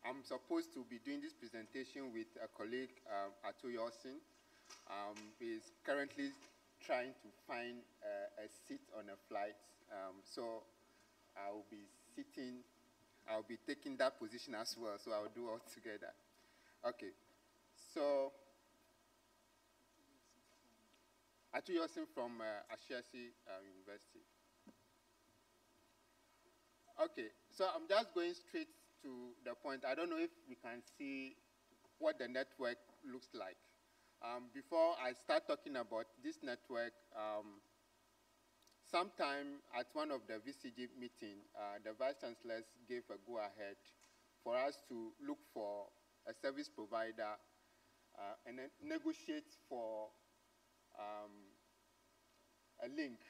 I'm supposed to be doing this presentation with a colleague, Atu Yosin. He's currently trying to find a seat on a flight. So I'll be taking that position as well, so I'll do all together. Okay, so Atu Yosin from Ashesi University. Okay, so I'm just going straight to the point. I don't know if we can see what the network looks like. Before I start talking about this network, sometime at one of the VCG meetings, the Vice Chancellors gave a go-ahead for us to look for a service provider and then negotiate for a link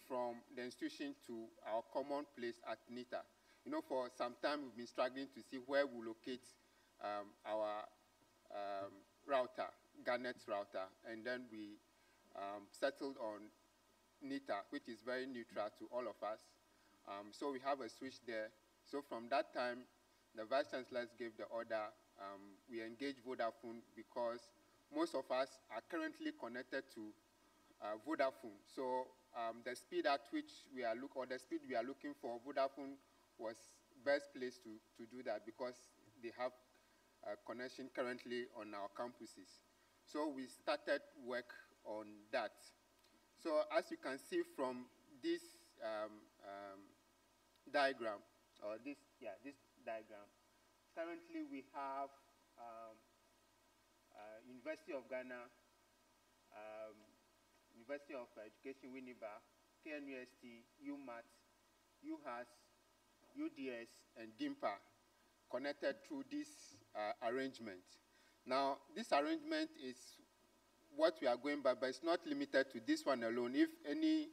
from the institution to our common place at NITA. You know, for some time we've been struggling to see where we locate our router, Garnet router, and then we settled on NITA, which is very neutral to all of us. So we have a switch there. So from that time, the Vice Chancellors gave the order. We engaged Vodafone because most of us are currently connected to Vodafone. So the speed at which we are looking for, Vodafone was best place to do that because they have a connection currently on our campuses. So we started work on that. So as you can see from this diagram, or this diagram, currently we have University of Ghana, University of Education Winneba, KNUST, UMAT, UHAS, UDS, and DIMPA connected through this arrangement. Now, this arrangement is what we are going by, but it's not limited to this one alone. If any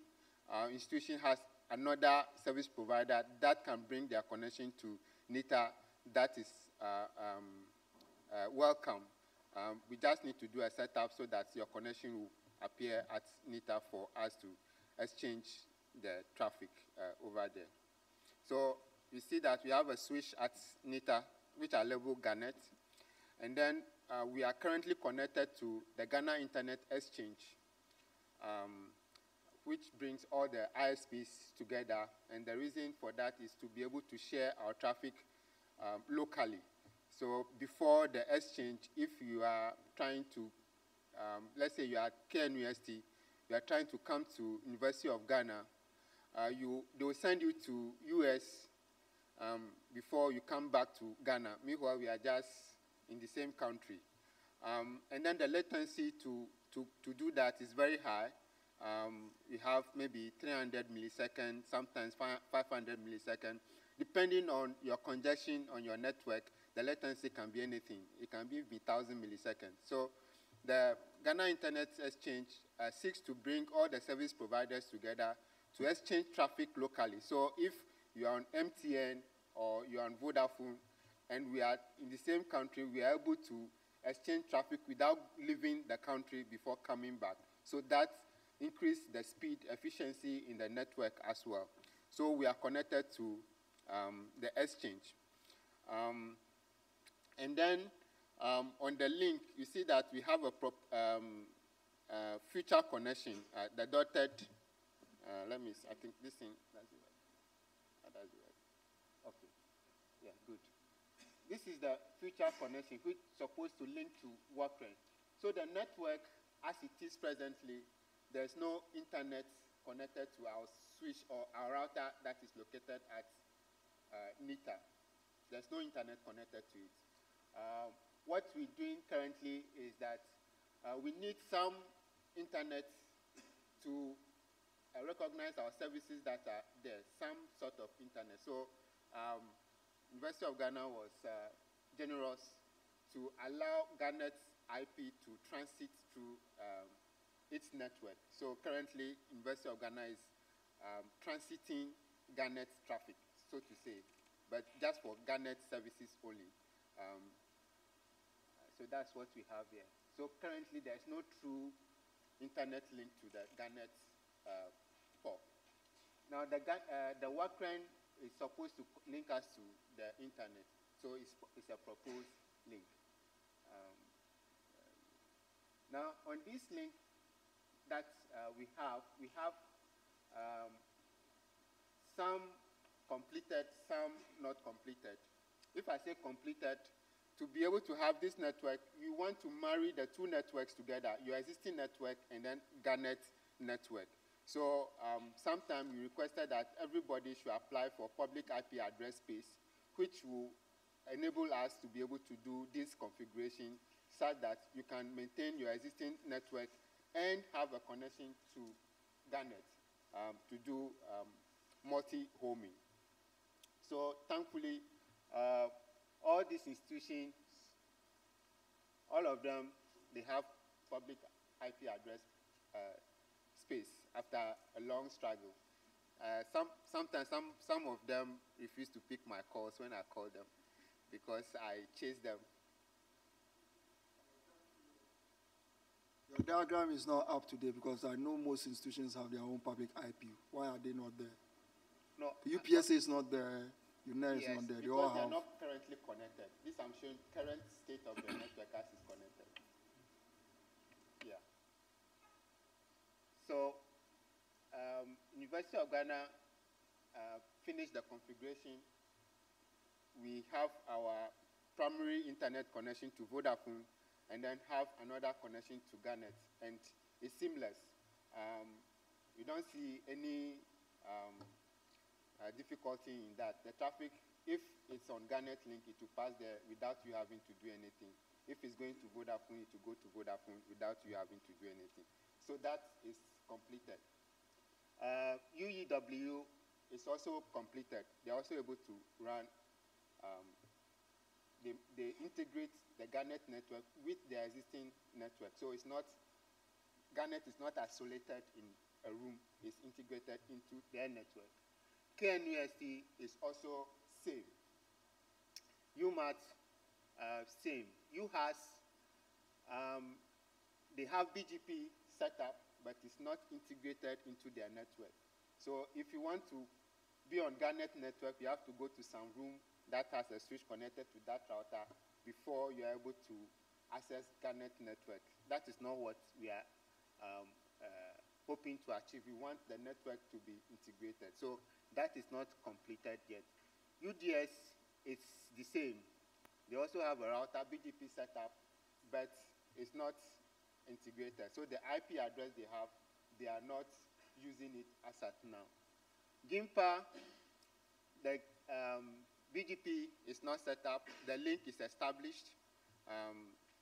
institution has another service provider that can bring their connection to NITA, that is welcome. We just need to do a setup so that your connection will appear at NITA for us to exchange the traffic over there. So you see that we have a switch at NITA, which are labeled Garnet, and then we are currently connected to the Ghana Internet Exchange, which brings all the ISPs together, and the reason for that is to be able to share our traffic locally. So before the exchange, if you are trying to, let's say you are at KNUST, you are trying to come to University of Ghana, they will send you to US before you come back to Ghana. Meanwhile, we are just in the same country. And then the latency to do that is very high. We have maybe 300 milliseconds, sometimes 500 milliseconds. Depending on your congestion on your network, the latency can be anything. It can be 1,000 milliseconds. So the Ghana Internet Exchange seeks to bring all the service providers together to exchange traffic locally. So if you are on MTN or you are on Vodafone and we are in the same country, we are able to exchange traffic without leaving the country before coming back. So that increases the speed, efficiency in the network as well. So we are connected to the exchange. And then on the link, you see that we have a future connection, the dotted, let me see, I think this thing, does it work? How does it work? Okay, yeah, good. This is the future connection, which is supposed to link to Workrent. So the network, as it is presently, there's no internet connected to our switch or our router that is located at NITA. There's no internet connected to it. What we're doing currently is that we need some internet to recognize our services that are there, some sort of internet. So University of Ghana was generous to allow Garnet's IP to transit through its network. So currently, University of Ghana is transiting Garnet traffic, so to say, but just for Garnet services only. So that's what we have here. So currently, there's no true internet link to the Garnet port. Now, the Workrent is supposed to link us to the internet. So it's a proposed link. Now, on this link that we have some completed, some not completed. If I say completed, to be able to have this network, you want to marry the two networks together, your existing network and then Garnet network. So sometime we requested that everybody should apply for public IP address space, which will enable us to be able to do this configuration such that you can maintain your existing network and have a connection to Garnet to do multi-homing. So thankfully, all these institutions, all of them, they have public IP address space after a long struggle. Sometimes some of them refuse to pick my calls when I call them because I chase them. Your diagram is not up to date because I know most institutions have their own public IP. Why are they not there? No, UPSA is not there. UNER is not there. They all because they're have. not currently connected. This I'm showing current state of the network as is connected. Yeah. So, University of Ghana finished the configuration. We have our primary internet connection to Vodafone, and then have another connection to Garnet, and it's seamless. We don't see any difficulty in that. The traffic, if it's on Garnet link, it will pass there without you having to do anything. If it's going to Vodafone, it will go to Vodafone without you having to do anything. So that is completed. UEW is also completed. They're also able to run, they integrate the Garnet network with their existing network. So it's not, Garnet is not isolated in a room, it's integrated into their network. KNUST is also same. UMAT, same. UHAS, they have BGP set up, but it's not integrated into their network. So if you want to be on Garnet network, you have to go to some room that has a switch connected to that router before you're able to access Garnet network. That is not what we are hoping to achieve. We want the network to be integrated. So that is not completed yet. UDS is the same. They also have a router BGP setup, but it's not integrated. So the IP address they have, they are not using it as at now. GIMPA, the BGP is not set up. The link is established.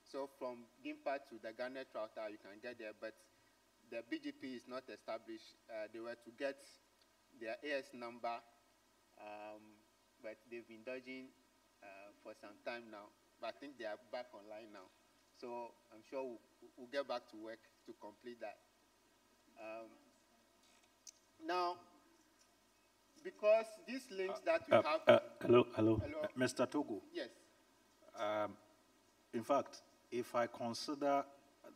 So from GIMPA to the Garnet router, you can get there, but the BGP is not established. They were to get their AS number, but they've been dodging for some time now. But I think they are back online now. So I'm sure we'll get back to work to complete that. Now, because these links that we have... Hello. Mr. Togo. Yes. In fact, if I consider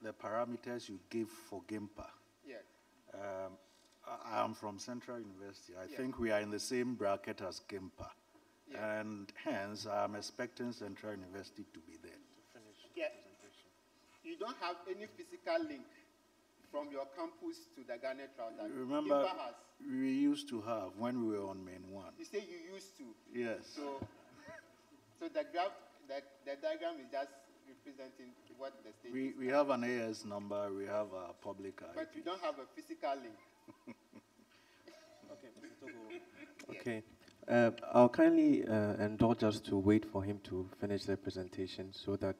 the parameters you give for GIMPA, Yes. I am from Central University. I think we are in the same bracket as GIMPA. Yeah. And hence, I'm expecting Central University to be there. Yeah. You don't have any physical link from your campus to the Garnet router. Remember, GIMPA has. we used to have when we were on main one. You say you used to. Yes. So the graph, the diagram is just representing what the state is. We have an AS number, we have a public IP. But you don't have a physical link. Okay, Mr. Togo. Yes. Okay. I'll kindly indulge us to wait for him to finish the presentation so that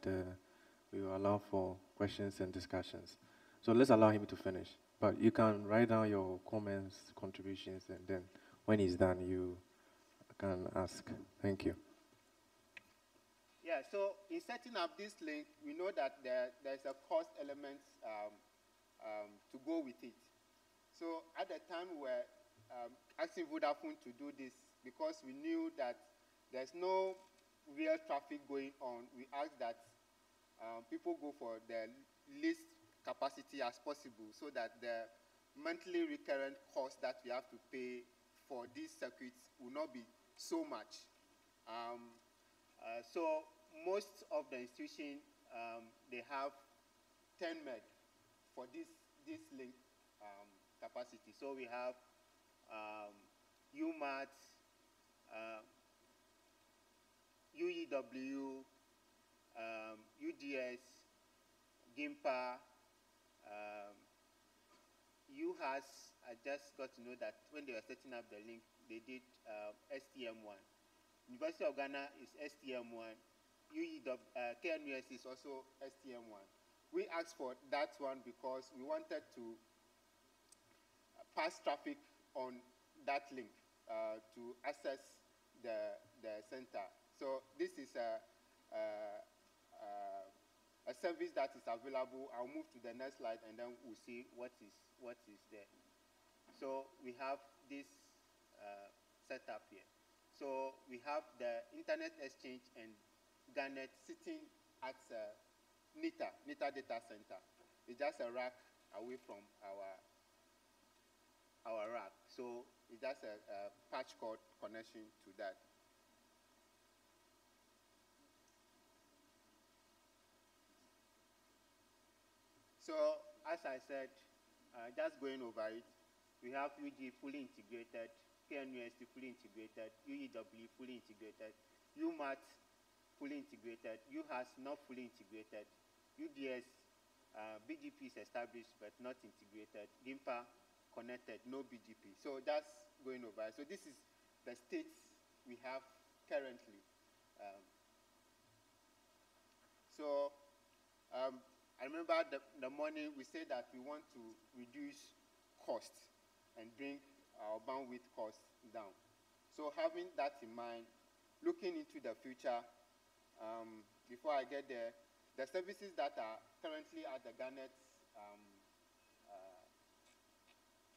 we will allow for questions and discussions. So let's allow him to finish. But you can write down your comments, contributions, and then when he's done, you can ask. Thank you. Yeah, so in setting up this link, we know that there's a cost element to go with it. So at the time we were asking Vodafone to do this because we knew that there's no real traffic going on. We asked that people go for the least capacity as possible so that the monthly recurrent cost that we have to pay for these circuits will not be so much. so most of the institution, they have 10 meg for this link capacity. So we have UMAT, UEW, UDS, GIMPA, UHAS. I just got to know that when they were setting up the link, they did STM1. University of Ghana is STM1. KNUS is also STM1. We asked for that one because we wanted to pass traffic on that link to access the center. So this is a service that is available. I'll move to the next slide and then we'll see what is there. So we have this setup here. So we have the Internet Exchange and Garnet sitting at NITA Data Center. It's just a rack away from our rack. So it's just a patch cord connection to that. So as I said, just going over it, we have UG fully integrated, KNUST fully integrated, UEW fully integrated, UMAT fully integrated, UHAS not fully integrated, UDS, BGP is established but not integrated, GIMPA connected, no BGP. So that's going over. So this is the states we have currently. I remember the morning we said that we want to reduce costs and bring our bandwidth costs down. So having that in mind, looking into the future, before I get there, the services that are currently at the Garnet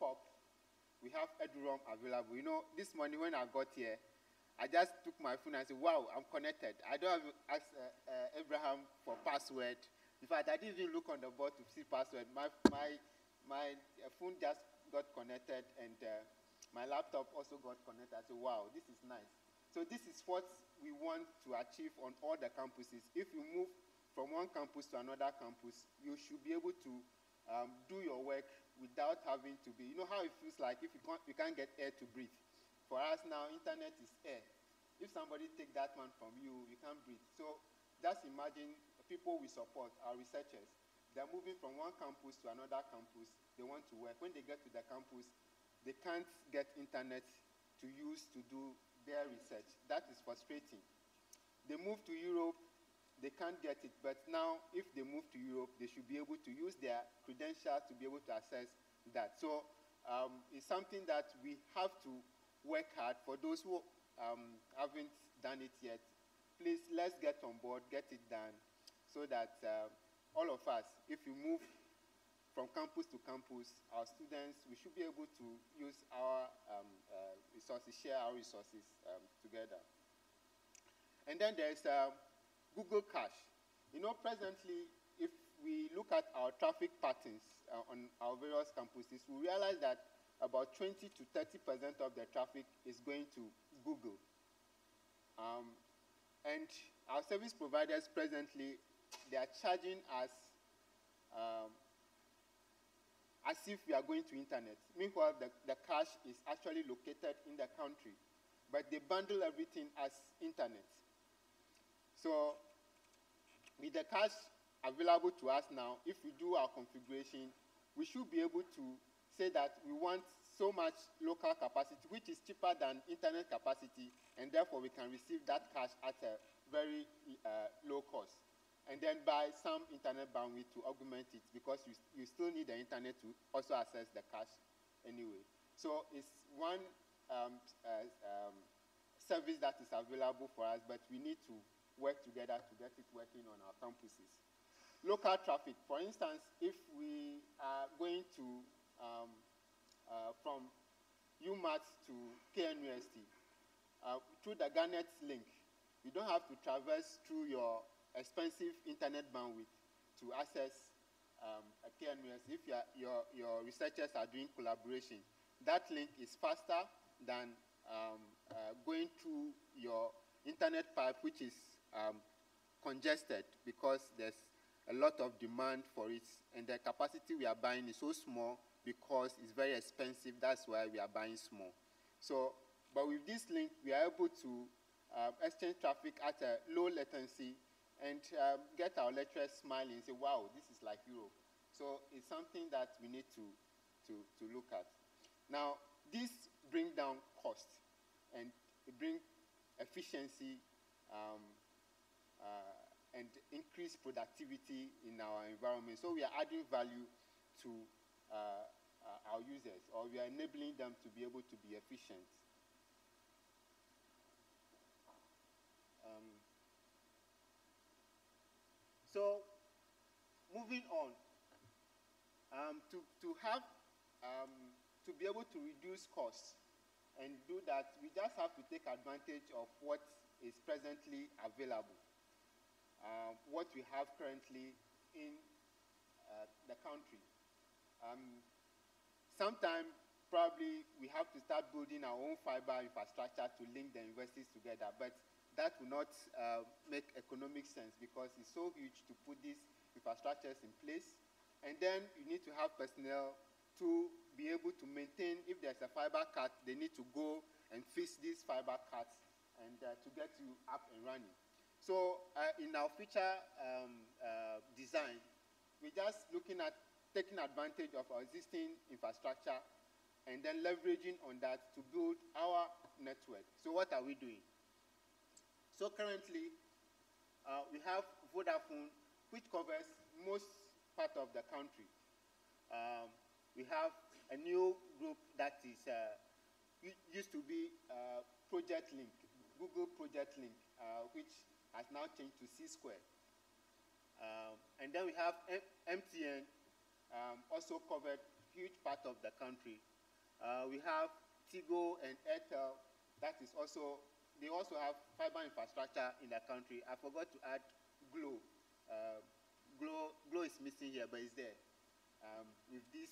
POP, we have EduROM available. You know, this morning when I got here, I just took my phone and said, wow, I'm connected. I don't have to ask Abraham for password. In fact, I didn't even look on the board to see password. My phone just got connected and my laptop also got connected. I said, wow, this is nice. So this is what we want to achieve on all the campuses. If you move from one campus to another campus, you should be able to do your work without having to be, you know how it feels like if you can't get air to breathe. For us now, internet is air. If somebody take that one from you, you can't breathe. So just imagine people we support, our researchers, they're moving from one campus to another campus. They want to work. When they get to the campus, they can't get internet to use to do their research. That is frustrating. They move to Europe, they can't get it. But now, if they move to Europe, they should be able to use their credentials to be able to access that. So it's something that we have to work hard. For those who haven't done it yet, please, let's get on board, get it done, so that all of us, if you move from campus to campus, our students, we should be able to use our resources, share our resources together. And then there's Google Cache. You know, presently, if we look at our traffic patterns on our various campuses, we realize that about 20 to 30% of the traffic is going to Google. And our service providers presently, they are charging us as if we are going to internet. Meanwhile, the cache is actually located in the country, but they bundle everything as internet. So with the cache available to us now, if we do our configuration, we should be able to say that we want so much local capacity, which is cheaper than internet capacity, and therefore we can receive that cache at a very low cost. And then buy some internet bandwidth to augment it, because you still need the internet to also access the cache anyway. So it's one service that is available for us, but we need to work together to get it working on our campuses. Local traffic, for instance, if we are going to from UMAT to KNUST through the Garnet link, you don't have to traverse through your expensive internet bandwidth to access a KNUST. If your researchers are doing collaboration, that link is faster than going through your internet pipe, which is congested because there's a lot of demand for it, and the capacity we are buying is so small because it's very expensive. That's why we are buying small. So, but with this link, we are able to exchange traffic at a low latency and get our lecturers smiling and say, wow, this is like Europe. So it's something that we need to look at. Now, this brings down cost and it brings efficiency and increase productivity in our environment. So we are adding value to our users, or we are enabling them to be able to be efficient. So moving on, to be able to reduce costs and do that, we just have to take advantage of what is presently available, what we have currently in the country. Sometime probably we have to start building our own fiber infrastructure to link the universities together, but that will not make economic sense because it's so huge to put these infrastructures in place. And then you need to have personnel to be able to maintain. If there's a fiber cut, they need to go and fix these fiber cuts and to get you up and running. So in our future design, we're just looking at taking advantage of our existing infrastructure and then leveraging on that to build our network. So what are we doing? So currently, we have Vodafone, which covers most part of the country. We have a new group that is used to be Project Link, Google Project Link, which has now changed to C-Square. And then we have MTN, also covered huge part of the country. We have Tigo and Airtel, that is also, they also have fiber infrastructure in the country. I forgot to add Glo. Glo is missing here, but it's there. With this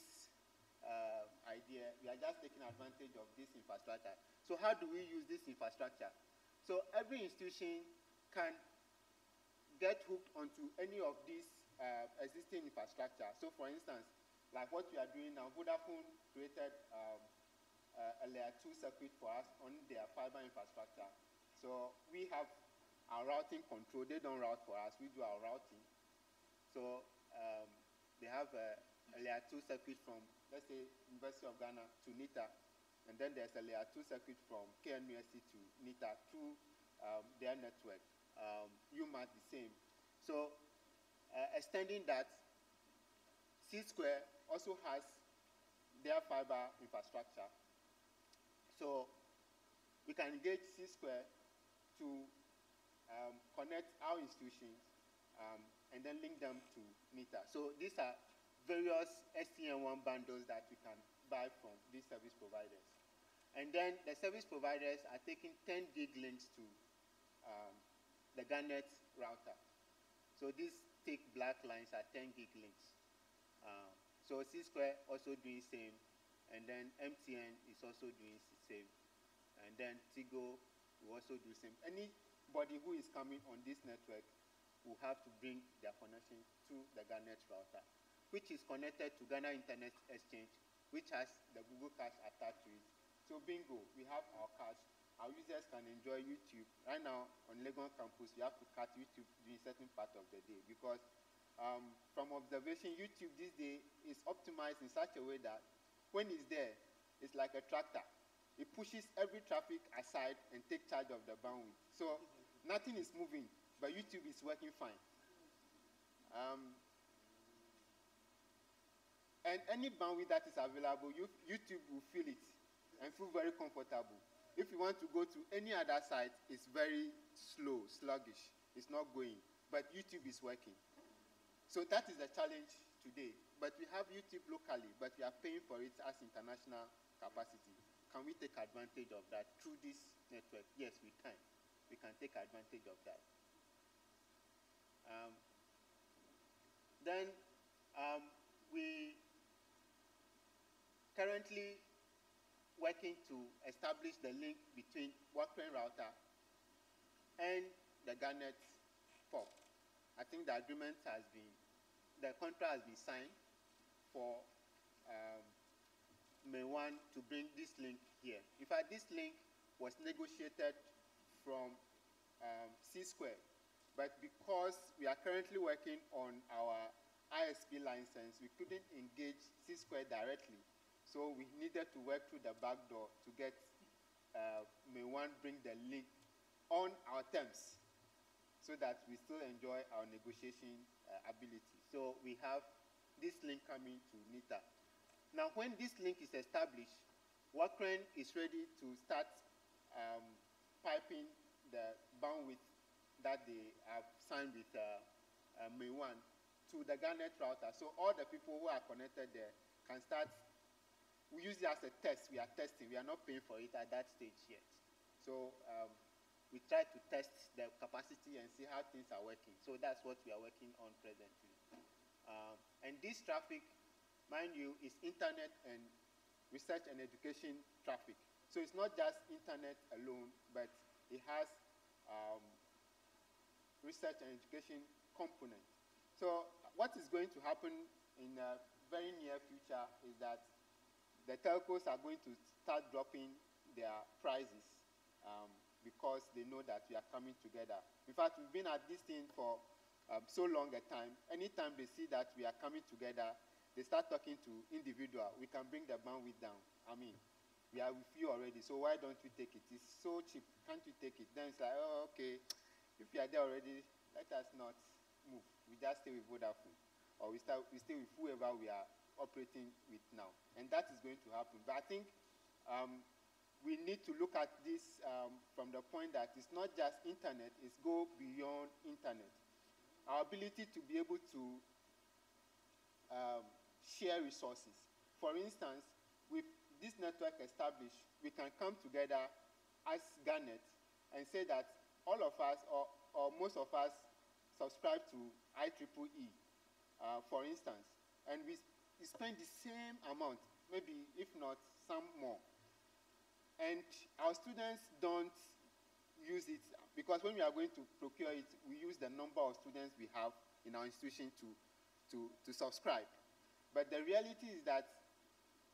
idea, we are just taking advantage of this infrastructure. So how do we use this infrastructure? So every institution can get hooked onto any of these existing infrastructure. So for instance, like what we are doing now, Vodafone created a layer 2 circuit for us on their fiber infrastructure. So we have our routing control. They don't route for us. We do our routing. So they have a layer 2 circuit from, let's say, University of Ghana to NITA. And then there's a layer 2 circuit from KNUST to NITA through their network. UMAT the same. So extending that, C-Square also has their fiber infrastructure. So we can engage C-Square to connect our institutions and then link them to NITA. So these are various STM1 bundles that we can buy from these service providers. And then the service providers are taking 10 gig links to the Garnet router. So these thick black lines are 10 gig links. So C-Square also doing same, and then MTN is also doing the same. And then Tigo will also do same. Anybody who is coming on this network will have to bring their connection to the Garnet router, which is connected to Ghana Internet Exchange, which has the Google Cache attached to it. So bingo, we have our cache. Our users can enjoy YouTube. Right now on Legon campus, we have to cut YouTube during certain part of the day because from observation, YouTube this day is optimized in such a way that when it's there, it's like a tractor. It pushes every traffic aside and takes charge of the bandwidth. So nothing is moving, but YouTube is working fine. And any bandwidth that is available, YouTube will feel it and feel very comfortable. If you want to go to any other site, it's very slow, sluggish. It's not going, but YouTube is working. So that is the challenge today. But we have YouTube locally, but we are paying for it as international capacity. Can we take advantage of that through this network? Yes, we can. We can take advantage of that. Then we currently working to establish the link between Workframe router and the Garnet POP. I think the contract has been signed for May 1 to bring this link here. In fact, this link was negotiated from C-Square, but because we are currently working on our ISP license, we couldn't engage C-Square directly. So we needed to work through the back door to get May 1 bring the link on our terms so that we still enjoy our negotiation ability. So we have this link coming to NITA. Now, when this link is established, Wakren is ready to start piping the bandwidth that they have signed with May 1 to the Garnet router. So all the people who are connected there can start. We use it as a test. We are testing. We are not paying for it at that stage yet. So we try to test the capacity and see how things are working. So that's what we are working on presently. And this traffic, mind you, is internet and research and education traffic. So it's not just internet alone, but it has research and education component. So what is going to happen in the very near future is that the telcos are going to start dropping their prices because they know that we are coming together. In fact, we've been at this thing for so long a time. Anytime they see that we are coming together, they start talking to individual. We can bring the bandwidth down. I mean, we are with you already, so why don't you take it? It's so cheap. Can't you take it? Then it's like, oh, okay. If you are there already, let us not move. We just stay with Vodafone, or we stay with whoever we are operating with now. And that is going to happen. But I think we need to look at this from the point that it's not just internet, it's go beyond internet. Our ability to be able to share resources. For instance, with this network established, we can come together as Garnet and say that all of us, or most of us, subscribe to IEEE, for instance, and we spend the same amount, maybe if not some more. And our students don't use it, because when we are going to procure it, we use the number of students we have in our institution to subscribe. But the reality is that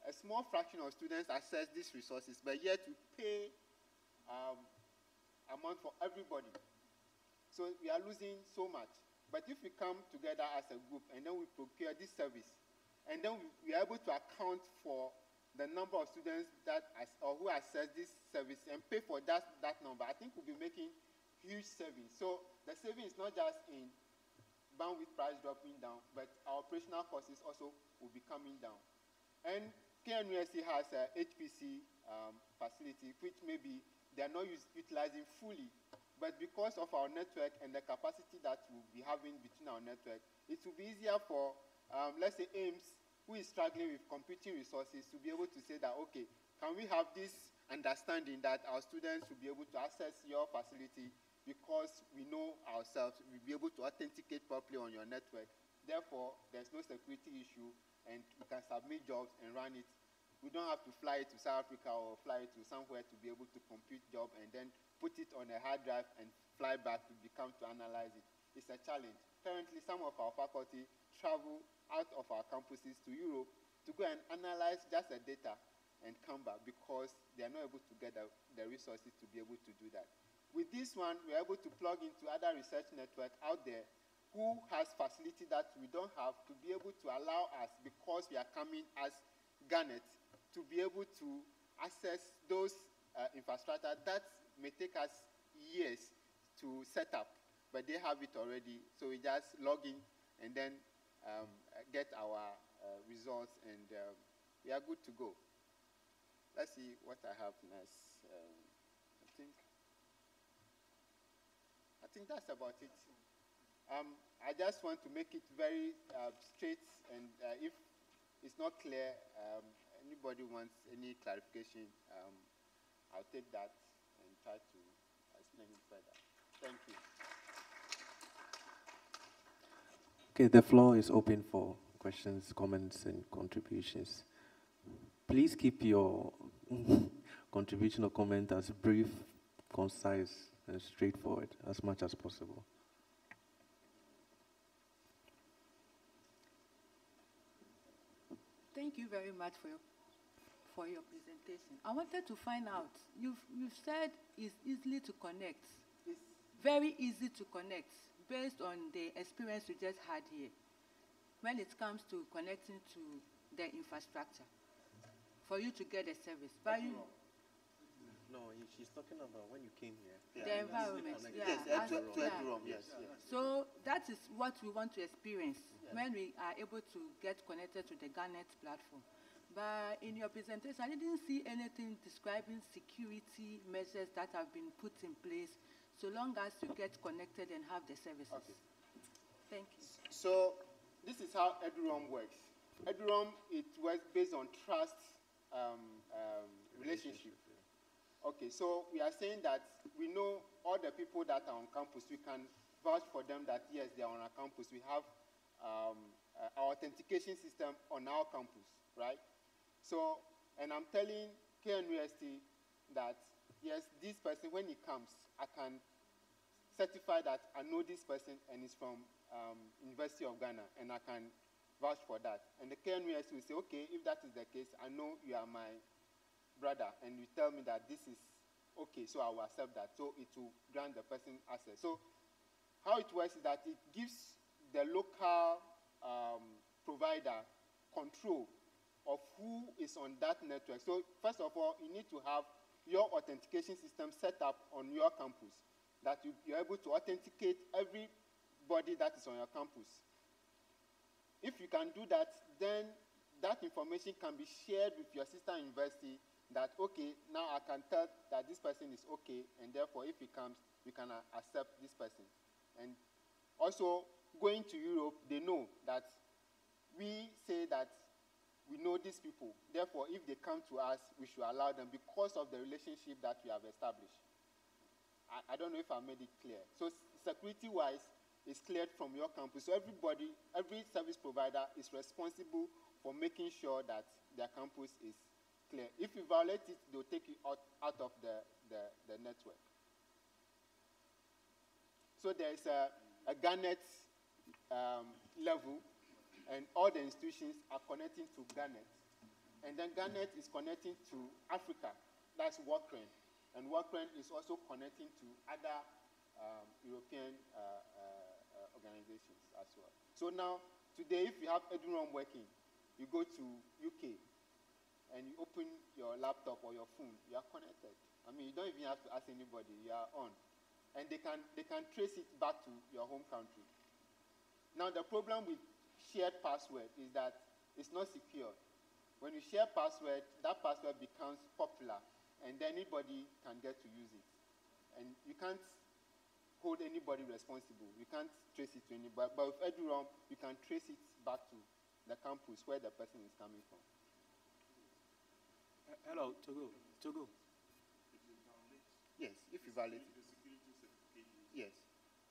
a small fraction of students access these resources, but yet we pay amount for everybody. So we are losing so much. But if we come together as a group and then we procure this service, and then we are able to account for the number of students that who access this service and pay for that number, I think we'll be making huge savings. So the saving is not just in bandwidth price dropping down, but our operational costs also will be coming down. And KNUST has a HPC facility, which maybe they are not utilizing fully, but because of our network and the capacity that we'll be having between our network, it will be easier for, let's say, AIMS, who is struggling with computing resources, to be able to say that, okay, can we have this understanding that our students will be able to access your facility because we know ourselves, we'll be able to authenticate properly on your network. Therefore, there's no security issue, and we can submit jobs and run it. We don't have to fly it to South Africa or fly it to somewhere to be able to compute job and then put it on a hard drive and fly back to analyze it. It's a challenge. Currently, some of our faculty travel out of our campuses to Europe to go and analyze just the data and come back because they are not able to get the resources to be able to do that. With this one, we're able to plug into other research networks out there who has facility that we don't have, to be able to allow us, because we are coming as Garnet, to be able to access those infrastructure that may take us years to set up, but they have it already. So we just log in and then get our results, and we are good to go. Let's see what I have next. I think that's about it. I just want to make it very straight, and if it's not clear, anybody wants any clarification, I'll take that and try to explain it further. Thank you. Okay, the floor is open for questions, comments, and contributions. Please keep your contribution or comment as brief, concise, and straightforward as much as possible. Thank you very much for your presentation. I wanted to find out, you've said it's easily to connect. It's Very easy to connect based on the experience you just had here when it comes to connecting to the infrastructure for you to get a service. But you, No, she's talking about when you came here. the environment, yeah. Yes, as- to yeah. Edurom, yes, yes. So that is what we want to experience when we are able to get connected to the Garnet platform. But in your presentation, I didn't see anything describing security measures that have been put in place so long as you get connected and have the services. Okay. Thank you. So this is how Edurom works. Edurom, it works based on trust relationship. Okay, so we are saying that we know all the people that are on campus. We can vouch for them that, yes, they are on our campus. We have our authentication system on our campus, right? So, and I'm telling KNUST that, yes, this person, when he comes, I can certify that I know this person and he's from University of Ghana, and I can vouch for that. And the KNUST will say, okay, if that is the case, I know you are my brother, and you tell me that this is okay, so I will accept that. So it will grant the person access. So how it works is that it gives the local provider control of who is on that network. So first of all, you need to have your authentication system set up on your campus, that you're able to authenticate everybody that is on your campus. If you can do that, then that information can be shared with your sister university that, okay, now I can tell that this person is okay, and therefore if he comes, we can accept this person. And also, going to Europe, they know that we say that we know these people. Therefore, if they come to us, we should allow them because of the relationship that we have established. I don't know if I made it clear. So security-wise, it's cleared from your campus. So everybody, every service provider is responsible for making sure that their campus is clear. If you violate it, they'll take you out of the network. So there is a Garnet level, and all the institutions are connecting to Garnet. And then Garnet is connecting to Africa, that's Workrent. And Workrent is also connecting to other European organizations as well. So now, today, if you have Edurom working, you go to UK, and you open your laptop or your phone, you are connected. I mean, you don't even have to ask anybody, you are on. And they can trace it back to your home country. Now, the problem with shared password is that it's not secure. When you share password, that password becomes popular, and then anybody can get to use it. And you can't hold anybody responsible. You can't trace it to anybody. But with Edurom, you can trace it back to the campus where the person is coming from. Hello, Togo. Yes, if you violate it. Yes.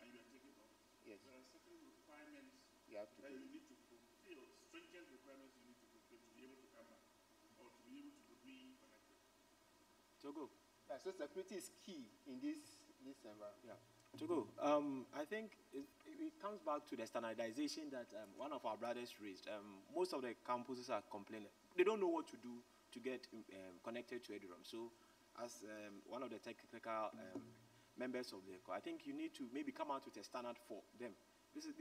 And you are taking off. Yes. There are certain requirements You have to that do. you need to fulfill, stringent requirements you need to fulfill to be able to come back or to be able to be connected. Togo. Yeah, so security is key in this environment. Yeah. Togo. I think it comes back to the standardization that one of our brothers raised. Most of the campuses are complaining. They don't know what to do to get connected to Edurom. So as one of the technical members of the I think you need to maybe come out with a standard for them. This is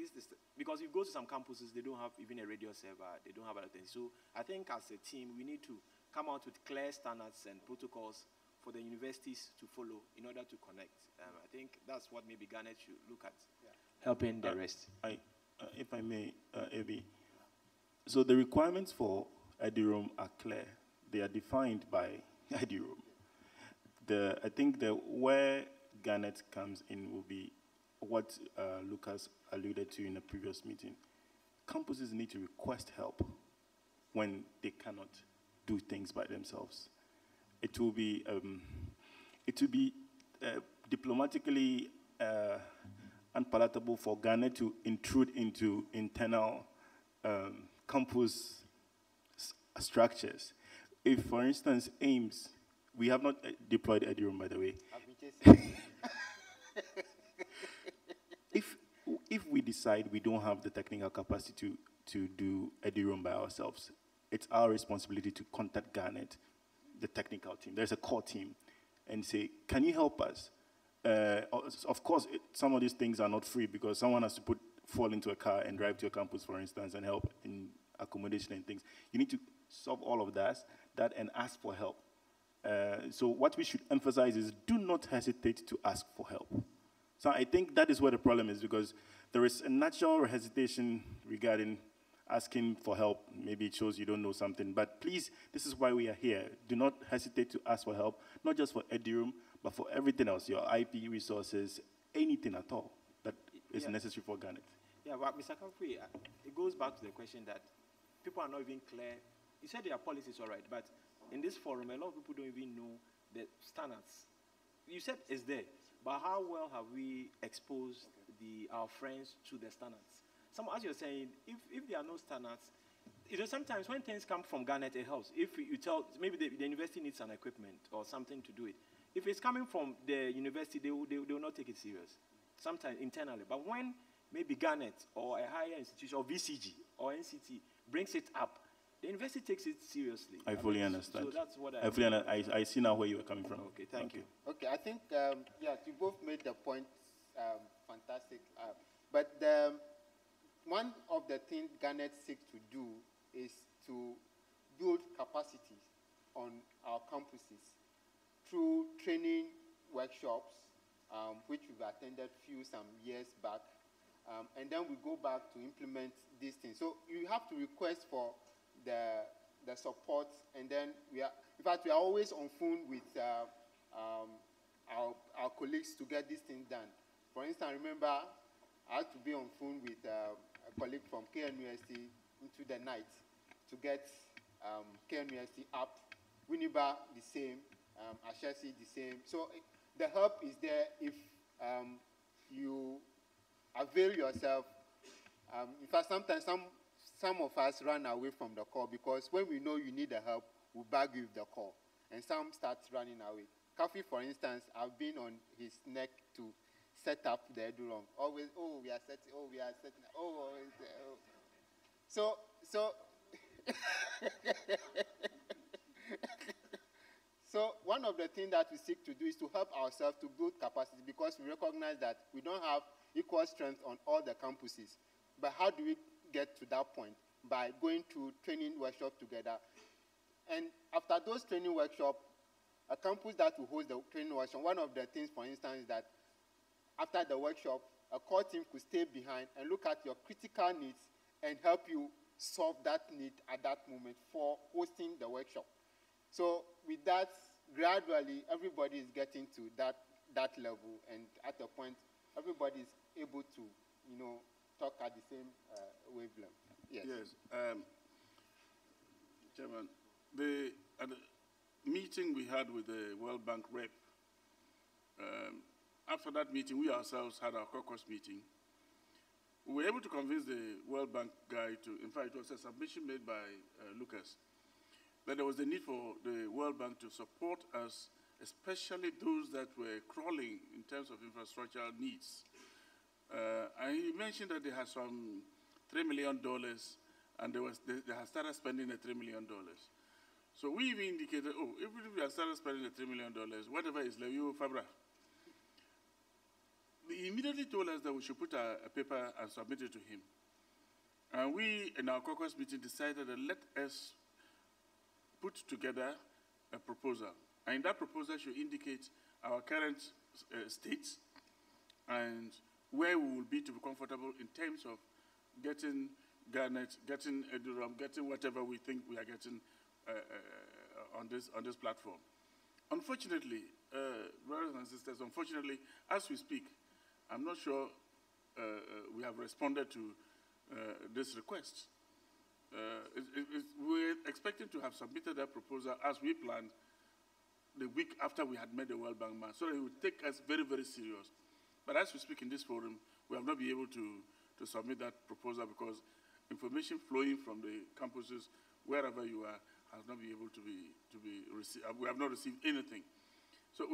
because if you go to some campuses, they don't have even a radio server, they don't have other things. So I think as a team, we need to come out with clear standards and protocols for the universities to follow in order to connect. I think that's what maybe Garnet should look at, helping the rest. If I may, Ebi. So the requirements for Edurom are clear. They are defined by Edurom. I think where Garnet comes in will be what Lucas alluded to in a previous meeting. Campuses need to request help when they cannot do things by themselves. It will be diplomatically unpalatable for Garnet to intrude into internal campus structures. If, for instance, AIMS, we have not deployed Edurom, by the way. If we decide we don't have the technical capacity to do Edurom by ourselves, it's our responsibility to contact Garnet, the technical team. There's a core team, and say, can you help us? Of course, some of these things are not free because someone has to fall into a car and drive to your campus, for instance, and help in accommodation and things. You need to solve all of that and ask for help. So what we should emphasize is do not hesitate to ask for help. So I think that is where the problem is, because there is a natural hesitation regarding asking for help. Maybe it shows you don't know something, but please, this is why we are here. Do not hesitate to ask for help, not just for Eduroam, but for everything else, your IP resources, anything at all that is necessary for Garnet. Yeah, but Mr. Kamfui, it goes back to the question that people are not even clear. You said their policy is all right, but in this forum, a lot of people don't even know the standards. You said it's there, but how well have we exposed our friends to the standards? As you're saying, if there are no standards, sometimes when things come from Garnet, it helps. If you tell, maybe the university needs an equipment or something to do it. If it's coming from the university, they will not take it serious, sometimes internally. But when maybe Garnet or a higher institution or VCG or NCT brings it up, the university takes it seriously. I fully understand. So that's what I see now where you are coming from. Okay, thank you. Okay, I think, you both made the point fantastic. But one of the things Garnet seeks to do is to build capacity on our campuses through training workshops, which we've attended some years back, and then we go back to implement these things. So you have to request for the support, and then we are always on phone with our colleagues to get these things done. For instance, I remember I had to be on phone with a colleague from KNUST into the night to get KNUST up, Winneba the same, Ashesi the same. So the help is there if you avail yourself. In fact, sometimes some of us run away from the call because when we know you need the help, we bag you with the call, and some start running away. Kafi, for instance, I've been on his neck to set up the Eduroam. Always, we are setting, So so one of the things that we seek to do is to help ourselves to build capacity, because we recognize that we don't have equal strength on all the campuses. But how do we get to that point? By going to training workshops together. And after those training workshops, a campus that will host the training workshop, one of the things, for instance, is that after the workshop, a core team could stay behind and look at your critical needs and help you solve that need at that moment for hosting the workshop. So with that, gradually, everybody is getting to that level, and at a point, everybody is able to, talk at the same wavelength. Yes. Yes. Chairman, at the meeting we had with the World Bank rep, after that meeting, we ourselves had our caucus meeting. We were able to convince the World Bank guy in fact, it was a submission made by Lucas, that there was a need for the World Bank to support us, especially those that were crawling in terms of infrastructural needs. And he mentioned that they had some $3 million, and they had started spending the $3 million. So we even indicated, even if we have started spending the $3 million, whatever is left, you Fabra. He immediately told us that we should put a paper and submit it to him. And we, in our caucus meeting, decided that let us put together a proposal. And that proposal should indicate our current state and where we will be to be comfortable in terms of getting Garnet, getting Eduroam, getting whatever we think we are getting on this platform. Unfortunately, brothers and sisters, as we speak, I'm not sure we have responded to this request. We're expecting to have submitted that proposal as we planned the week after we had met the World Bank man, so that it would take us very, very serious. But as we speak in this forum, we have not been able to submit that proposal because information flowing from the campuses, wherever you are, has not been able to be received. We have not received anything. So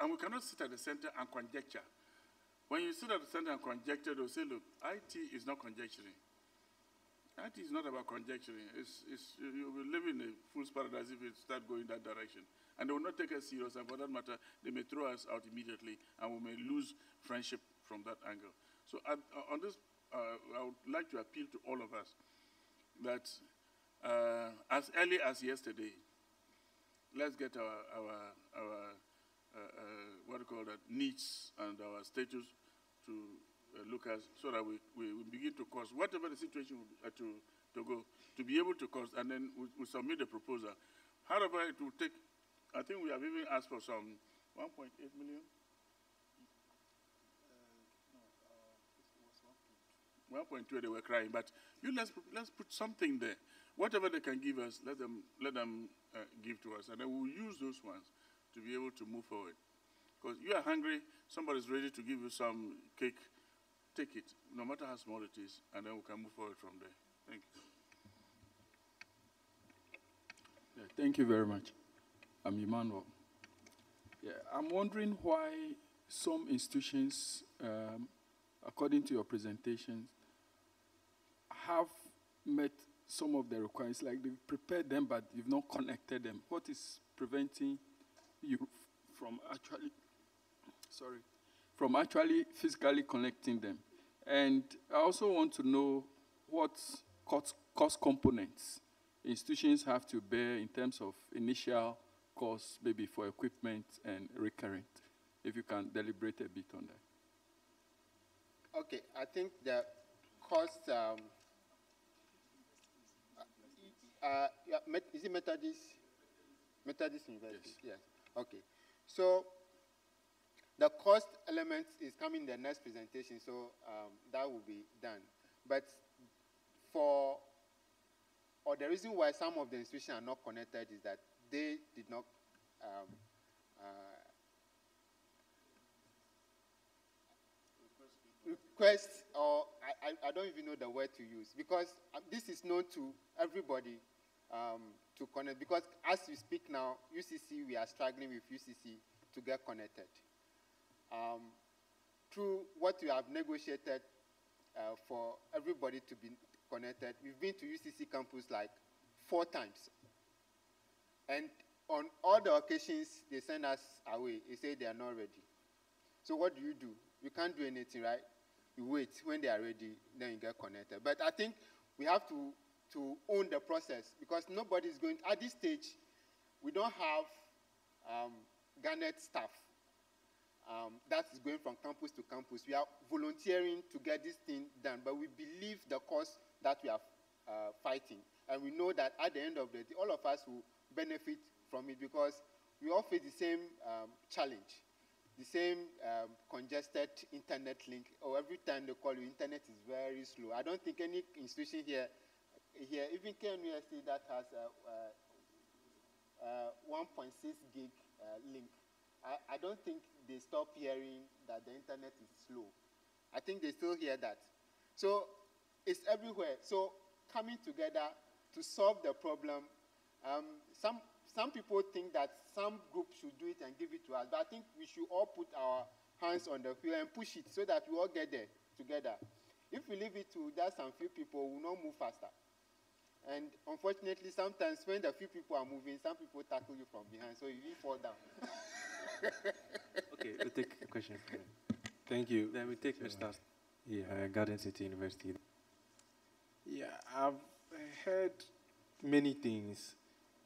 and we cannot sit at the center and conjecture. When you sit at the center and conjecture, they'll say, look, IT is not conjecturing. That is not about conjecturing. You will live in a fool's paradise if you start going that direction. And they will not take us serious, and for that matter, they may throw us out immediately, and we may lose friendship from that angle. So on this, I would like to appeal to all of us that as early as yesterday, let's get our what do you call that, needs and our status to look at, so that we begin to cost whatever the situation will be, to go, to be able to cost, and then we submit the proposal. However, it will take, I think we have even asked for some 1.8 million. 1.2 they were crying, but let's put something there. Whatever they can give us, let them give to us, and then we'll use those ones to be able to move forward. Because you are hungry, somebody's ready to give you some cake, take it, no matter how small it is, and then we can move forward from there. Thank you. Yeah, thank you very much. I'm Emmanuel. Yeah, I'm wondering why some institutions, according to your presentations, have met some of the requirements, like they prepared them, but you've not connected them. What is preventing you from actually physically connecting them? And I also want to know what cost components institutions have to bear in terms of initial costs, maybe for equipment and recurrent, if you can deliberate a bit on that. Okay, I think the cost, is it Methodist? Methodist University, yes. Okay, so the cost element is coming in the next presentation, so that will be done. But the reason why some of the institutions are not connected is that they did not request, or I don't even know the word to use, because this is known to everybody to connect, because as we speak now, UCC, we are struggling with UCC to get connected. Through what we have negotiated for everybody to be connected, we've been to UCC campus like 4 times. And on all the occasions, they send us away. They say they are not ready. So what do? You can't do anything, right? You wait. When they are ready, then you get connected. But I think we have to own the process, because nobody is going, at this stage, we don't have Garnet staff that is going from campus to campus. We are volunteering to get this thing done, but we believe the cause that we are fighting. And we know that at the end of the day, all of us will benefit from it, because we all face the same challenge, the same congested internet link. Or every time they call you, internet is very slow. I don't think any institution here even KNUST that has a 1.6 gig link, I don't think they stop hearing that the internet is slow. I think they still hear that. So it's everywhere. So coming together to solve the problem, some people think that some group should do it and give it to us, but I think we should all put our hands on the wheel and push it so that we all get there together. If we leave it to just some few people, we will not move faster. And unfortunately, sometimes when the few people are moving, some people tackle you from behind, so you will fall down. Okay, we'll take a question from him. Thank you. Then we take Mr. Garden City University. Yeah, I've heard many things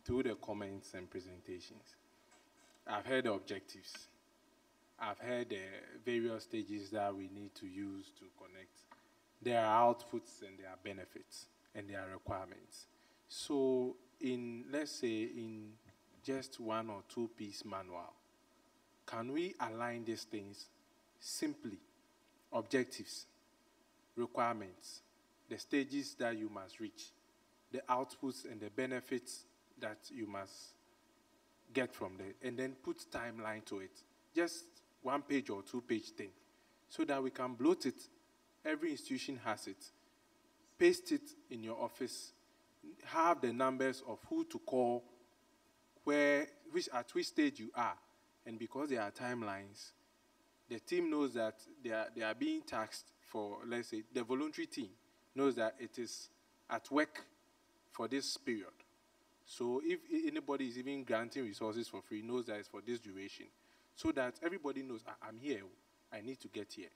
through the comments and presentations. I've heard the objectives. I've heard the various stages that we need to use to connect. There are outputs and there are benefits and there are requirements. So let's say in just 1 or 2 piece manual, can we align these things simply? Objectives, requirements, the stages that you must reach, the outputs and the benefits that you must get from there, and then put timeline to it. Just 1 page or 2 page thing, so that we can bloat it. Every institution has it. Paste it in your office. Have the numbers of who to call, at which stage you are. And because there are timelines, the team knows that they are being taxed for, let's say, the voluntary team knows that it is at work for this period. So if anybody is even granting resources for free, knows that it's for this duration, so that everybody knows, I'm here, I need to get here.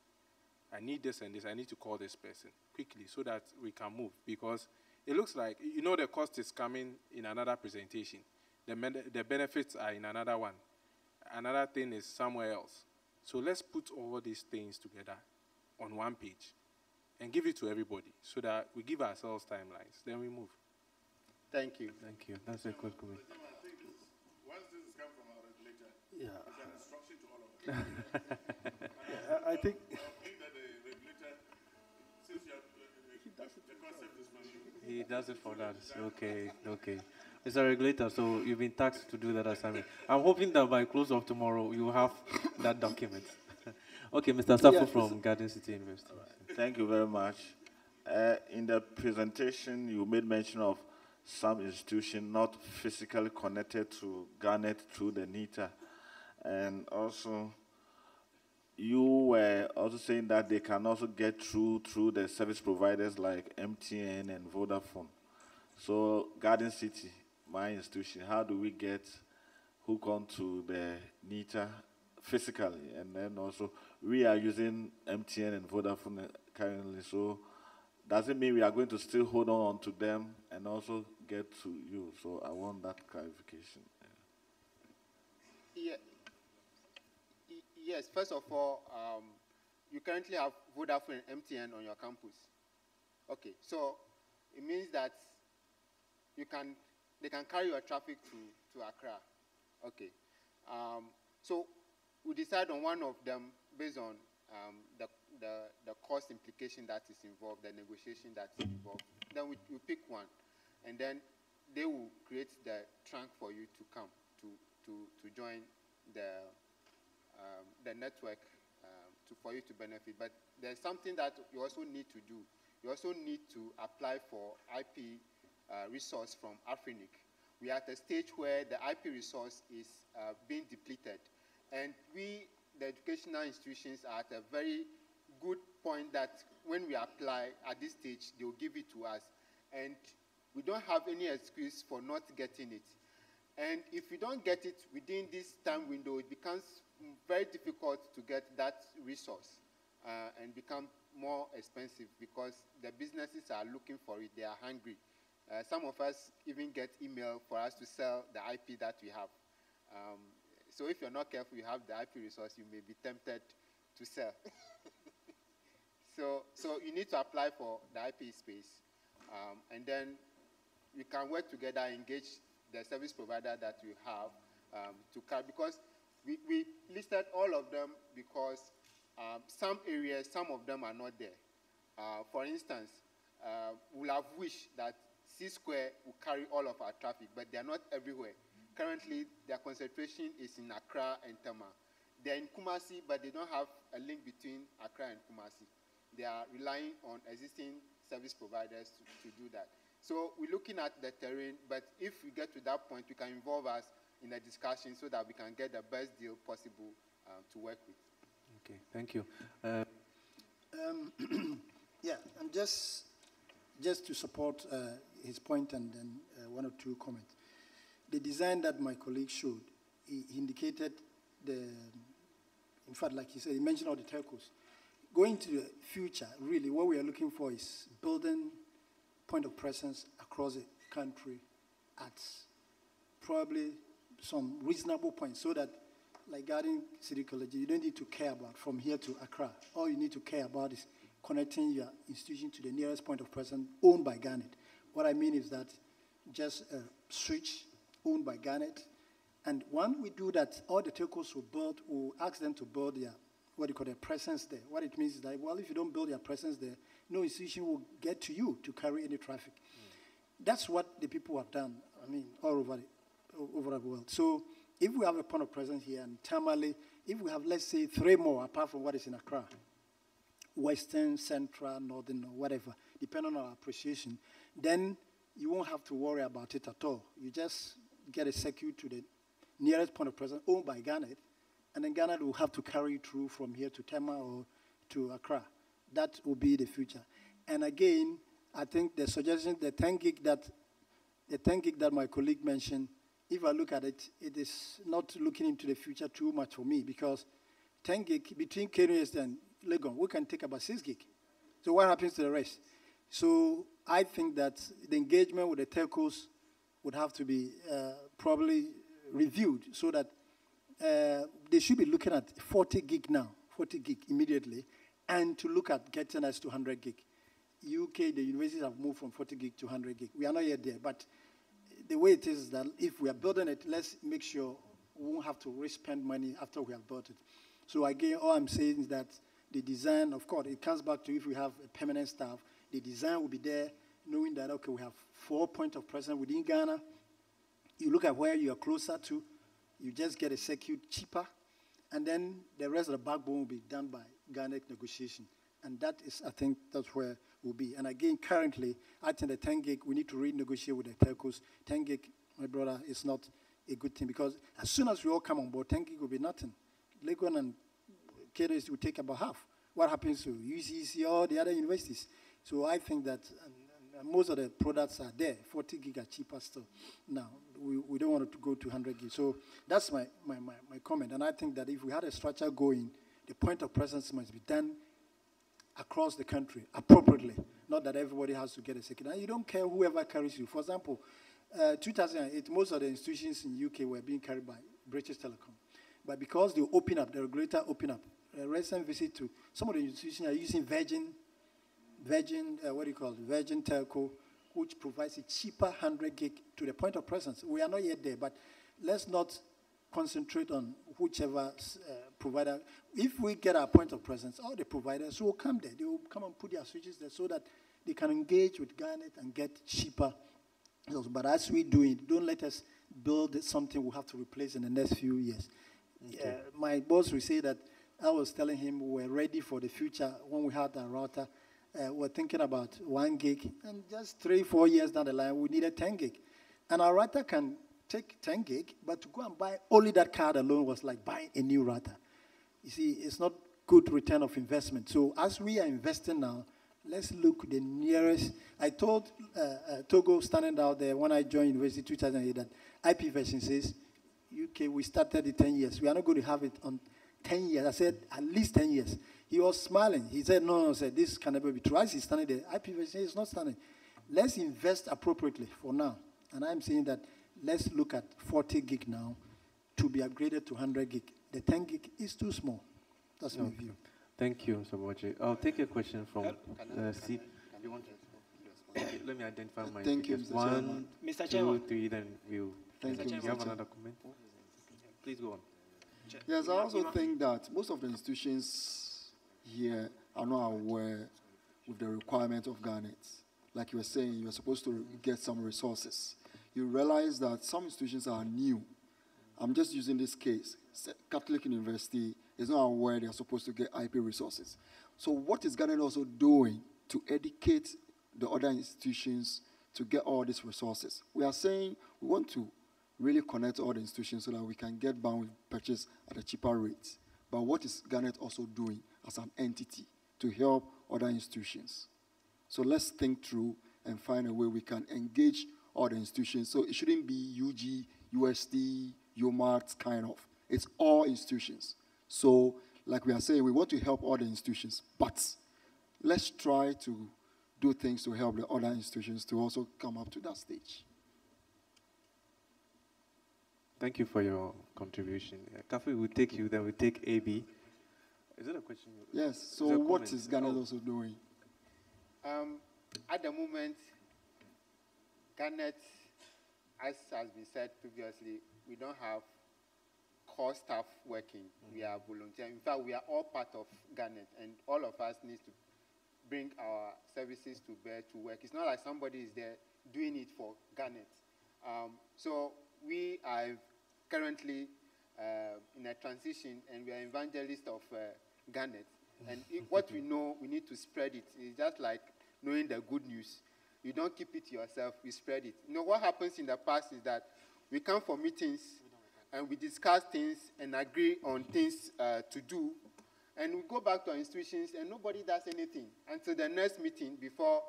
I need this and this, I need to call this person quickly so that we can move. Because it looks like, the cost is coming in another presentation. The benefits are in another one. Another thing is somewhere else. So let's put all these things together on one page and give it to everybody so that we give ourselves timelines. Then we move. Thank you. Thank you. That's a good comment. Once this has come from our regulator, Yeah. it's an instruction to all of us. I think That the regulator, since you have, the concept is from you. He does it for that. Okay, okay. Mr. Regulator, so you've been tasked to do that assignment. I'm hoping that by close of tomorrow, you have that document. Okay, Mr. Safu from Garden City University. Thank you very much. In the presentation, you made mention of some institution not physically connected to Garnet through the NITA. And also, you were also saying that they can also get through the service providers like MTN and Vodafone. So Garden City, my institution, how do we get hooked onto the NITA physically? And then also, we are using MTN and Vodafone currently, so does it mean we are going to still hold on to them and also get to you? So I want that clarification. Yeah. Yes, first of all, you currently have Vodafone and MTN on your campus. Okay, so it means that they can carry your traffic to Accra. Okay, so we decide on one of them based on the cost implication that is involved, the negotiation that is involved. Then we pick one, and then they will create the trunk for you to come to join the network for you to benefit. But there's something that you also need to do. You also need to apply for IP resource from Afrinic. We are at a stage where the IP resource is being depleted. And we, the educational institutions, are at a very good point that when we apply at this stage, they will give it to us. And we don't have any excuse for not getting it. And if we don't get it within this time window, it becomes very difficult to get that resource and become more expensive because the businesses are looking for it. They are hungry. Some of us even get email for us to sell the IP that we have. So if you're not careful, you have the IP resource, you may be tempted to sell. So you need to apply for the IP space. And then we can work together, engage the service provider that we have to carry, because we listed all of them because some areas, some of them are not there. For instance, we'll have wished that C-Square will carry all of our traffic, but they are not everywhere. Currently, their concentration is in Accra and Tema. They're in Kumasi, but they don't have a link between Accra and Kumasi. They are relying on existing service providers to do that. So we're looking at the terrain, but if we get to that point, you can involve us in a discussion so that we can get the best deal possible to work with. Okay, thank you. Yeah, and just to support his point and then one or two comments. The design that my colleague showed, he indicated in fact, like he said, he mentioned all the telcos. Going to the future, really, what we are looking for is building point of presence across the country at probably some reasonable points so that, like Garden City College, you don't need to care about from here to Accra. All you need to care about is connecting your institution to the nearest point of presence owned by Garnet. What I mean is that just a switch owned by Garnet. And when we do that, all the telcos will ask them to build their, what you call their presence there. What it means is that, well, if you don't build your presence there, no institution will get to you to carry any traffic. That's what the people have done, I mean, all over the world. So if we have a point of presence here in Tamale, if we have, let's say, 3 more, apart from what is in Accra, Western, Central, Northern, or whatever, depending on our appreciation, then you won't have to worry about it at all. You just get a circuit to the nearest point of presence owned by Garnet, and then Garnet will have to carry it through from here to Tema or to Accra. That will be the future. And again, I think the suggestion, the 10 gig that my colleague mentioned, if I look at it, it is not looking into the future too much for me, because 10 gig between KNUST and Legon, we can take about 6 gig. So what happens to the rest? So I think that the engagement with the telcos would have to be probably reviewed, so that they should be looking at 40 gig now, 40 gig immediately, and to look at getting us to 100 gig. UK, the universities have moved from 40 gig to 100 gig. We are not yet there, but the way it is that if we are building it, let's make sure we won't have to re-spend money after we have built it. So again, all I'm saying is that the design, of course, it comes back to if we have a permanent staff, the design will be there, knowing that, okay, we have 4 points of presence within Ghana. You look at where you are closer to, you just get a circuit cheaper, and then the rest of the backbone will be done by Ghana negotiation. And that is, I think, that's where we'll be. And again, currently, I think the 10 gig, we need to renegotiate with the telcos. 10 gig, my brother, is not a good thing, because as soon as we all come on board, 10 gig will be nothing. Legon and KNUST will take about half. What happens to UCC or the other universities? So I think that most of the products are there. 40 gig are cheaper still. Now, we don't want to go to 100 gig. So that's my comment. And I think that if we had a structure going, the point of presence must be done across the country appropriately. Not that everybody has to get a second. And you don't care whoever carries you. For example, 2008, most of the institutions in UK were being carried by British Telecom. But because they open up, the regulator opened up, a recent visit to some of the institutions are using Virgin Telco, which provides a cheaper 100 gig to the point of presence. We are not yet there, but let's not concentrate on whichever provider. If we get our point of presence, all the providers will come there. They will come and put their switches there so that they can engage with Garnet and get cheaper. But as we do it, don't let us build something we'll have to replace in the next few years. Okay. My boss will say that I was telling him we're ready for the future when we had a router. We're thinking about 1 gig, and just 3-4 years down the line, we need a 10 gig. And our router can take 10 gig, but to go and buy only that card alone was like buying a new router. You see, it's not good return of investment. So as we are investing now, let's look the nearest. I told Togo standing out there when I joined university 2008 that IPv6, UK, we started it 10 years. We are not going to have it on 10 years. I said, at least 10 years. He was smiling. He said, no, said, this can never be true. As he's standing there, IPv6 is not standing. Let's invest appropriately for now. And I'm saying that let's look at 40 gig now to be upgraded to 100 gig. The 10 gig is too small. That's my view. Thank you, Mr. Boache. I'll take a question from Steve. Okay, let me identify my Thank you, speakers. Mr. 1, Mr. 2, Chairman. 3, then we'll. Thank you, You Mr. have Chairman. another comment? Please go on. Yes, I also think that most of the institutions here are not aware with the requirement of Garnet. Like you were saying, you are supposed to get some resources. You realize that some institutions are new. I'm just using this case. Catholic University is not aware they are supposed to get IP resources. So what is Garnet also doing to educate the other institutions to get all these resources? We are saying we want to really connect all the institutions so that we can get bandwidth purchase at a cheaper rate. But what is Garnet also doing as an entity to help other institutions? So let's think through and find a way we can engage all the institutions. So it shouldn't be UG, UST, UMAT kind of. It's all institutions. So like we are saying, we want to help all the institutions, but let's try to do things to help the other institutions to also come up to that stage. Thank you for your contribution. Kafi, we'll take you, then we'll take AB. Is it a question? Yes, so a what comment? is Garnet also doing? At the moment, Garnet, as has been said previously, we don't have core staff working. We are volunteer. In fact, we are all part of Garnet, and all of us need to bring our services to bear to work. It's not like somebody is there doing it for Garnet. So we are currently in a transition, and we are evangelists of Garnet. And what we know, we need to spread it. It's just like knowing the good news. You don't keep it to yourself, we spread it. You know, what happens in the past is that we come for meetings, and we discuss things and agree on things to do, and we go back to our institutions, and nobody does anything until the next meeting before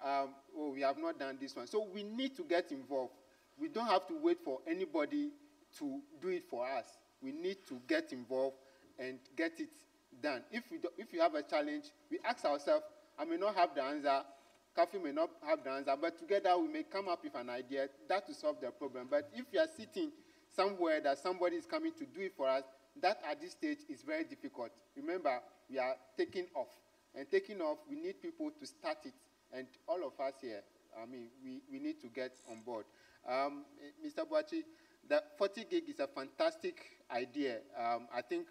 oh, we have not done this one. So we need to get involved. We don't have to wait for anybody to do it for us. We need to get involved and get it done. If you have a challenge, we ask ourselves, I may not have the answer, Kafi may not have the answer, but together we may come up with an idea that will solve the problem. But if you are sitting somewhere that somebody is coming to do it for us, that at this stage is very difficult. Remember, we are taking off. And taking off, we need people to start it. And all of us here, I mean, we need to get on board. Mr. Boachi, the 40 gig is a fantastic idea. I think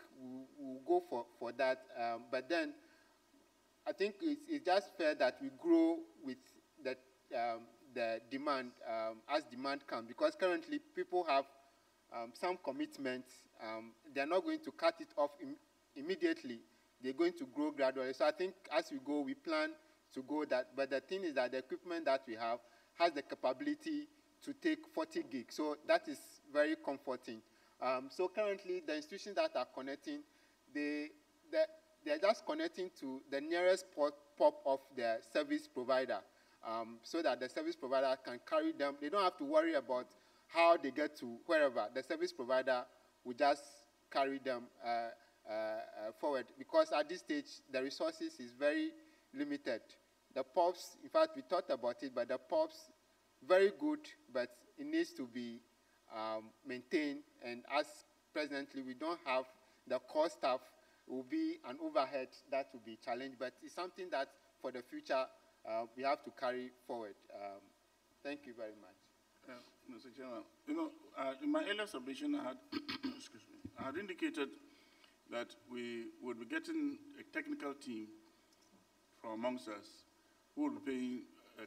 we'll go for that. But then I think it's just fair that we grow with the demand as demand comes. Because currently people have some commitments. They're not going to cut it off immediately. They're going to grow gradually. So I think as we go, we plan to go that. But the thing is that the equipment that we have has the capability to take 40 gigs. So that is very comforting. So currently, the institutions that are connecting, they're just connecting to the nearest pop of their service provider so that the service provider can carry them. They don't have to worry about how they get to wherever. The service provider will just carry them forward, because at this stage, the resources is very limited. The POPs, in fact, we thought about it, but the POPs, very good, but it needs to be maintained. And as presently, we don't have the core staff, it will be an overhead that will be challenged, but it's something that for the future we have to carry forward. Thank you very much. Mr. Chairman, you know, in my earlier submission, I had, excuse me, I had indicated that we would be getting a technical team from amongst us who will be paying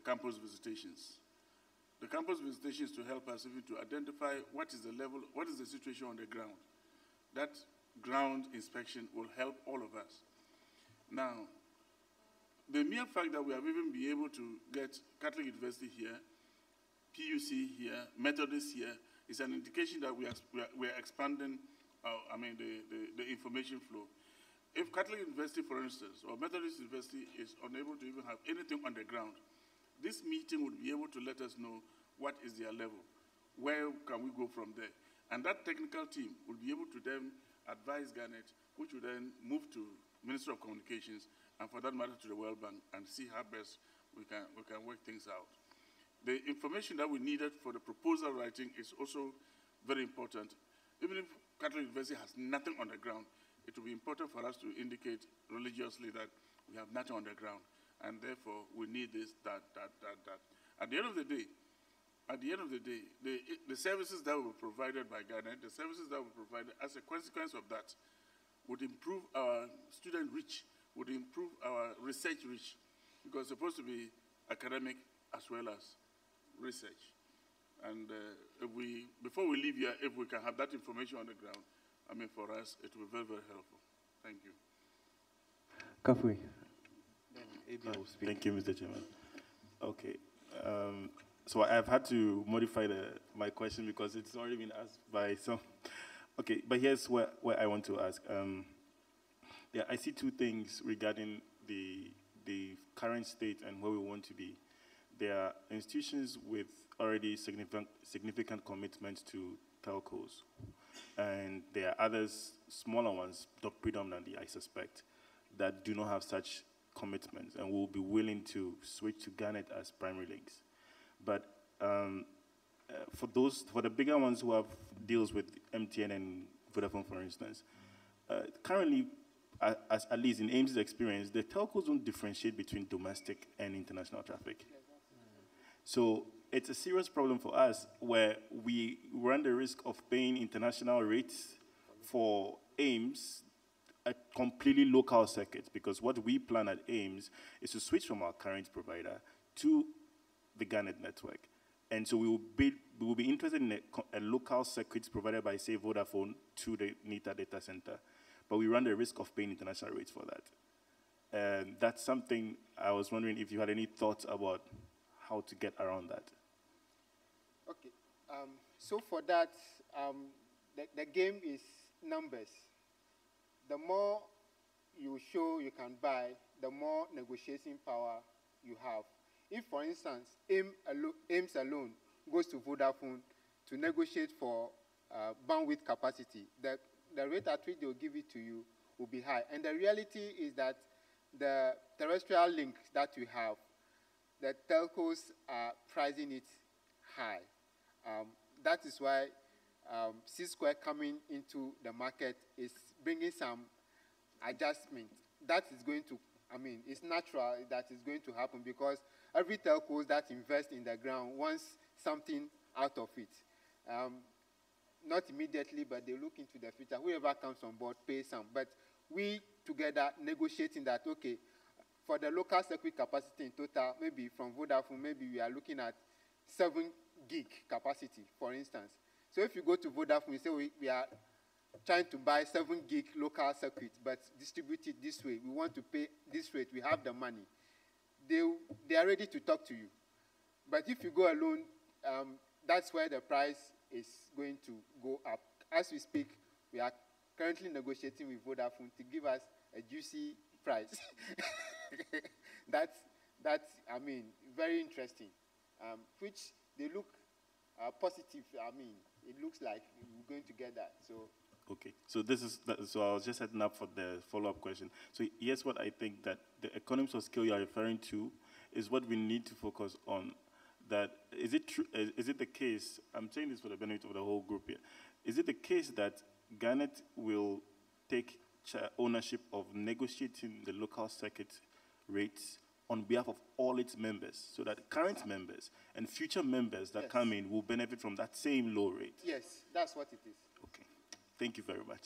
campus visitations. The campus visitations to help us even to identify what is the level, what is the situation on the ground. That ground inspection will help all of us. Now, the mere fact that we have even been able to get Catholic University here, PUC here, Methodist here, is an indication that we are expanding the information flow. If Catholic University, for instance, or Methodist University is unable to even have anything on the ground, this meeting would be able to let us know what is their level, where can we go from there. And that technical team will be able to then advise Garnet, which will then move to Ministry of Communications, and for that matter to the World Bank, and see how best we can work things out. The information that we needed for the proposal writing is also very important. Even if Catholic University has nothing on the ground, it will be important for us to indicate religiously that we have nothing on the ground, and therefore we need this, that. At the end of the day, the services that were provided by Garnet, the services that were provided as a consequence of that, would improve our student reach, would improve our research reach, because it's supposed to be academic as well as research. And before we leave here, if we can have that information on the ground, I mean, for us, it will be very, very helpful. Thank you. Kafui. Thank you, Mr. Chairman. Okay. So I've had to modify my question because it's already been asked by some. Okay, but here's where I want to ask. Yeah, I see two things regarding the current state and where we want to be. There are institutions with already significant commitments to telcos, and there are others, smaller ones, predominantly, I suspect, that do not have such commitments and will be willing to switch to Garnet as primary links. But for the bigger ones who have deals with MTN and Vodafone, for instance, currently, at least in AIMS's experience, the telcos don't differentiate between domestic and international traffic. So it's a serious problem for us where we run the risk of paying international rates for AIMS at completely local circuits, because what we plan at AIMS is to switch from our current provider to the Garnet network. And so we will be interested in a local circuits provided by, say, Vodafone to the NITA data center. But we run the risk of paying international rates for that. And that's something I was wondering if you had any thoughts about how to get around that. Okay. So for that, the game is numbers. The more you show you can buy, the more negotiating power you have. if, for instance, AIMS alone goes to Vodafone to negotiate for bandwidth capacity, the rate at which they will give it to you will be high. And the reality is that the terrestrial link that we have, the telcos are pricing it high. That is why C-Square coming into the market is bringing some adjustment. That is going to, it's natural that is going to happen because every telco that invests in the ground wants something out of it. Not immediately, but they look into the future. Whoever comes on board pays some. But we together negotiating that, okay, for the local circuit capacity in total, maybe from Vodafone, maybe we are looking at 7 gig capacity, for instance. So if you go to Vodafone, you say we are trying to buy 7 gig local circuit, but distribute it this way. We want to pay this rate. We have the money. They are ready to talk to you. But if you go alone, that's where the price is going to go up. As we speak, we are currently negotiating with Vodafone to give us a juicy price. That's very interesting, which they look positive. It looks like we're going to get that. So. Okay, so so I was just setting up for the follow-up question. So here's what I think that the economies of scale you are referring to is what we need to focus on. That is it true? Is it the case? I'm saying this for the benefit of the whole group here. Is it the case that Garnet will take ownership of negotiating the local circuit rates on behalf of all its members, so that current members and future members that come in will benefit from that same low rate? Yes, that's what it is. Okay, thank you very much.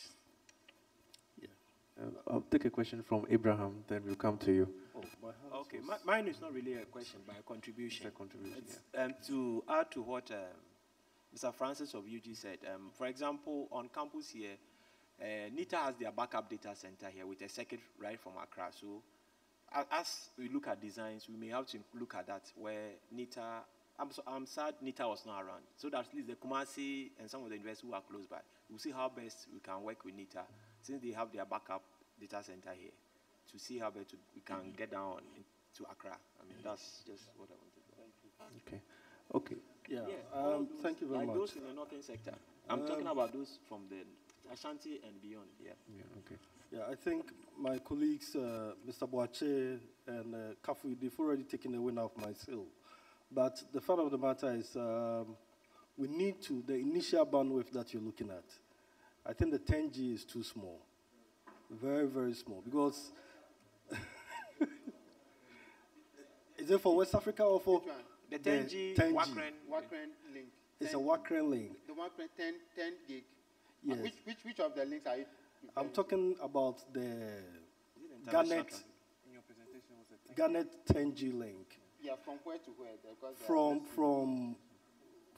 I'll take a question from Abraham, then we'll come to you. Okay, mine is not really a question, but a contribution. It's a contribution, To add to what Mr. Francis of UG said, for example, on campus here, NITA has their backup data center here with a circuit right from Accra. So as we look at designs, we may have to look at that where NITA, I'm sad NITA was not around. So that at least the Kumasi and some of the universities who are close by, we'll see how best we can work with NITA since they have their backup data center here to see how best we can get down to Accra. That's just what I wanted to say. Okay. Yeah. Thank you very much. Like those in the northern sector. I'm talking about those from the Ashanti and beyond. Okay. Yeah, I think my colleagues, Mr. Boache and Kafu, they've already taken the wind off my sail. But the fact of the matter is, we need to, the initial bandwidth that you're looking at, I think the 10G is too small. Very, very small. Because, is it for West Africa or for? The 10G, Wakren link. It's a Wakren link. The Wakren 10 gig. Yes. Which of the links are you? I'm talking about the Garnet 10G link. Yeah, from where to where?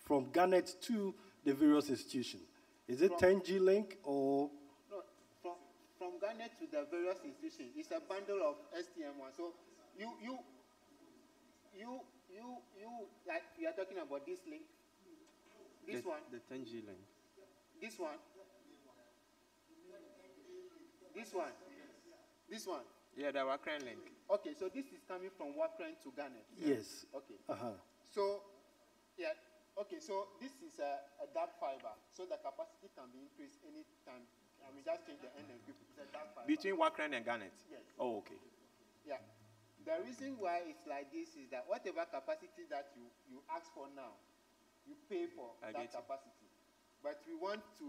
From Garnet to the various institutions. Is it 10G link or? No, from Garnet to the various institutions. It's a bundle of STM1. So you like you are talking about this link. This one. The 10G link. This one. This one. This one. Yeah, the Wakren link. Okay, so this is coming from Wakren to Garnet. Yes. Okay. So, yeah. Okay, so this is a dark fiber, so the capacity can be increased any time. Just change the end and it's a dark fiber. Between Wakren and Garnet? Yes. Oh, okay. Yeah. The reason why it's like this is that whatever capacity that you ask for now, you pay for that capacity. But we want to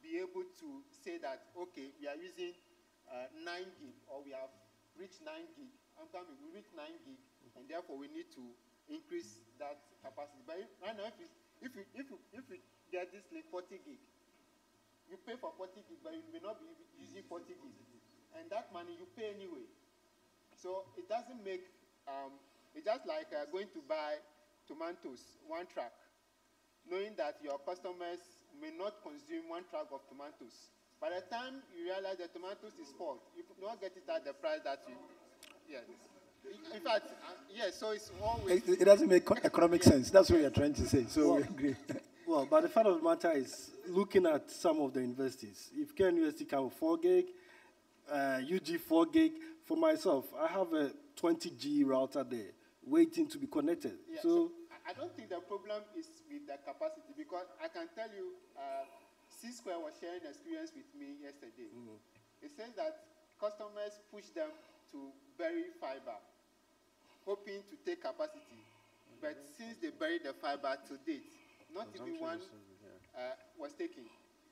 be able to say that, okay, we are using 9 gig, or we have reached 9 gig. We reach 9 gig, and therefore we need to increase that capacity. But right now, if you get this like 40 gig, you pay for 40 gig, but you may not be using 40 gig, and that money you pay anyway. So it doesn't make. It's just like going to buy tomatoes, 1 truck, knowing that your customers may not consume 1 truck of tomatoes. By the time you realize the tomatoes is spoiled, you do not get it at the price that you. Yes. In fact, yes. So it's always. It doesn't make economic sense. That's what you're trying to say. So we agree. Well, but the fact of the matter is, looking at some of the investees, if Ken University can have 4 gig, UG 4 gig. For myself, I have a 20G router there, waiting to be connected. Yeah, So I don't think the problem is with the capacity, because I can tell you, C-Square was sharing experience with me yesterday. It says that customers push them to bury fiber, hoping to take capacity. But since they buried the fiber to date, not even one was taken.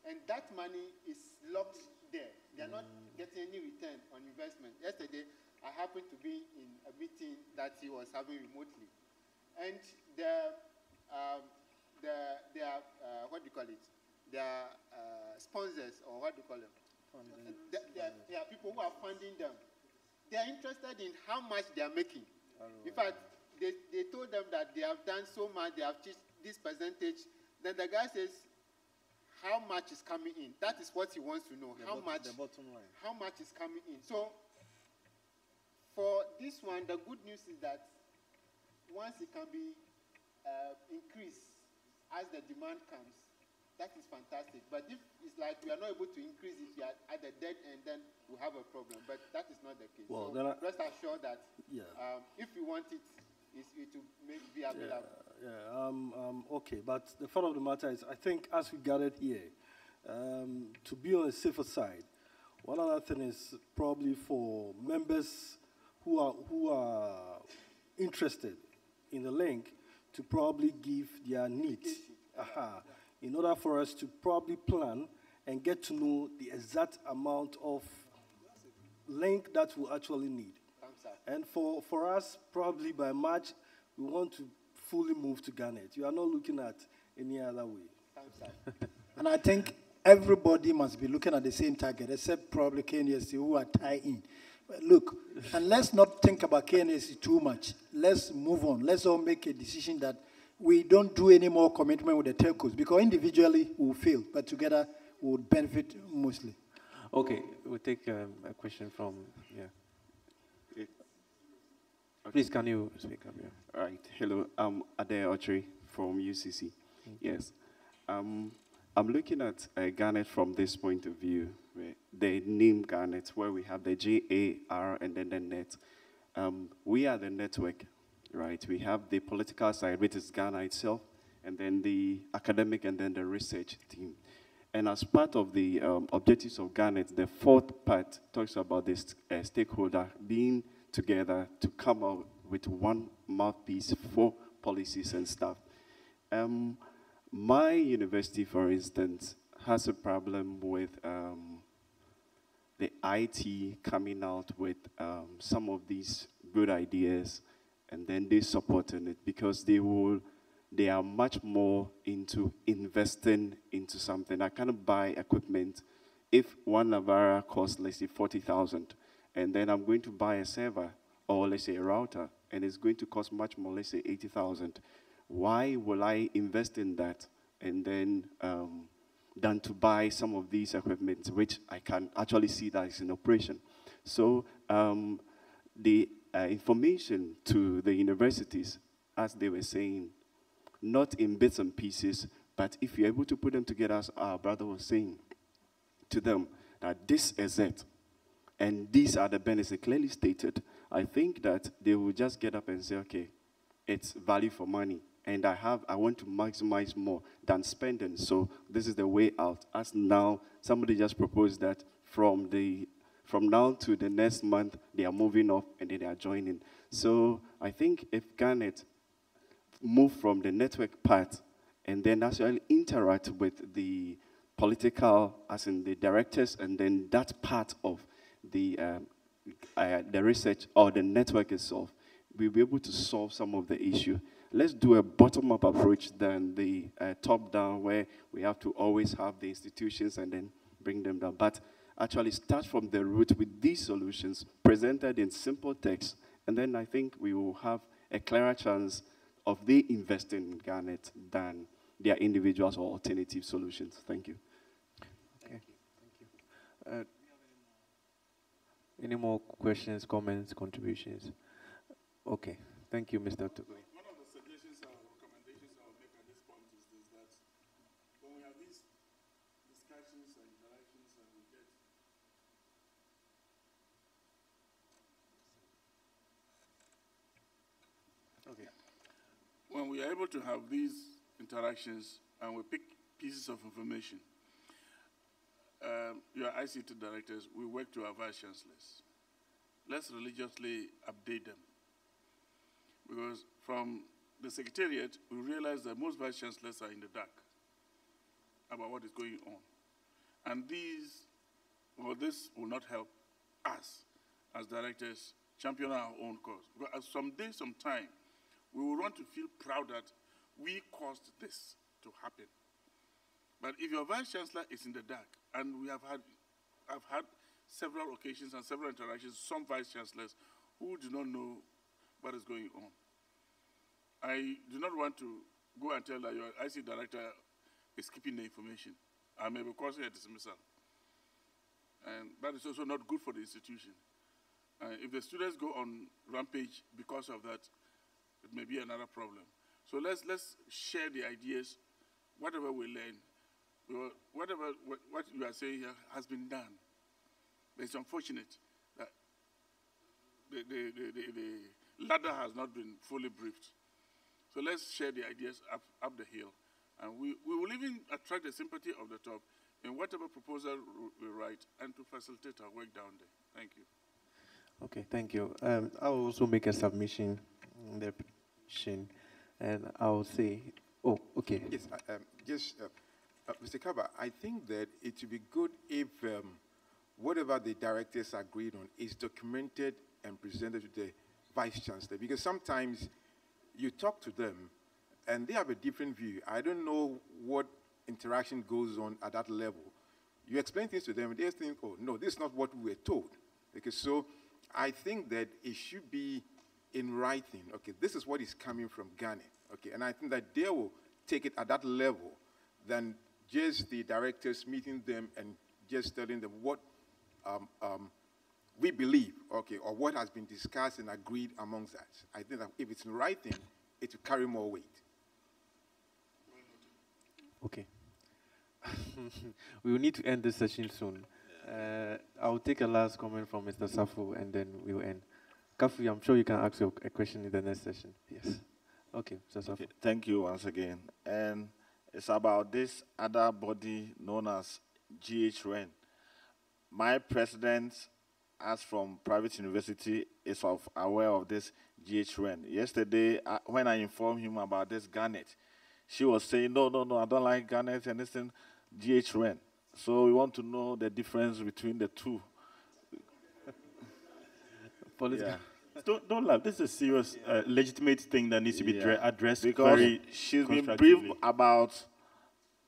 And that money is locked there. They are not getting any return on investment. Yesterday, I happened to be in a meeting that he was having remotely. And their what do you call it? Their sponsors, or what do you call them? There are people who are funding them. They are interested in how much they are making. In fact, they told them that they have done so much, they have achieved this percentage. Then the guy says, how much is coming in? That is what he wants to know. How much is coming in? So, for this one, the good news is that once it can be increased as the demand comes, that is fantastic. But if it's like we are not able to increase it, we are at the dead end, then we have a problem. But that is not the case. Well, so rest assured that if you want it, it will be available. Okay, but the fact of the matter is, I think as we gathered here, to be on a safer side, one other thing is probably for members who are interested in the link to probably give their needs. In order for us to probably plan and get to know the exact amount of link that we actually need. And for us, probably by March, we want to fully move to Garnet. You are not looking at any other way. And I think everybody must be looking at the same target, except probably KNSC who are tied in. Look, and let's not think about KNSC too much. Let's move on. Let's all make a decision that we don't do any more commitment with the telcos, because individually we'll fail, but together we would benefit mostly. Okay, we'll take a question from, Please, can you speak up? All right. Hello, I'm Ade Ochri from UCC. Yes. I'm looking at Garnet from this point of view. The name Garnet, where we have the GAR and then the net. We are the network, right? We have the political side, which is Ghana itself, and then the academic and then the research team. And as part of the objectives of Garnet, the fourth part talks about this stakeholder being together to come up with one mouthpiece for policies and stuff. My university, for instance, has a problem with the IT coming out with some of these good ideas, and then they supporting it because they are much more into investing into something. I cannot buy equipment if one Navara costs, let's say, 40,000, and then I'm going to buy a server or let's say a router, and it's going to cost much more, let's say 80,000. Why will I invest in that and then than to buy some of these equipment, which I can actually see that is in operation? So the information to the universities, as they were saying, not in bits and pieces, but if you're able to put them together, as our brother was saying to them, that this is it, and these are the benefits clearly stated, I think that they will just get up and say, okay, it's value for money, and I want to maximize more than spending, so this is the way out. As now, somebody just proposed that from now to the next month, they are moving up and then they are joining. So I think if Garnet move from the network part and then actually interact with the political, as in the directors, and then that part of the research or the network itself, we'll be able to solve some of the issue. Let's do a bottom-up approach than the top-down, where we have to always have the institutions and then bring them down. But actually start from the root with these solutions presented in simple text, and then I think we will have a clearer chance of they investing in Garnet than their individuals or alternative solutions. Thank you. Okay. Thank you. Any more questions, comments, contributions? Okay. Thank you, Mr. Tugui. One of the suggestions or recommendations I will make at this point is that when we have these discussions and interactions and we get Okay. When we are able to have these interactions and we pick pieces of information, your ICT directors, we work to our vice chancellors. Let's religiously update them. Because from the secretariat, we realize that most vice chancellors are in the dark about what is going on. And this will not help us as directors champion our own cause. Because someday, sometime, we will want to feel proud that we caused this to happen. But if your vice chancellor is in the dark, and I've had several occasions and several interactions, some vice chancellors who do not know what is going on. I do not want to go and tell that your IC director is keeping the information. I may be causing a dismissal. And that is also not good for the institution. If the students go on rampage because of that, it may be another problem. So let's share the ideas, whatever we learn, what you are saying here has been done. But it's unfortunate that the ladder has not been fully briefed. So let's share the ideas up the hill. And we will even attract the sympathy of the top in whatever proposal we write and to facilitate our work down there. Thank you. Okay, thank you. I'll also make a submission in the petition, and I'll say, oh, okay. Yes, Mr. Kaba, I think that it would be good if whatever the directors agreed on is documented and presented to the Vice Chancellor, because sometimes you talk to them and they have a different view. I don't know what interaction goes on at that level. You explain things to them and they think, oh, no, this is not what we were told. Okay, so I think that it should be in writing. Okay, this is what is coming from Ghana. Okay, and I think that they will take it at that level than just the directors meeting them and just telling them what we believe, okay, or what has been discussed and agreed amongst us. I think that if it's in writing, it will carry more weight. Okay. We will need to end this session soon. I'll take a last comment from Mr. Safu, and then we'll end. Kafu, I'm sure you can ask a question in the next session. Yes. Okay, Mr. Safu. Okay, thank you once again. And it's about this other body known as GHREN. My president, as from private university, is aware of this GHREN. Yesterday, when I informed him about this Garnet, she was saying, no, I don't like Garnet and this thing, GHREN. So we want to know the difference between the two. Yeah. Don't laugh. This is a serious, legitimate thing that needs to be addressed because very she's been briefed about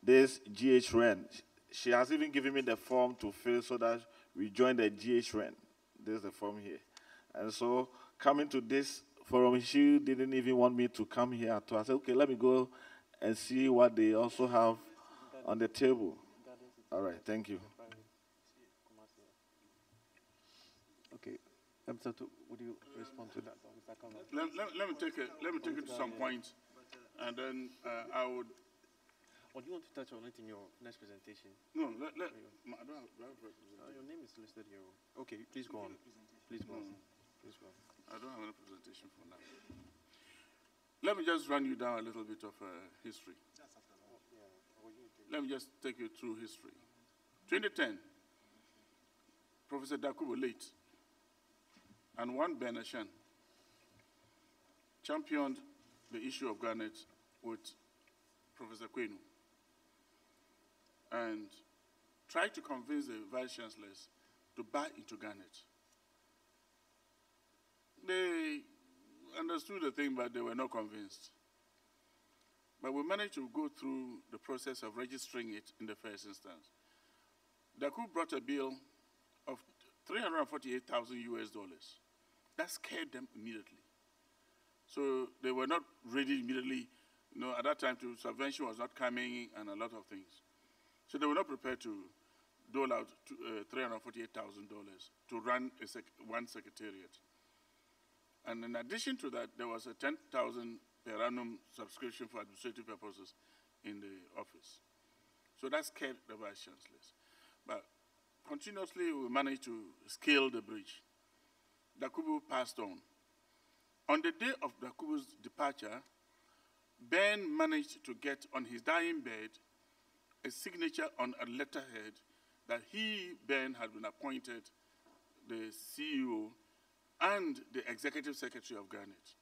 this GHREN. She has even given me the form to fill so that we join the GHREN. There's the form here. And so coming to this forum, she didn't even want me to come here at all. I said, okay, let me go and see what they also have on the table. All right, thank you. Okay. Would you respond to that? Let me take it to some point, and then I would. Or do you want to touch on it in your next presentation? No, I don't have representation. Your name is listed here. Okay, please go on. Please go on. Please go on. I don't have any presentation for now. Let me just run you down a little bit of history. Let me just take you through history. 2010, Professor Dakubo late and one Benashan championed the issue of Garnet with Professor Kwenu and tried to convince the vice chancellors to buy into Garnet. They understood the thing, but they were not convinced. But we managed to go through the process of registering it in the first instance. Daku brought a bill of $348,000 US. That scared them immediately. So they were not ready immediately. You know, at that time, subvention was not coming and a lot of things. So they were not prepared to dole out $348,000 to run one secretariat. And in addition to that, there was a $10,000 per annum subscription for administrative purposes in the office. So that scared the vice chancellors. But continuously, we managed to scale the bridge. Dakubu passed on. On the day of Dakubu's departure, departure, Ben managed to get on his dying bed a signature on a letterhead that he, Ben, had been appointed the CEO and the executive secretary of Garnet,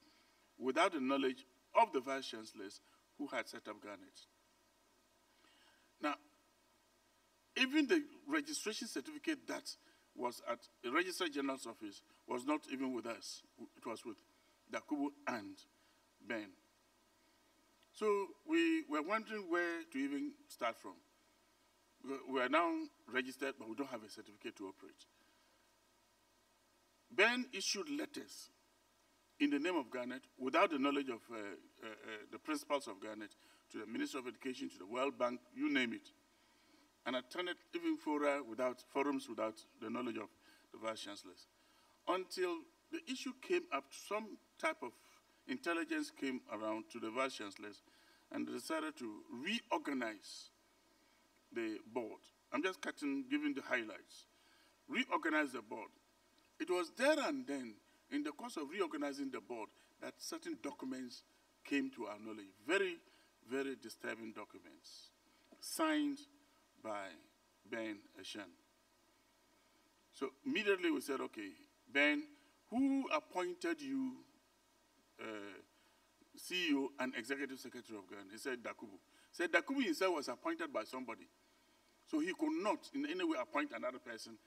without the knowledge of the vice chancellors who had set up Garnet. Now, even the registration certificate that was at the Registrar General's office was not even with us. It was with Dakubu and Ben. So we were wondering where to even start from. We are now registered, but we don't have a certificate to operate. Ben issued letters in the name of Garnet without the knowledge of the principals of Garnet to the Minister of Education, to the World Bank, you name it, and attended even forums without the knowledge of the vice chancellors. Until the issue came up, some type of intelligence came around to the vice chancellors, and they decided to reorganize the board. I'm just giving the highlights. Reorganize the board. It was there and then, in the course of reorganizing the board, that certain documents came to our knowledge. Very, very disturbing documents, signed by Ben Eshan. So immediately we said, okay, Ben, who appointed you CEO and Executive Secretary of Ghana? He said Dakubu. He said Dakubu himself was appointed by somebody. So he could not in any way appoint another person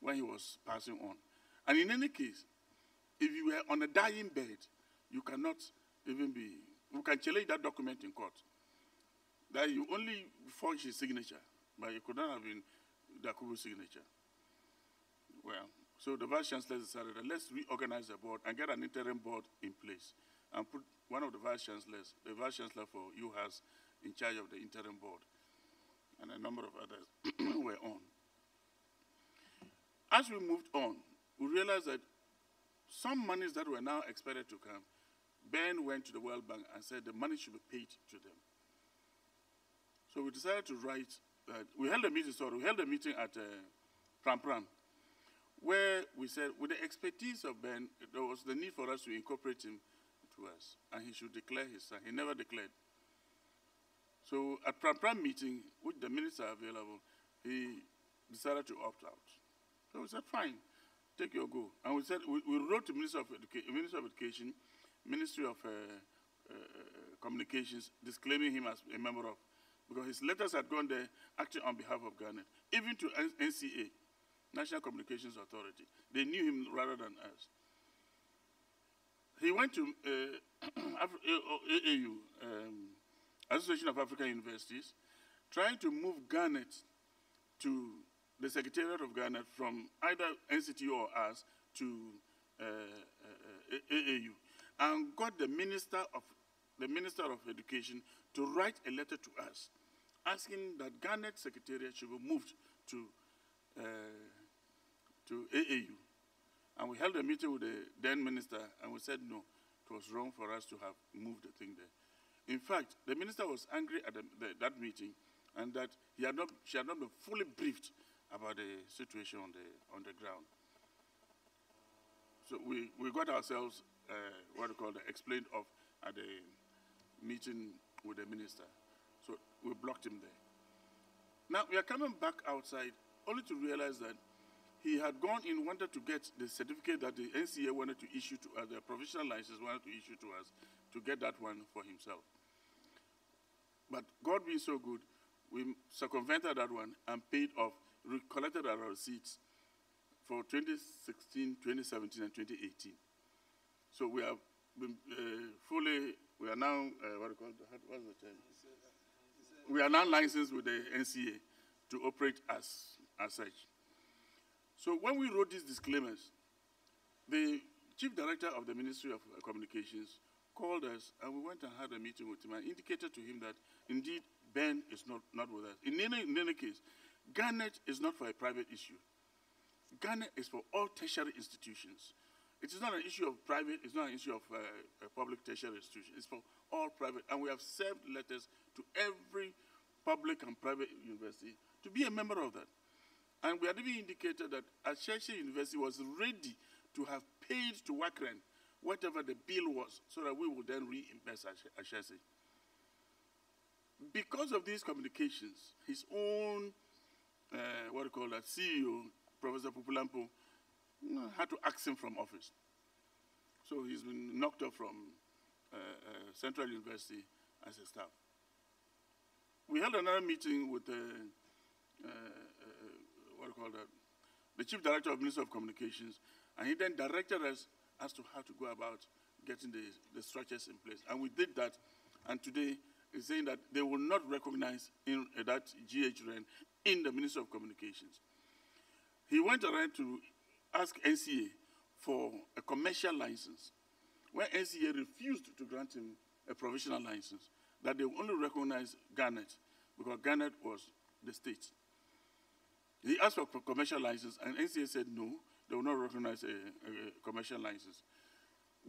when he was passing on. And in any case, if you were on a dying bed, you cannot even be, you can challenge that document in court. That you only forged his signature, but it could not have been Dakubu's signature. Well, so the Vice Chancellor decided that let's reorganize the board and get an interim board in place and put one of the Vice Chancellors, the Vice Chancellor for UHAS, in charge of the interim board. And a number of others were on. As we moved on, we realized that some monies that were now expected to come, Ben went to the World Bank and said the money should be paid to them. So we decided to write that. We held a meeting at Pram Pram, where we said, with the expertise of Ben, there was the need for us to incorporate him to us, and he should declare his son. He never declared. So at Pram Pram meeting, which the minutes are available, he decided to opt out. So we said, fine, take your go. And we said, we wrote to Minister of Education, Ministry of Communications, disclaiming him as a member of, because his letters had gone there acting on behalf of Ghana, even to NCA, National Communications Authority. They knew him rather than us. He went to AAU, Association of African Universities, trying to move Garnet to the Secretariat of Ghana from either NCT or us to AAU, and got the Minister of Education to write a letter to us, asking that Garnet Secretariat should be moved to AAU. And we held a meeting with the then minister, and we said no, it was wrong for us to have moved the thing there. In fact, the minister was angry at that meeting, and that she had not been fully briefed about the situation on the ground. So we got ourselves explained off at the meeting with the minister. So we blocked him there. Now we are coming back outside only to realize that he had gone in, wanted to get the certificate that the NCA wanted to issue to us, the provisional license wanted to issue to us, to get that one for himself. But God being so good, we circumvented that one and paid off, collected our receipts for 2016, 2017, and 2018. So we have been we are now, what's the term? We are now licensed with the NCA to operate as such. So when we wrote these disclaimers, the Chief Director of the Ministry of Communications called us, and we went and had a meeting with him and indicated to him that, indeed, Ben is not with us. In any case, Garnet is not for a private issue. Garnet is for all tertiary institutions. It is not an issue of private, it's not an issue of a public tertiary institution. It's for all private. And we have served letters to every public and private university to be a member of that. And we had even indicated that Ashesi University was ready to have paid to Wakren whatever the bill was, so that we will then reimburse Ashesi. Because of these communications, his own, CEO, Professor Pupulampo, had to axe him from office. So he's been knocked off from Central University as a staff. We held another meeting with the Chief Director of Ministry of Communications, and he then directed us as to how to go about getting the structures in place. And we did that, and today he's saying that they will not recognize that GHRN in the Ministry of Communications. He went around to ask NCA for a commercial license, where NCA refused to grant him a provisional license, that they will only recognize Garnet, because Garnet was the state. He asked for a commercial license, and NCA said no, they will not recognize a commercial license.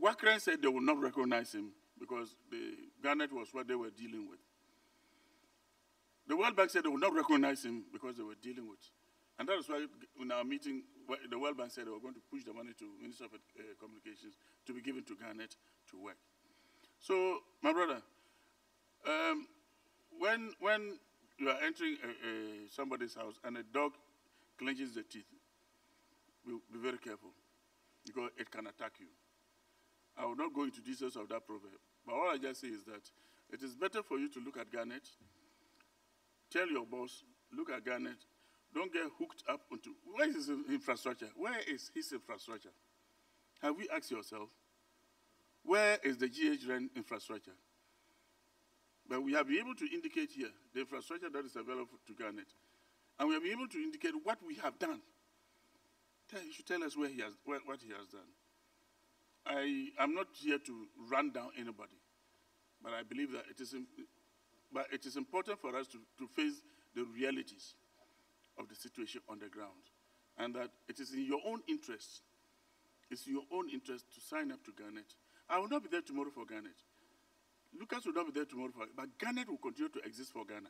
Wakren said they will not recognize him because the Garnet was what they were dealing with. The World Bank said they will not recognize him because they were dealing with. And that is why in our meeting, the World Bank said they were going to push the money to Minister of Communications to be given to Garnet to work. So, my brother, when you are entering somebody's house and a dog clenches the teeth, be very careful, because it can attack you. I will not go into details of that proverb, but all I just say is that it is better for you to look at Garnet, tell your boss, look at Garnet, don't get hooked up onto, where is his infrastructure? Where is his infrastructure? Have you asked yourself, where is the GHRN infrastructure? But we have been able to indicate here the infrastructure that is available to Garnet. And we have been able to indicate what we have done. He should tell us what he has done. I'm not here to run down anybody, but I believe that it is important for us to face the realities of the situation on the ground, and that it is in your own interest. It's in your own interest to sign up to Garnet. I will not be there tomorrow for Garnet. Lucas will not be there tomorrow for, but Garnet will continue to exist for Ghana.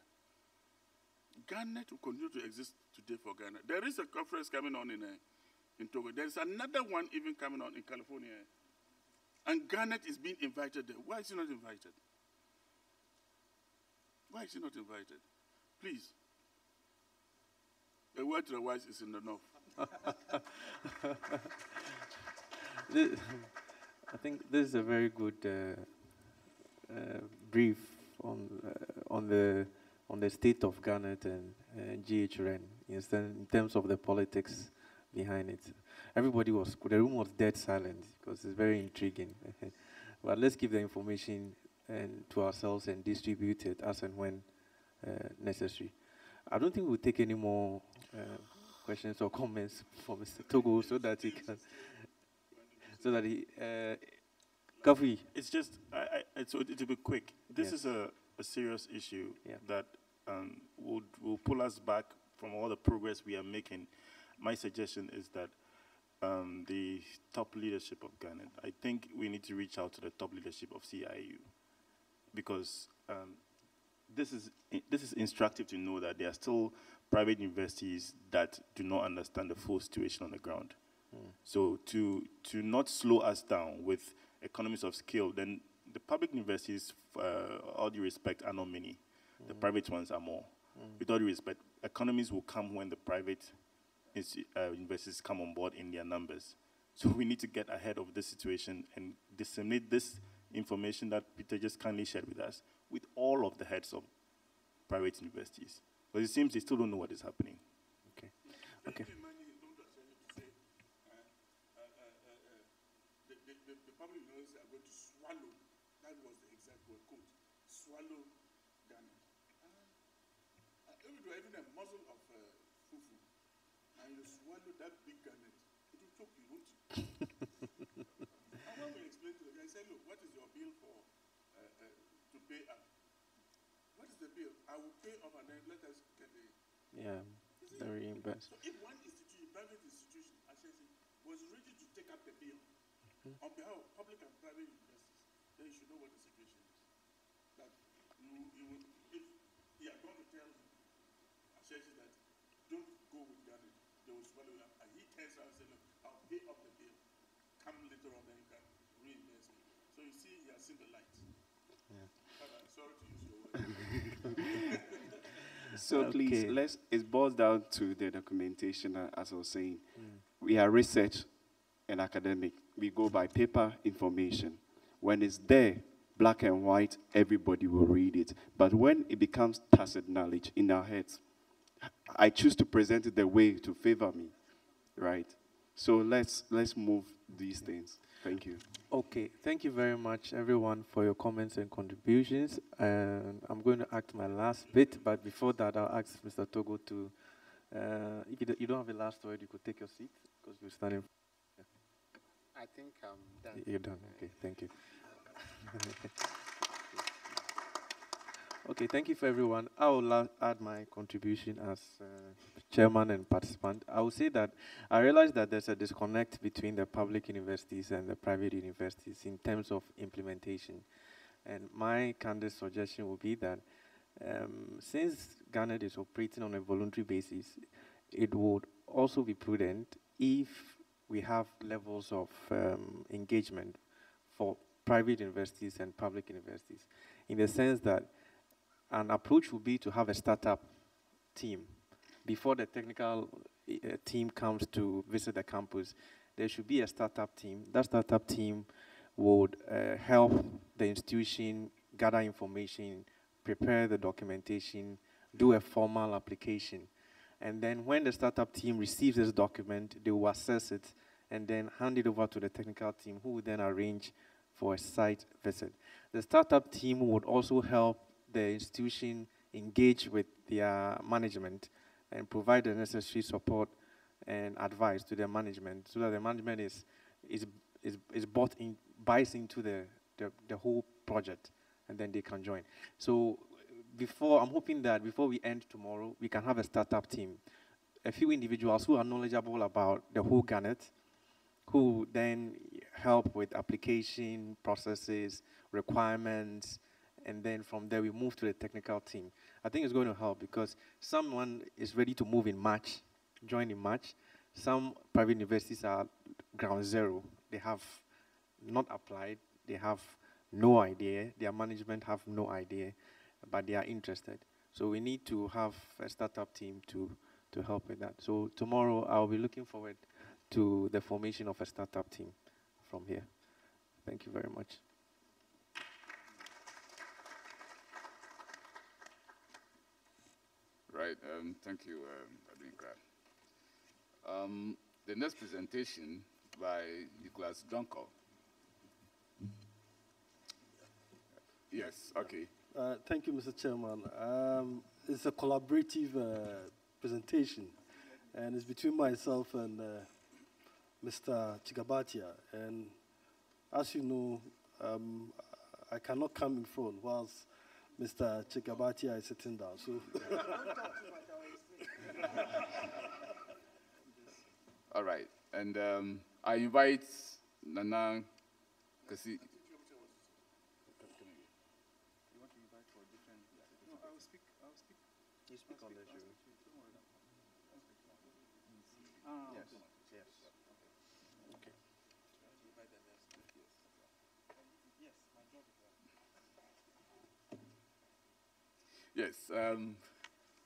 Garnet will continue to exist today for Ghana. There is a conference coming on in Togo. There is another one even coming on in California. And Garnet is being invited there. Why is he not invited? Why is he not invited? Please. A word to the wise is enough. I think this is a very good brief on the state of Garnet and GHRN in terms of the politics behind it. The room was dead silent because it's very intriguing. But let's give the information to ourselves and distribute it as and when necessary. I don't think we'll take any more questions or comments from Mr. Togo so that he can, Kafi. It's just, it'll be quick. This is a serious issue that will pull us back from all the progress we are making. My suggestion is that the top leadership of Ghana, I think we need to reach out to the top leadership of CIU, because this is instructive to know that there are still private universities that do not understand the full situation on the ground. So to not slow us down with economies of scale, then the public universities, all due respect, are not many. The private ones are more. With all due respect, economies will come when the private universities come on board in their numbers. So we need to get ahead of this situation and disseminate this information that Peter just kindly shared with us with all of the heads of private universities. But it seems they still don't know what is happening. Okay. The public universities are going to swallow, that was the exact word, quote, swallow Ghana. If you are even a muzzle of fufu, and you swallow that big garnet, it will choke you, won't you? And when we explain to the guy, I say, look, what is your bill for to pay up? What is the bill? I will pay off and then let us get the... Yeah, the reimbursement. So if one institution, private institution, was ready to take up the bill on behalf of public and private universities, then you should know what the situation is. That you will, if you are going to tell Ashesi that don't go with Garnet, they will swallow you up. And he tells us, look, I'll pay up the bill. Come later on, then you can So you see, he has seen the light. Yeah. Sorry to use your word. So please, it boils down to the documentation, as I was saying. Mm. We are research and academic. We go by paper information. When it's there, black and white, everybody will read it. But when it becomes tacit knowledge in our heads, I choose to present it the way to favor me, right? So let's move these things. Thank you. Okay, thank you very much, everyone, for your comments and contributions. And I'm going to act my last bit, but before that, I'll ask Mr. Togo to, if you don't have a last word, you could take your seat, because you're standing. I think I'm done. You're done, okay, thank you. Okay, thank you for everyone. I will add my contribution as chairman and participant. I will say that I realize that there's a disconnect between the public universities and the private universities in terms of implementation. And my candid suggestion would be that since Garnet is operating on a voluntary basis, it would also be prudent if we have levels of engagement for private universities and public universities, in the sense that an approach would be to have a startup team. Before the technical team comes to visit the campus, there should be a startup team. That startup team would help the institution gather information, prepare the documentation, do a formal application. And then when the startup team receives this document, they will assess it and then hand it over to the technical team, who will then arrange for a site visit. The startup team would also help the institution engage with their management and provide the necessary support and advice to their management, so that the management buys into the whole project, and then they can join. So I'm hoping that before we end tomorrow, we can have a startup team, a few individuals who are knowledgeable about the whole Garnet, who then help with application processes, requirements, and then from there we move to the technical team. I think it's going to help because someone is ready to move in March, join in March. Some private universities are ground zero. They have not applied. They have no idea. Their management have no idea, but they are interested. So we need to have a startup team to help with that. So tomorrow I'll be looking forward to the formation of a startup team from here. Thank you very much. Right, thank you, Adrian. The next presentation by Nicholas Junko. Yes, okay. Thank you, Mr. Chairman. It's a collaborative presentation, and it's between myself and Mr. Chikabatia. And as you know, I cannot come in front whilst Mr. Chikabatia is sitting down. So all right, and I invite Nana Kasi. You speak on the show. Yes. Yes. Okay. Yes,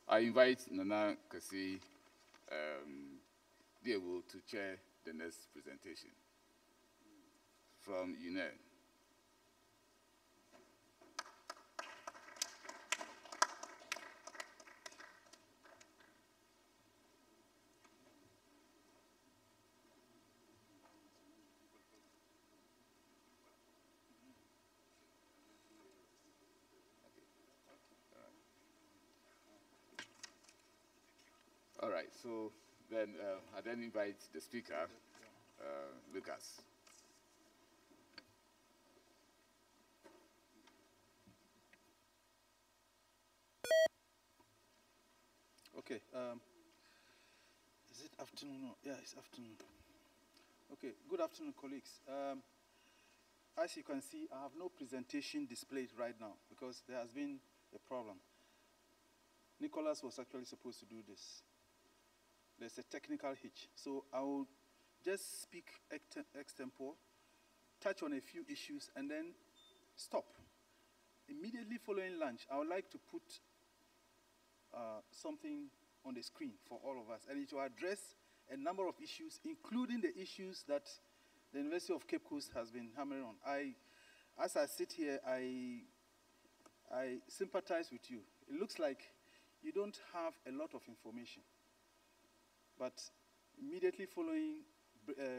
I invite Nana Kasi be able to chair the next presentation from UNED. All right, so then I then invite the speaker, Lucas. Okay. Is it afternoon? No. Yeah, it's afternoon. Okay. Good afternoon, colleagues. As you can see, I have no presentation displayed right now because there has been a problem. Nicholas was actually supposed to do this. There's a technical hitch. So I will just speak extempore touch on a few issues and then stop. Immediately following lunch, I would like to put something on the screen for all of us, and it will address a number of issues, including the issues that the University of Cape Coast has been hammering on. As I sit here, I sympathize with you. It looks like you don't have a lot of information, but immediately following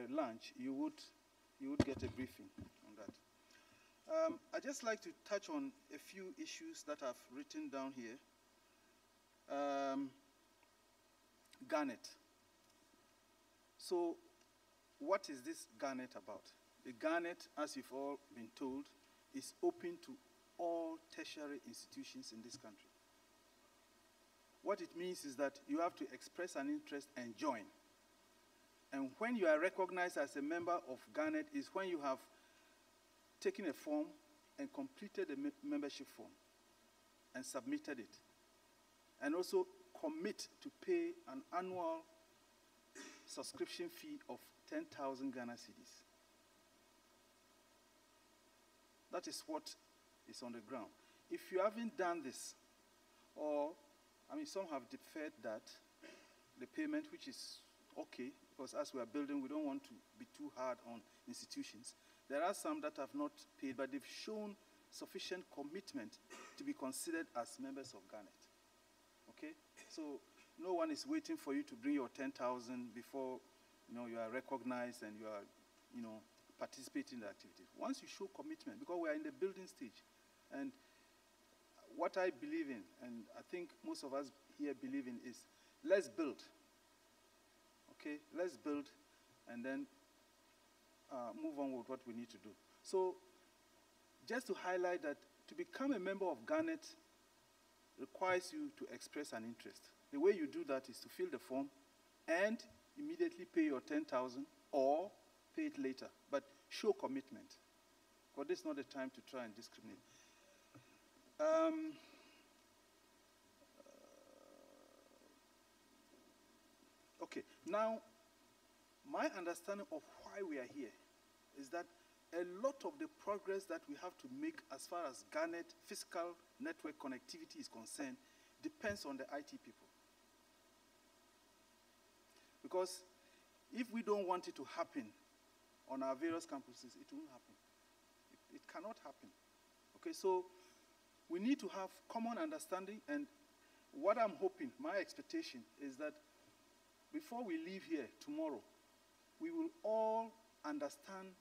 lunch, you would get a briefing on that. I'd just like to touch on a few issues that I've written down here. Garnet. So, what is this Garnet about? The Garnet, as you've all been told, is open to all tertiary institutions in this country. What it means is that you have to express an interest and join. And when you are recognized as a member of Garnet is when you have taken a form and completed the membership form and submitted it. And also commit to pay an annual subscription fee of 10,000 Ghana cedis. That is what is on the ground. If you haven't done this, or, I mean, some have deferred that, the payment, which is okay, because as we are building, we don't want to be too hard on institutions. There are some that have not paid, but they've shown sufficient commitment to be considered as members of Garnet. Okay? So no one is waiting for you to bring your 10,000 before you are recognized and you are participating in the activities. Once you show commitment, because we are in the building stage, and what I believe in, and I think most of us here believe in, is let's build. Okay? Let's build and then move on with what we need to do. So just to highlight that to become a member of Garnet requires you to express an interest. The way you do that is to fill the form and immediately pay your 10,000 or pay it later, but show commitment. Because this is not the time to try and discriminate. Okay, now my understanding of why we are here is that a lot of the progress that we have to make as far as Garnet physical network connectivity is concerned depends on the IT people. Because if we don't want it to happen on our various campuses, it won't happen. It cannot happen. Okay, so we need to have common understanding, and what I'm hoping, my expectation, is that before we leave here tomorrow, we will all understand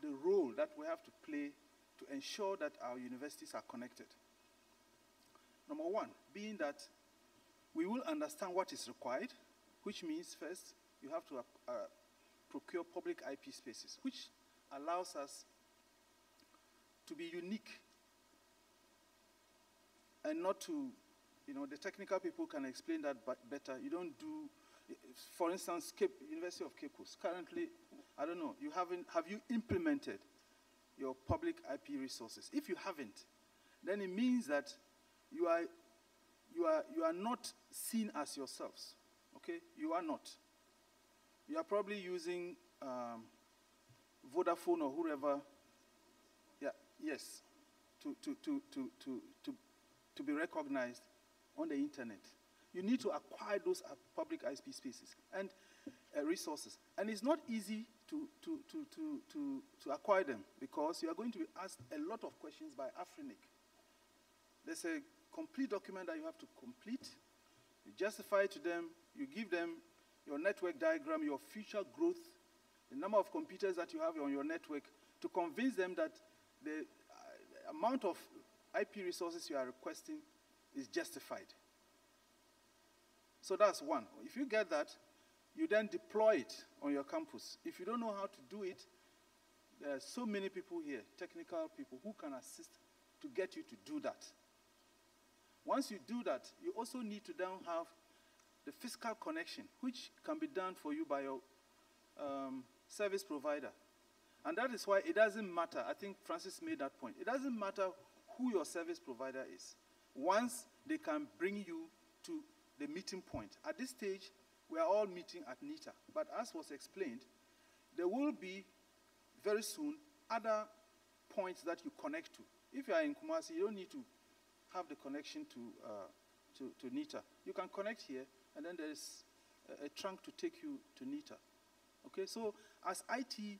the role that we have to play to ensure that our universities are connected. Number one, being that we will understand what is required, which means first, you have to procure public IP spaces, which allows us to be unique and not to, the technical people can explain that better. You don't do, for instance, University of Cape Coast. Currently, I don't know, have you implemented your public IP resources? If you haven't, then it means that you are not seen as yourselves. Okay, you are not. You are probably using Vodafone or whoever. Yeah, yes, to be recognized on the internet. You need to acquire those public IP spaces and resources, and it's not easy to acquire them because you are going to be asked a lot of questions by Afrinic. There's a complete document that you have to complete. You justify to them. You give them your network diagram, your future growth, the number of computers that you have on your network, to convince them that the amount of IP resources you are requesting is justified. So that's one. If you get that, you then deploy it on your campus. If you don't know how to do it, there are so many people here, technical people, who can assist to get you to do that. Once you do that, you also need to then have the physical connection, which can be done for you by your service provider. And that is why it doesn't matter. I think Francis made that point. It doesn't matter who your service provider is. Once they can bring you to the meeting point. At this stage, we are all meeting at NITA. But as was explained, there will be very soon other points that you connect to. If you are in Kumasi, you don't need to have the connection to NITA. You can connect here, and then there is a trunk to take you to NITA. Okay, so as IT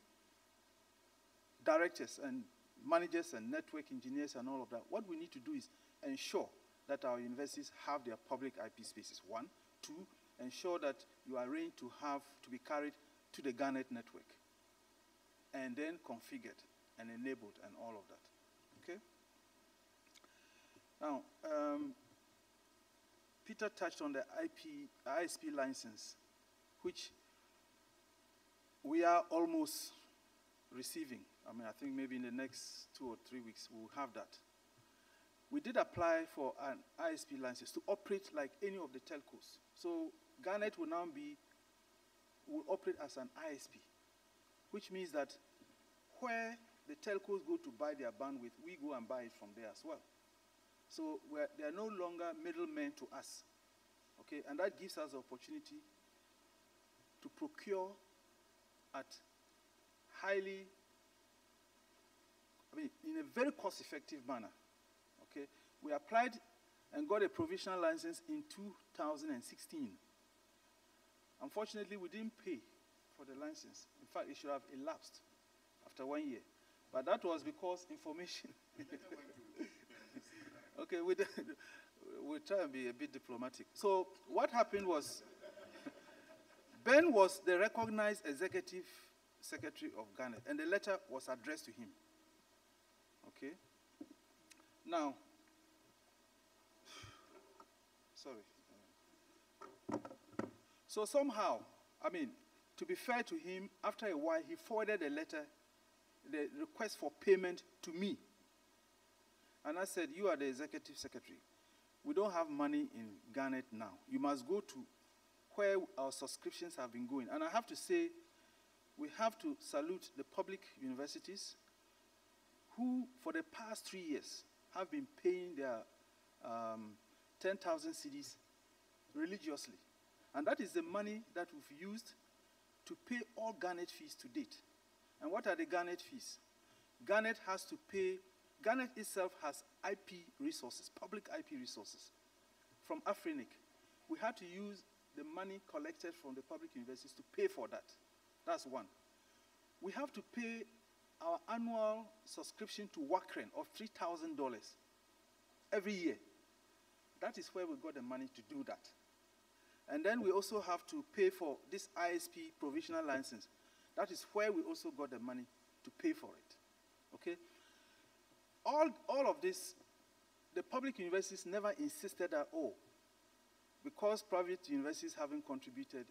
directors and managers and network engineers and all of that, what we need to do is ensure that our universities have their public IP spaces. One. Two, ensure that you are arranged to be carried to the Garnet network, and then configured and enabled and all of that. Okay? Now, Peter touched on the ISP license, which we are almost receiving. I mean, I think maybe in the next 2 or 3 weeks we'll have that. We did apply for an ISP license to operate like any of the telcos. So Garnet will now will operate as an ISP, which means that where the telcos go to buy their bandwidth, we go and buy it from there as well. So they are no longer middlemen to us, okay? And that gives us the opportunity to procure at in a very cost-effective manner, okay? We applied and got a provisional license in 2016. Unfortunately, we didn't pay for the license. In fact, it should have elapsed after 1 year. But that was because information. Okay, we'll try and be a bit diplomatic. So what happened was, Ben was the recognized executive secretary of Garnet, and the letter was addressed to him. Okay? Now, sorry. So somehow, I mean, to be fair to him, after a while, he forwarded a letter, the request for payment to me. And I said, you are the executive secretary. We don't have money in Garnet now. You must go to where our subscriptions have been going. And I have to say, we have to salute the public universities who, for the past 3 years, have been paying their 10,000 cedis religiously. And that is the money that we've used to pay all Garnet fees to date. And what are the Garnet fees? Garnet has to pay, Garnet itself has IP resources, public IP resources from Afrinic. We had to use the money collected from the public universities to pay for that. That's one. We have to pay our annual subscription to Wakren of $3,000 every year. That is where we got the money to do that. And then we also have to pay for this ISP provisional license. That is where we also got the money to pay for it. Okay? All of this, the public universities never insisted that, oh, because private universities haven't contributed,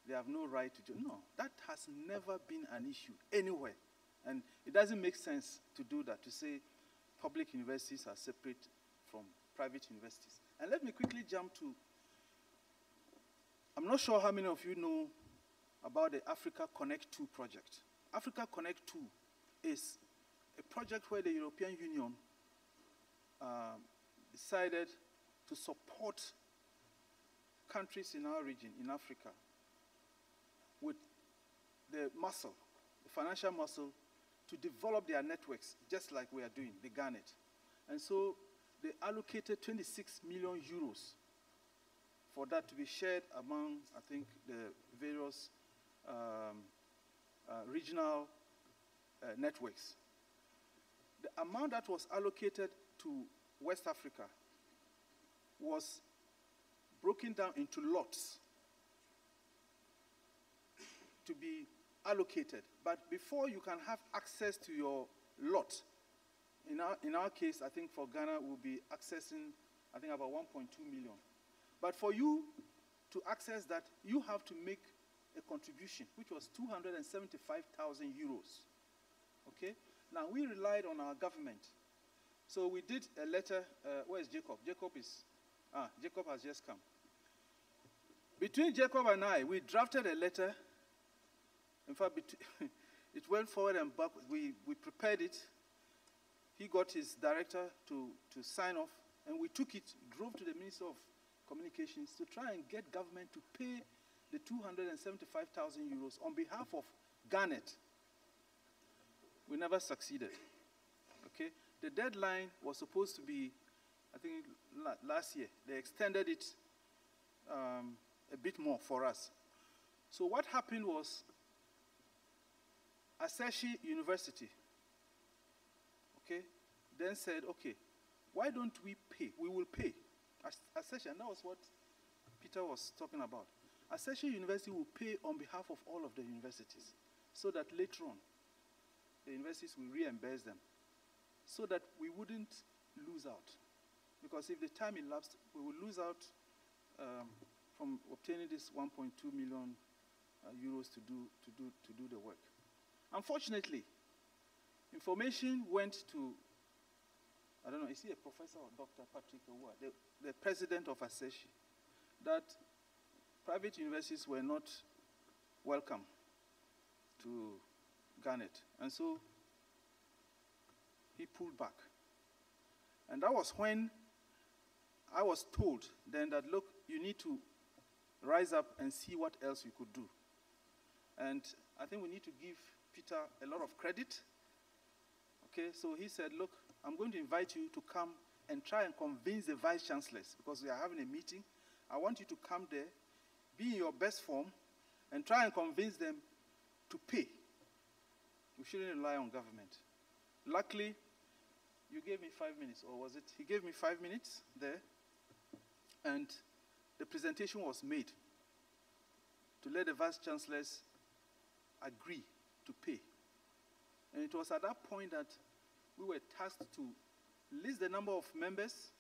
they have no right to do. No, that has never been an issue anywhere. And it doesn't make sense to do that, to say public universities are separate from private universities. And let me quickly jump to, I'm not sure how many of you know about the Africa Connect 2 project. Africa Connect 2 is a project where the European Union decided to support countries in our region, in Africa, with the muscle, the financial muscle, to develop their networks, just like we are doing, the Garnet. And so they allocated 26 million euros for that to be shared among, I think, the various regional networks. The amount that was allocated to West Africa was broken down into lots to be allocated. But before you can have access to your lot, in our case, I think for Ghana, we'll be accessing, I think, about 1.2 million. But for you to access that, you have to make a contribution, which was 275,000 euros. Okay? Now, we relied on our government. So we did a letter. Where's Jacob? Jacob has just come. Between Jacob and I, we drafted a letter. In fact, it went forward and back. We prepared it. He got his director to sign off, and we took it, drove to the Minister of Communications to try and get government to pay the 275,000 euros on behalf of Garnet. We never succeeded. Okay? The deadline was supposed to be, I think, last year. They extended it a bit more for us. So what happened was, Aseshi University, okay, then said, okay, why don't we pay? We will pay. Aseshi, and that was what Peter was talking about. Aseshi University will pay on behalf of all of the universities, so that later on, the universities will reimburse them, so that we wouldn't lose out. Because if the time elapsed, we will lose out from obtaining this 1.2 million euros to do the work. Unfortunately, information went to, I don't know, is he a professor or Dr. Patrick Awuah, the president of Aseshi, that private universities were not welcome to Garnet. And so he pulled back. And that was when I was told then that, look, you need to rise up and see what else you could do. And I think we need to give Peter a lot of credit. Okay, so he said, look, I'm going to invite you to come and try and convince the vice chancellors, because we are having a meeting. I want you to come there, be in your best form, and try and convince them to pay. We shouldn't rely on government. Luckily, you gave me 5 minutes, or was it? He gave me 5 minutes there, and the presentation was made to let the vice chancellors agree to pay. And it was at that point that we were tasked to list the number of members,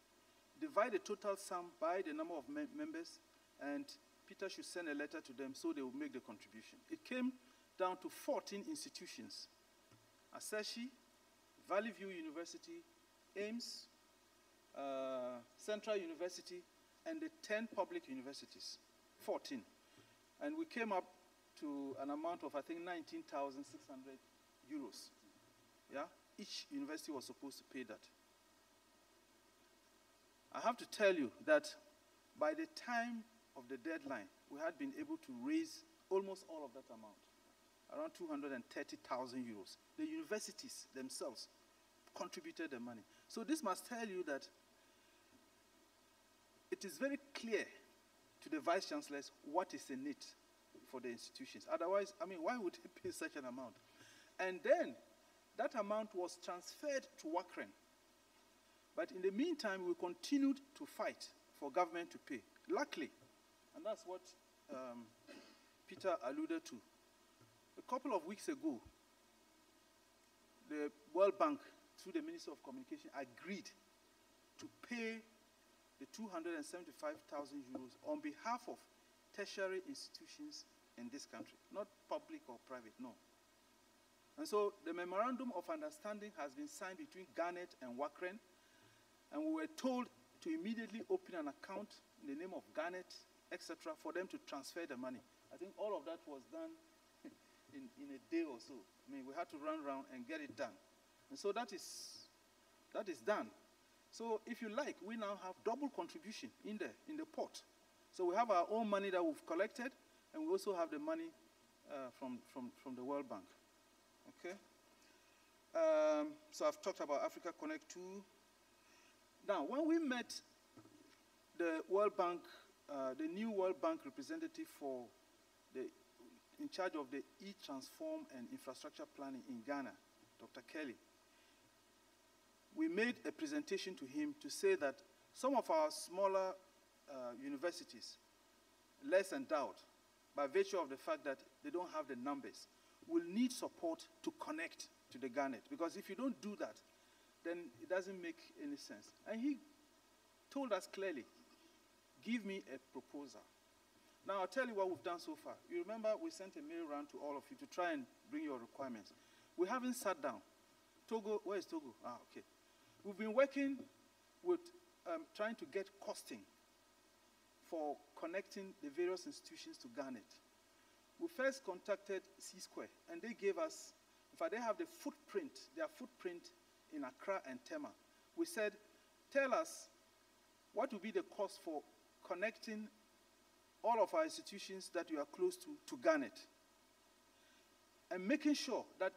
divide the total sum by the number of members, and Peter should send a letter to them so they will make the contribution. It came down to 14 institutions: Aseshi, Valley View University, Ames, Central University, and the 10 public universities, 14. And we came up to an amount of, I think, 19,600 euros. Yeah? Each university was supposed to pay that. I have to tell you that by the time of the deadline, we had been able to raise almost all of that amount, around 230,000 euros. The universities themselves contributed the money. So this must tell you that it is very clear to the vice chancellors what is in it for the institutions. Otherwise, I mean, why would they pay such an amount? And then that amount was transferred to Wakren. But in the meantime, we continued to fight for government to pay. Luckily, and that's what Peter alluded to, a couple of weeks ago, the World Bank, through the Minister of Communication, agreed to pay the 275,000 euros on behalf of tertiary institutions in this country, not public or private, no. And so the memorandum of understanding has been signed between Garnet and Wakren, and we were told to immediately open an account in the name of Garnet, etc., for them to transfer the money. I think all of that was done in a day or so. I mean, we had to run around and get it done. And so that is done. So if you like, we now have double contribution in the pot. So we have our own money that we've collected, and we also have the money from the World Bank. Okay? So I've talked about Africa Connect 2. Now, when we met the World Bank, the new World Bank representative in charge of the e-transform and infrastructure planning in Ghana, Dr. Kelly, we made a presentation to him to say that some of our smaller universities, less endowed, by virtue of the fact that they don't have the numbers, will need support to connect to the Garnet. Because if you don't do that, then it doesn't make any sense. And he told us clearly, give me a proposal. Now, I'll tell you what we've done so far. You remember we sent a mail round to all of you to try and bring your requirements. We haven't sat down. Togo, where is Togo? Ah, okay. We've been working with trying to get costing for connecting the various institutions to Garnet. We first contacted C-Square, and they gave us, in fact, they have their footprint in Accra and Tema. We said, tell us what will be the cost for connecting all of our institutions that you are close to Garnet, and making sure that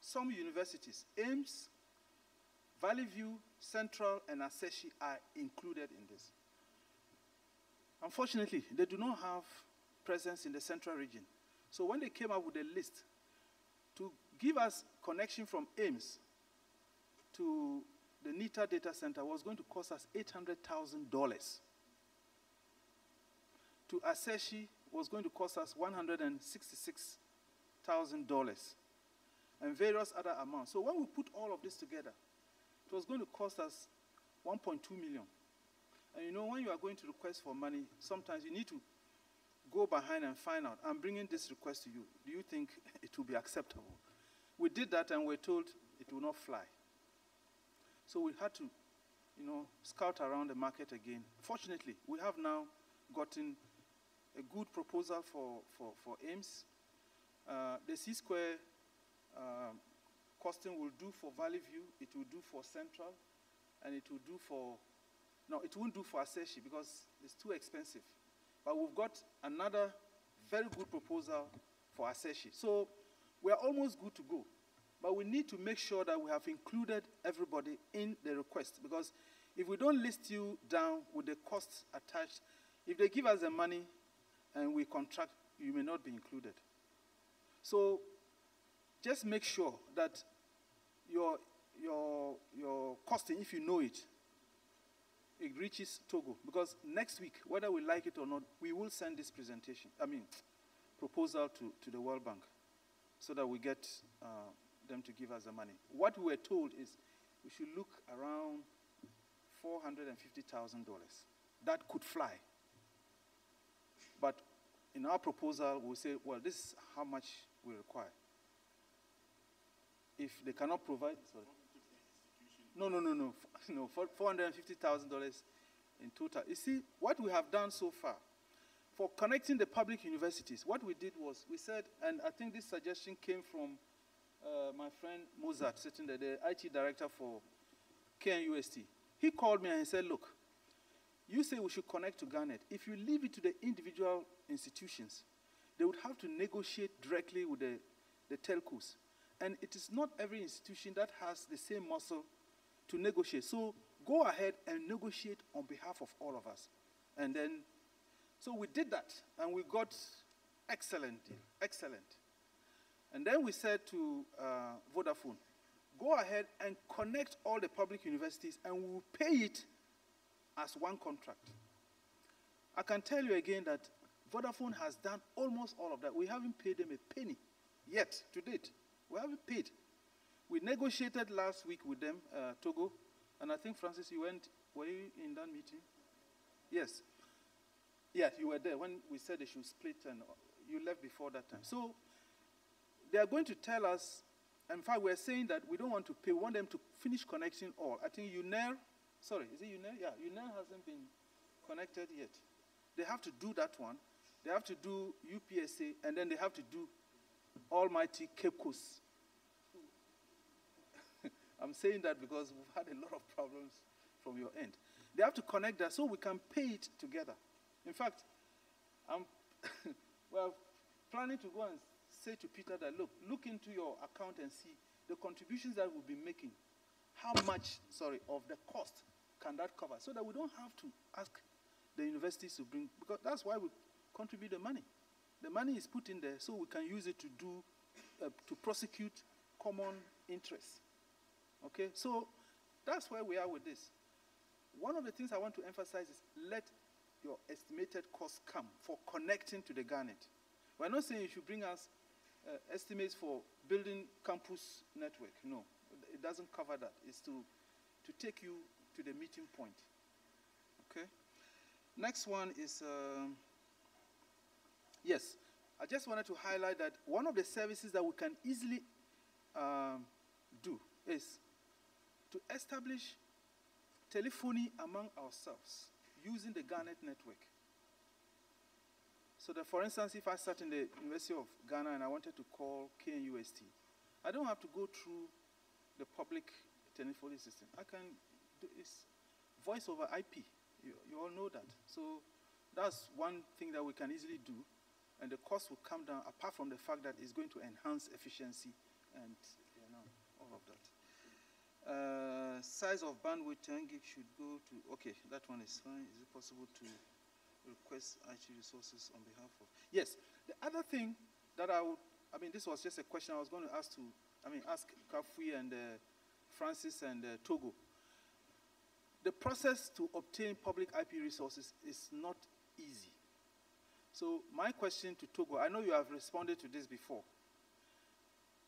some universities, AIMS, Valley View, Central, and Aseshi are included in this. Unfortunately, they do not have presence in the central region. So when they came up with a list to give us connection from AIMS to the NITA data center was going to cost us $800,000. To Aseshi was going to cost us $166,000 and various other amounts. So when we put all of this together, it was going to cost us 1.2 million. And you know, when you are going to request for money, sometimes you need to go behind and find out, I'm bringing this request to you. Do you think it will be acceptable? We did that and we're told it will not fly. So we had to, you know, scout around the market again. Fortunately, we have now gotten a good proposal for AIMS. The C-square costing will do for Valley View, it will do for Central, and it will do for, no, it won't do for Aseshi because it's too expensive. But we've got another very good proposal for Aseshi. So we are almost good to go. But we need to make sure that we have included everybody in the request, because if we don't list you down with the costs attached, if they give us the money and we contract, you may not be included. So just make sure that your costing, if you know it, it reaches Togo. Because next week, whether we like it or not, we will send this proposal to the World Bank so that we get them to give us the money. What we were told is we should look around $450,000. That could fly. But in our proposal, we say, well, this is how much we require. If they cannot provide, sorry. No, $450,000 in total. You see, what we have done so far, for connecting the public universities, what we did was, we said, and I think this suggestion came from my friend Mozart, sitting there, the IT director for KNUST. He called me and he said, look, you say we should connect to Garnet. If you leave it to the individual institutions, they would have to negotiate directly with the telcos. And it is not every institution that has the same muscle to negotiate. So go ahead and negotiate on behalf of all of us. And then, so we did that, and we got excellent deal, excellent. And then we said to Vodafone, go ahead and connect all the public universities, and we will pay it as one contract. I can tell you again that Vodafone has done almost all of that. We haven't paid them a penny yet, to date. We haven't paid. We negotiated last week with them, Togo, and I think, Francis, were you in that meeting? Yes. Yeah, you were there when we said they should split, and you left before that time. So they are going to tell us, in fact, we're saying that we don't want to pay, we want them to finish connecting all. I think UNER, sorry, is it UNER? Yeah, UNER hasn't been connected yet. They have to do that one. They have to do UPSA, and then they have to do Almighty Cape Coast. I'm saying that because we've had a lot of problems from your end. They have to connect that so we can pay it together. In fact, we're planning to go and say to Peter that, look into your account and see the contributions that we'll be making. How much, of the cost can that cover? So that we don't have to ask the universities to bring, because that's why we contribute the money. The money is put in there so we can use it to do, to prosecute common interests. Okay, so that's where we are with this. One of the things I want to emphasize is let your estimated costs come for connecting to the Garnet. We're not saying you should bring us estimates for building campus network. No, it doesn't cover that. It's to take you to the meeting point. Okay. Next one is, yes, I just wanted to highlight that one of the services that we can easily do is to establish telephony among ourselves using the Garnet network. So that, for instance, if I sat in the University of Ghana and I wanted to call KNUST, I don't have to go through the public telephony system. I can do it's voice over IP. You all know that. So that's one thing that we can easily do, and the cost will come down, apart from the fact that it's going to enhance efficiency and Size of bandwidth 10 gig should go to, okay, that one is fine. Is it possible to request IT resources on behalf of? Yes, the other thing that this was just a question I was going to ask Kafui and Francis and Togo. The process to obtain public IP resources is not easy. So my question to Togo, I know you have responded to this before,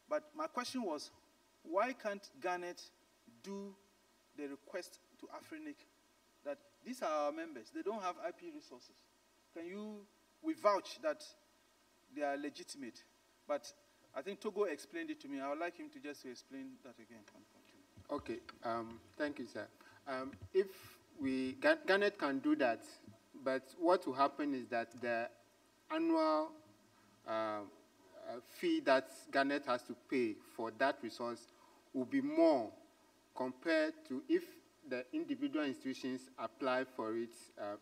but my question was, why can't Garnet do the request to Afrinic that these are our members, they don't have IP resources? We vouch that they are legitimate, but I think Togo explained it to me. I would like him to just explain that again. Okay, thank you, sir. If Garnet can do that, but what will happen is that the annual fee that Garnet has to pay for that resource will be more compared to if the individual institutions apply for it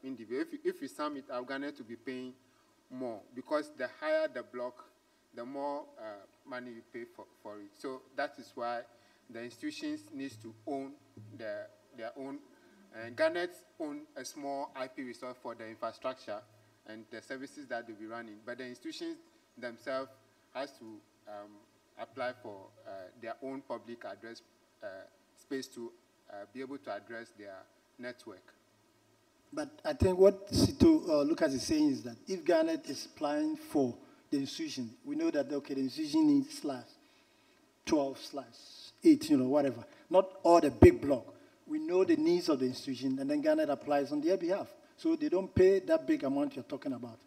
individually. If we sum it out, Garnet will be paying more because the higher the block, the more money you pay for it. So that is why the institutions need to own their own. And Garnet own a small IP resource for the infrastructure and the services that they'll be running. But the institutions themselves has to apply for their own public address space to be able to address their network. But I think what Sito Lucas is saying is that if Garnet is applying for the institution, we know that, okay, the institution needs /12/18, whatever. Not all the big block. We know the needs of the institution, and then Garnet applies on their behalf. So they don't pay that big amount you're talking about.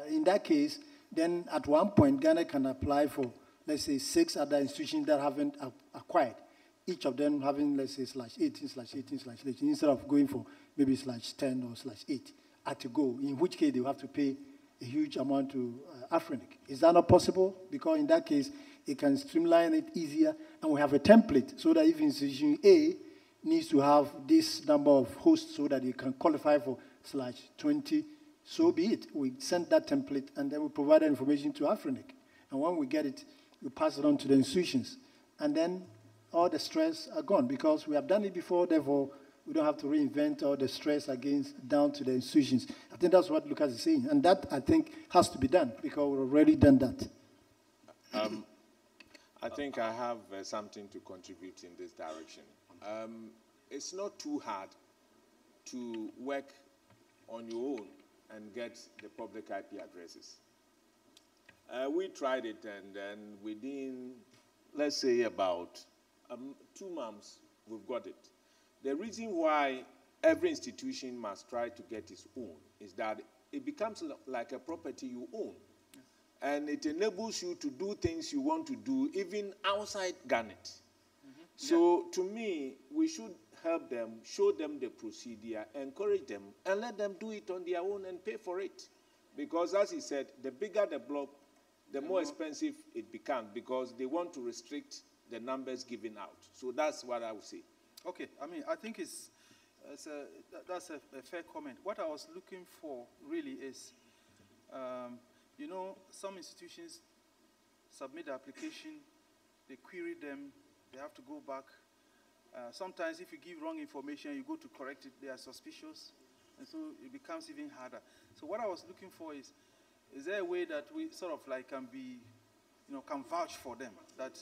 In that case, then at one point, Garnet can apply for, let's say, 6 other institutions that haven't acquired, each of them having, let's say, /18/18/18, instead of going for maybe /10 or /8 at a go, in which case they will have to pay a huge amount to Afrinic. Is that not possible? Because in that case, it can streamline it easier, and we have a template so that if institution A needs to have this number of hosts so that you can qualify for /20, so be it. We send that template, and then we provide that information to Afrinic. And when we get it, we pass it on to the institutions. And then all the stress are gone because we have done it before, therefore we don't have to reinvent all the stress down to the institutions. I think that's what Lucas is saying. And that, I think, has to be done because we've already done that. I think I have something to contribute in this direction. It's not too hard to work on your own and get the public IP addresses. We tried it, and then within, let's say, about 2 months, we've got it. The reason why every institution must try to get its own is that it becomes like a property you own. And it enables you to do things you want to do even outside Garnet. So to me, we should help them, show them the procedure, encourage them, and let them do it on their own and pay for it. Because as he said, the bigger the block, the more expensive it becomes because they want to restrict the numbers given out. So that's what I would say. Okay, I think that's a fair comment. What I was looking for really is, some institutions submit the application, they query them, they have to go back. Sometimes if you give wrong information, you go to correct it, they are suspicious, and so it becomes even harder. So what I was looking for is there a way that we sort of like can vouch for them, that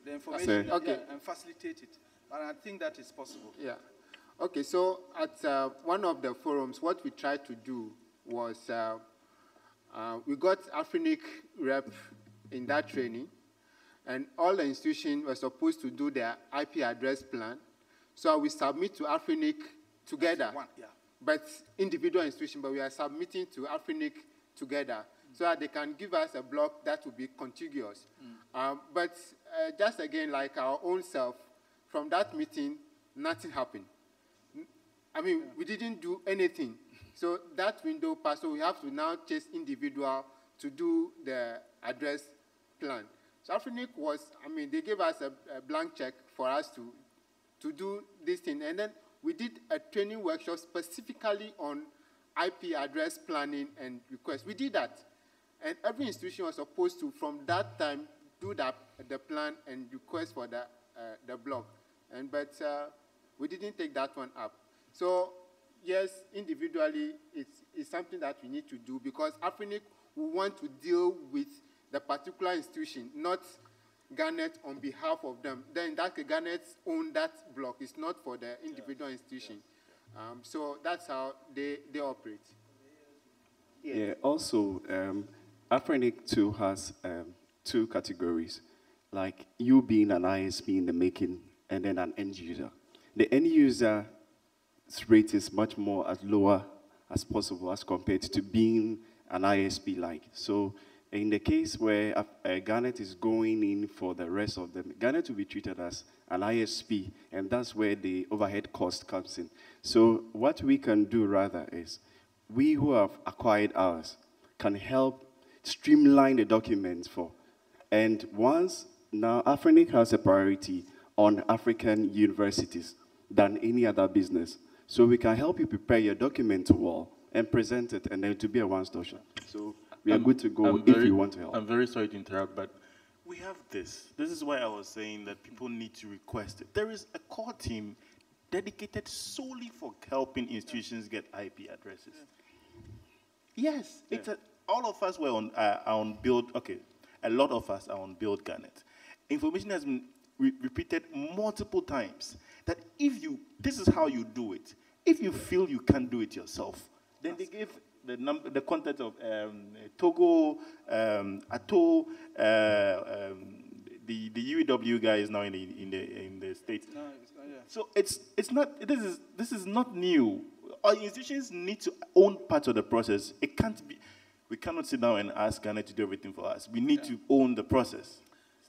the information, and facilitate it? And I think that is possible. Yeah. Okay, so at one of the forums, what we tried to do was we got Afrinic rep in that training, and all the institutions were supposed to do their IP address plan. So we submit to Afrinic together, but individual institution, but we are submitting to Afrinic together so that they can give us a block that will be contiguous. But just again, like our own self, from that meeting, nothing happened. We didn't do anything. So that window passed, so we have to now chase individual to do the address plan. So Afrinic was, they gave us a blank check for us to do this thing. And then we did a training workshop specifically on IP address planning and request. We did that. And every institution was supposed to, from that time, do the plan and request for the the block. But we didn't take that one up. So yes, individually, it's something that we need to do because Afrinic will want to deal with the particular institution, not Garnet on behalf of them. Then that Garnet own that block. It's not for the individual institution. So that's how they operate. Yes. Yeah, also, Afrinic too has two categories, like you being an ISP in the making and then an end user. The end user's rate is much more as lower as possible as compared to being an ISP-like. So in the case where Garnet is going in for the rest of them, Garnet will be treated as an ISP, and that's where the overhead cost comes in. So what we can do rather is, we who have acquired ours can help streamline the documents for. And once, now Afrinic has a priority on African universities than any other business. So we can help you prepare your document well and present it, and then to be a one-stop shop. So we are good to go if you want to help. I'm very sorry to interrupt, but we have this. This is why I was saying that people need to request it. There is a core team dedicated solely for helping institutions get IP addresses. Yes, it's all of us were on Build. Okay, a lot of us are on Build Garnet. Information has been repeated multiple times that if you, this is how you do it. If you feel you can't do it yourself, then they give the content of Togo, Atto, the UEW guy is now in the States. No, so it's not. This is not new. Our institutions need to own part of the process. It can't be. We cannot sit down and ask Ghana to do everything for us. We need to own the process.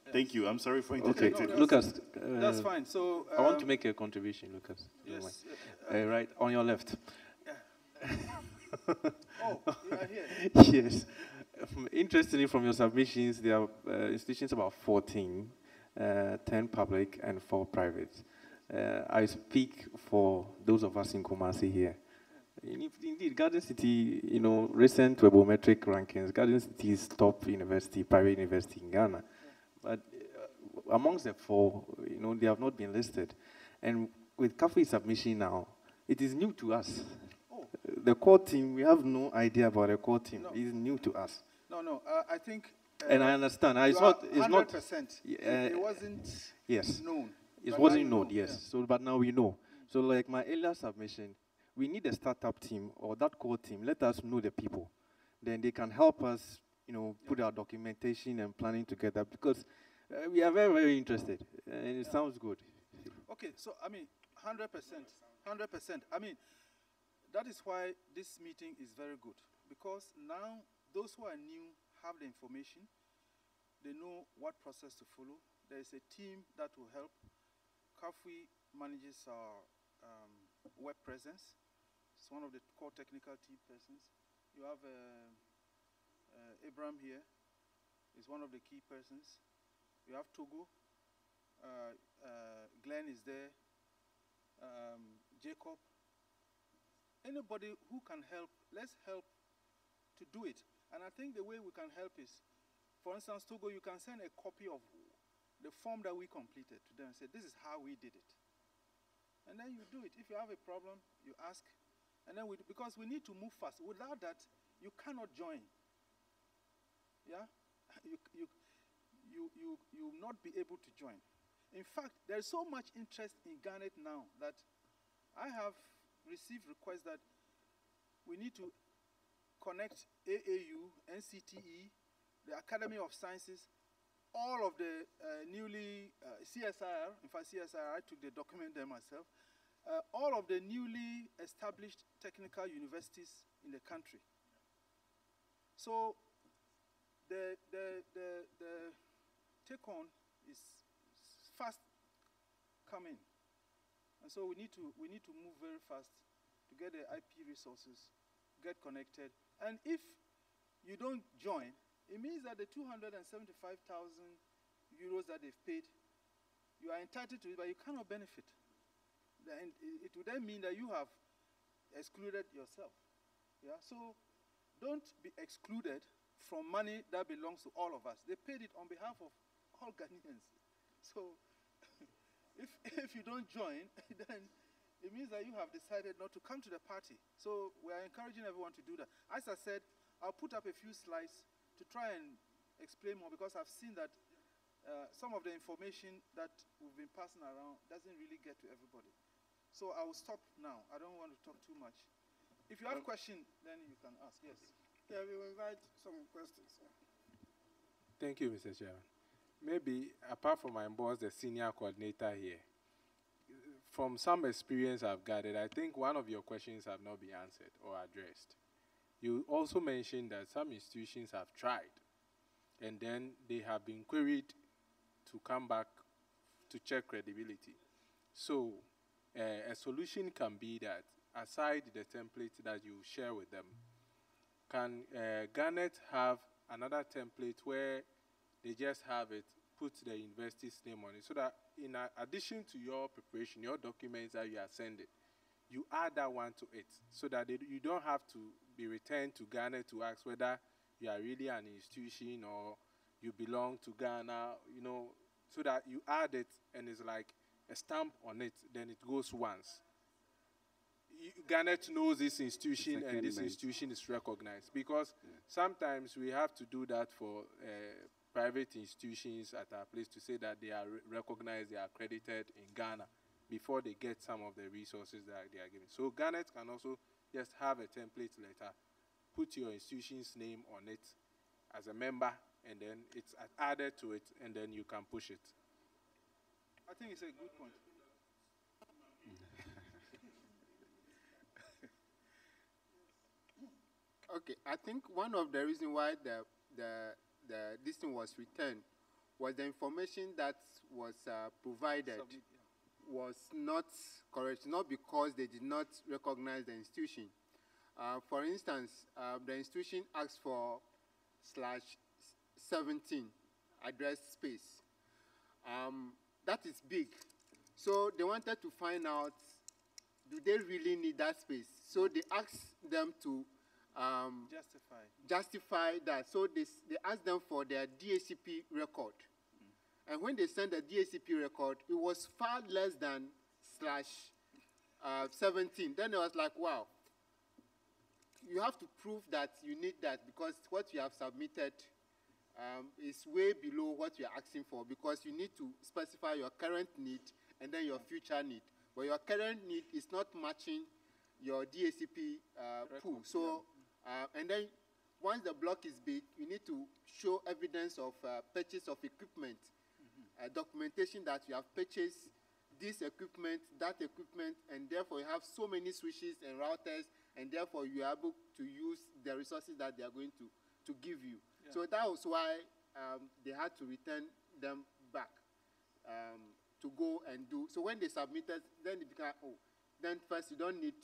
Yes. Thank you. I'm sorry for interrupting. Okay, Lucas. That's fine. So I want to make a contribution, Lucas. Yes. Right on your left. Oh, you are here. Yes. Interestingly, from your submissions, there are institutions about 14, 10 public and 4 private. I speak for those of us in Kumasi here. Indeed, Garden City, recent Webometric rankings, Garden City is top university, private university in Ghana. But amongst the 4, they have not been listed. And with CAFI's submission now, it is new to us. Oh. The core team, we have no idea about the core team. No. It is new to us. No, I think... and I understand. It's not... 100%. It wasn't known. It wasn't known, yes. Yeah. So, but now we know. So like my earlier submission, we need a startup team or that core team. Let us know the people. Then they can help us, put our documentation and planning together because we are very, very interested. And it sounds good. Okay, so, 100%. 100%. That is why this meeting is very good. Because now, those who are new have the information. They know what process to follow. There is a team that will help. CAFI manages our web presence. It's one of the core technical team persons. You have Abraham here. He's one of the key persons. You have Togo. Glenn is there. Jacob. Anybody who can help, let's help to do it. And I think the way we can help is, for instance, Togo, you can send a copy of the form that we completed to them and say, this is how we did it. And then you do it. If you have a problem, you ask. And then because we need to move fast. Without that, you cannot join. Yeah? You will not be able to join. In fact, there's so much interest in Garnet now that I have received requests that we need to connect AAU, NCTE, the Academy of Sciences, all of the newly CSIR, in fact CSIR, I took the document there myself, all of the newly established technical universities in the country. So the take-on is fast coming. And so we need to move very fast to get the IP resources, get connected. And if you don't join, it means that the 275,000 euros that they've paid, you are entitled to it, but you cannot benefit. And it would then mean that you have excluded yourself. Yeah? So don't be excluded from money that belongs to all of us. They paid it on behalf of all Ghanaians. So If you don't join, then it means that you have decided not to come to the party. So we are encouraging everyone to do that. As I said, I'll put up a few slides to try and explain more, because I've seen that some of the information that we've been passing around doesn't really get to everybody. So I will stop now. I don't want to talk too much. If you have questions, then you can ask. Yes. Yeah, we will invite some questions. Thank you, Mr. Chairman. Maybe, apart from my boss, the senior coordinator here, from some experience I've gathered, I think one of your questions have not been answered or addressed. You also mentioned that some institutions have tried, and then they have been queried to come back to check credibility. So a solution can be that, aside the template that you share with them, can Garnet have another template where they just have it, put the university's name on it, so that in addition to your preparation, your documents that you are sending, you add that one to it, so that you don't have to be returned to Ghana to ask whether you are really an institution or you belong to Ghana, you know, so that you add it and it's like a stamp on it, then it goes once. Garnet knows this institution and this institution is recognized, because sometimes we have to do that for private institutions at our place to say that they are recognized, they are accredited in Ghana before they get some of the resources that they are given. So Garnet can also just have a template letter, put your institution's name on it as a member, and then it's added to it, and then you can push it. I think it's a good point. Okay, I think one of the reasons why this thing was returned was the information that was provided was not correct, not because they did not recognize the institution. For instance, the institution asked for /17 address space. That is big. So they wanted to find out, do they really need that space? So they asked them to justify that. So they asked them for their DACP record. And when they sent the DACP record, it was far less than /17. Then it was like, wow, you have to prove that you need that, because what you have submitted is way below what you're asking for, because you need to specify your current need and then your future need. But your current need is not matching your DACP pool. So, and then once the block is big, you need to show evidence of purchase of equipment, documentation that you have purchased this equipment, that equipment, and therefore you have so many switches and routers, and therefore you are able to use the resources that they are going to give you. Yeah. So that was why they had to return them back to go and do. So when they submitted, then it became, oh, then first you don't need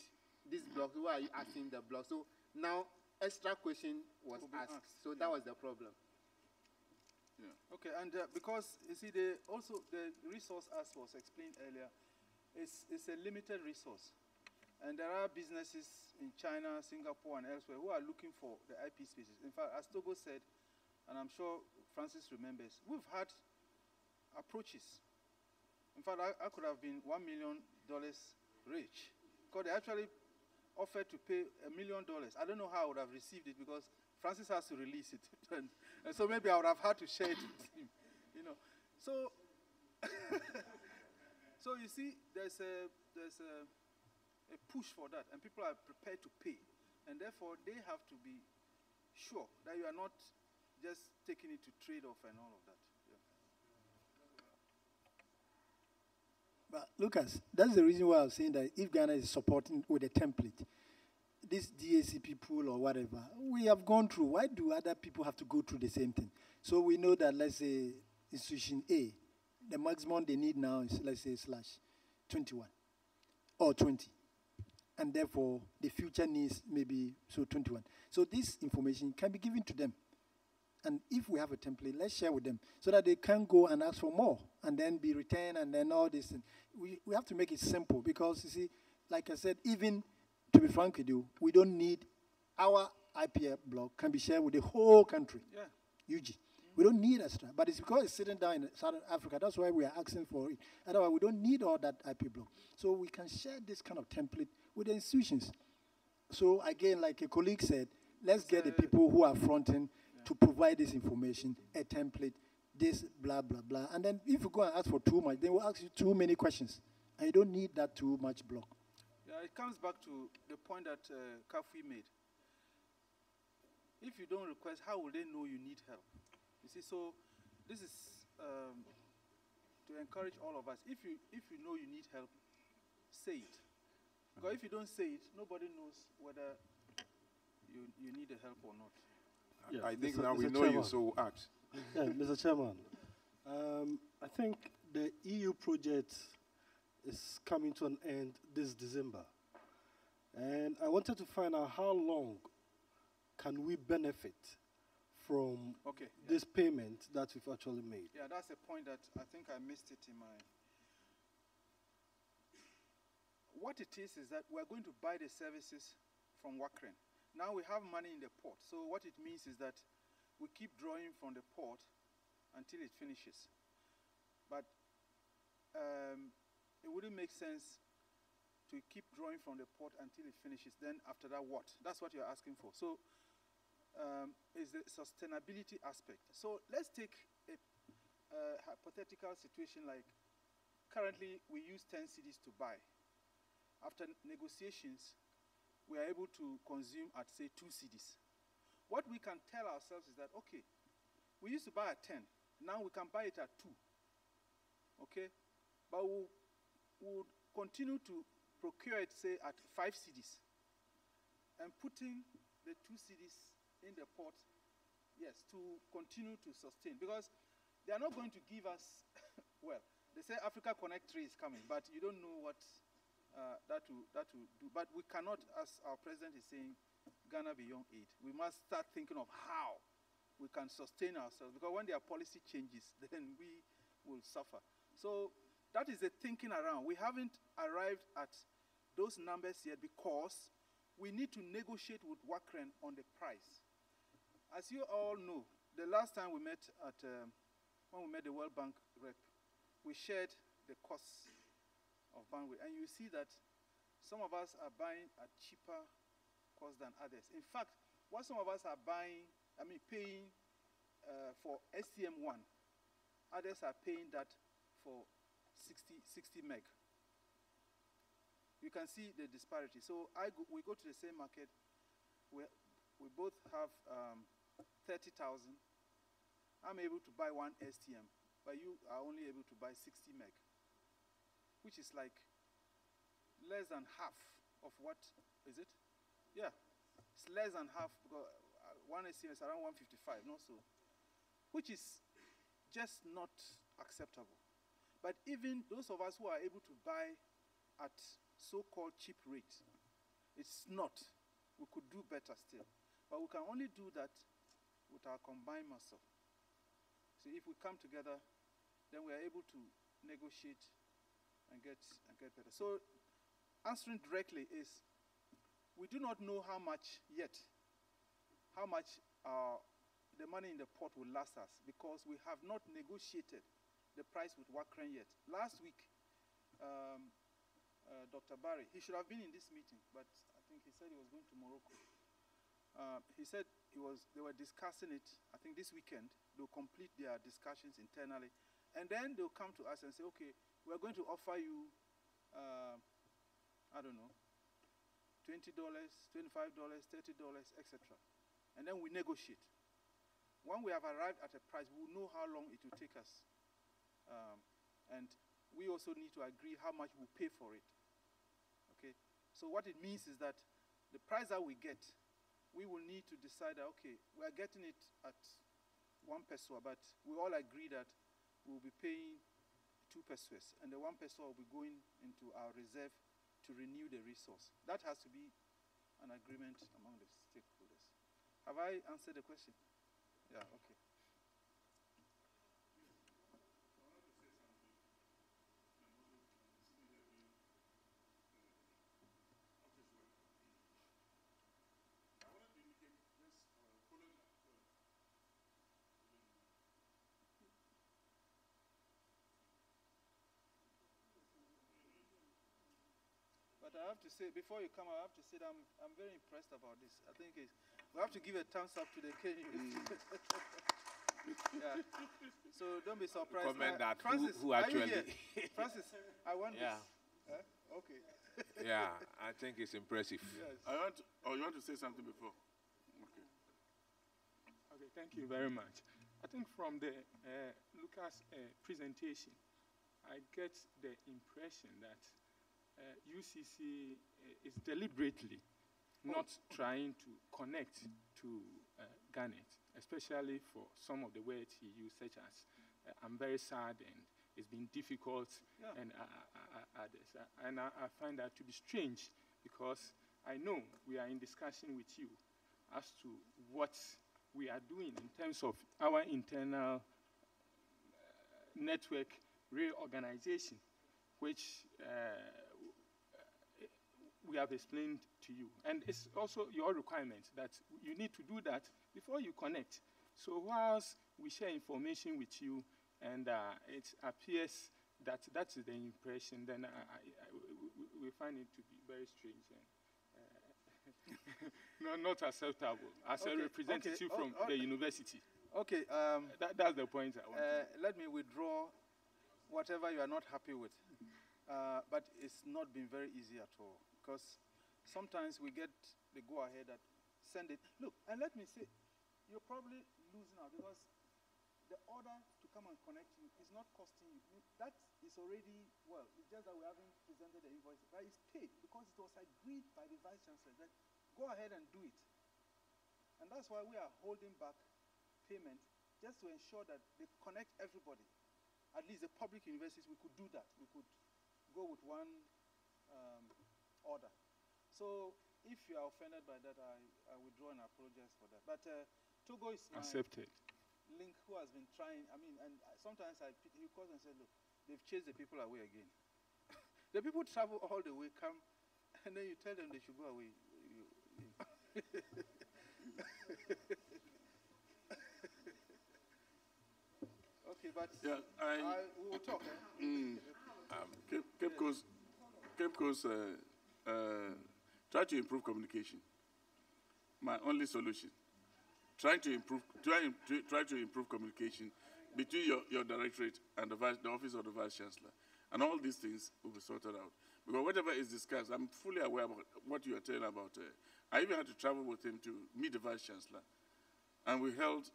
this block, why are you asking the block? So now extra question was asked. So that was the problem. Yeah. Okay, and because you see, also the resource, as was explained earlier, is a limited resource, and there are businesses in China, Singapore, and elsewhere who are looking for the IP spaces. In fact, as Togo said, and I'm sure Francis remembers, we've had approaches. In fact, I could have been $1 million rich, because they actually offered to pay $1 million. I don't know how I would have received it, because Francis has to release it. and so maybe I would have had to share it with him, you know. So, so you see, there's a push for that, and people are prepared to pay. And therefore, they have to be sure that you are not just taking it to trade off and all of that. But Lucas, that's the reason why I was saying that if Ghana is supporting with a template, this DACP pool or whatever, we have gone through. Why do other people have to go through the same thing? So we know that, let's say, institution A, the maximum they need now is, let's say, /21 or 20. And therefore, the future needs maybe, so 21. So this information can be given to them. And if we have a template, let's share with them so that they can go and ask for more and then be returned and then all this. We have to make it simple, because, you see, like I said, even to be frank with you, we don't need our IP block can be shared with the whole country, UG. We don't need extra, but it's because it's sitting down in Southern Africa. That's why we are asking for it. Otherwise, we don't need all that IP block. So we can share this kind of template with the institutions. So again, like a colleague said, let's get the people who are fronting to provide this information, a template, this, blah, blah, blah. And then if you go and ask for too much, they will ask you too many questions. And you don't need that too much block. Yeah, it comes back to the point that Kafui made. If you don't request, how will they know you need help? You see, so this is to encourage all of us. If you know you need help, say it. Because if you don't say it, nobody knows whether you need the help or not. Yeah, I think now we know you, so act. Yeah, Mr. Chairman, I think the EU project is coming to an end this December. And I wanted to find out how long can we benefit from this payment that we've actually made. Yeah, that's a point that I think I missed it in my... What it is that we're going to buy the services from Wakren. Now we have money in the port. So what it means is that we keep drawing from the port until it finishes. But it wouldn't make sense to keep drawing from the port until it finishes. Then after that, what? That's what you're asking for. So is the sustainability aspect. So let's take a hypothetical situation like currently we use 10 cedis to buy. After negotiations, we are able to consume at, say, 2 cedis. What we can tell ourselves is that, okay, we used to buy at 10. Now we can buy it at 2. Okay? But we'll continue to procure it, say, at 5 cedis. And putting the 2 cedis in the port, yes, to continue to sustain. Because they are not going to give us, well, they say Africa Connect 3 is coming, but you don't know what that will do. But we cannot, as our president is saying, Ghana beyond aid. We must start thinking of how we can sustain ourselves, because when their policy changes, then we will suffer. So that is the thinking around. We haven't arrived at those numbers yet because we need to negotiate with Wakren on the price. As you all know, the last time we met at, when we met the World Bank rep, we shared the costs of bandwidth. And you see that some of us are buying at cheaper cost than others. In fact, what some of us are buying, paying for STM1, others are paying that for 60 meg. You can see the disparity. So we go to the same market. We both have 30,000. I'm able to buy 1 STM, but you are only able to buy 60 meg, which is like less than half of what, is it? Yeah, it's less than half, because 1 STM is around 155, not so, which is just not acceptable. But even those of us who are able to buy at so-called cheap rate, it's not. We could do better still. But we can only do that with our combined muscle. So if we come together, then we are able to negotiate and get better. So answering directly is, we do not know how much yet, how much the money in the pot will last us, because we have not negotiated the price with Wakren yet. Last week, Dr. Barry, he should have been in this meeting, but I think he said he was going to Morocco. He said they were discussing it. I think this weekend they'll complete their discussions internally, and then they'll come to us and say, okay, we're going to offer you, I don't know, $20, $25, $30, etc. And then we negotiate. When we have arrived at a price, we'll know how long it will take us. And we also need to agree how much we'll pay for it. Okay? So what it means is that the price that we get, we will need to decide that, okay, we are getting it at 1 peso, but we all agree that we'll be paying 2 pesos, and the 1 peso will be going into our reserve to renew the resource. That has to be an agreement among the stakeholders. Have I answered the question? Yeah, okay. I have to say, before you come, I have to say that I'm very impressed about this. I think we have to give a thumbs up to the KU. Yeah. So don't be surprised. Comment that Francis, who are you actually... here? Francis, I want Yeah. this. Okay. Yeah, I think it's impressive. Yes. You want to say something before? Okay. Okay, thank you very much. I think from the Lucas presentation, I get the impression that UCC is deliberately not trying to connect to Garnet, especially for some of the words he used, such as I'm very sad and it's been difficult, Yeah. and others. And I find that to be strange, because I know we are in discussion with you as to what we are doing in terms of our internal network reorganization, which we have explained to you. And it's also your requirement that you need to do that before you connect. So whilst we share information with you and it appears that that's the impression, then we find it to be very strange and not acceptable as a representative from the university. Okay. That's the point I want to make. Let me withdraw whatever you are not happy with. But it's not been very easy at all, because sometimes we get the go-ahead that send it. Look, and let me say, you're probably losing out, because the order to come and connect you is not costing you. That is already, well, it's just that we haven't presented the invoice, but it's paid because it was agreed by the Vice Chancellor that go ahead and do it. And that's why we are holding back payment, just to ensure that they connect everybody. At least the public universities, we could do that. We could go with one order. So if you are offended by that, I withdraw and apologize for that. But Togo is my Accepted. link who has been trying, and sometimes he calls and says, look, they've chased the people away again. The people travel all the way, come, and then you tell them they should go away. Okay, but yeah, we will talk. Cape Coast try to improve communication. My only solution. Try to improve communication between your directorate and the office of the Vice Chancellor. And all these things will be sorted out. Because whatever is discussed, I'm fully aware about what you are telling about. I even had to travel with him to meet the Vice Chancellor. And we held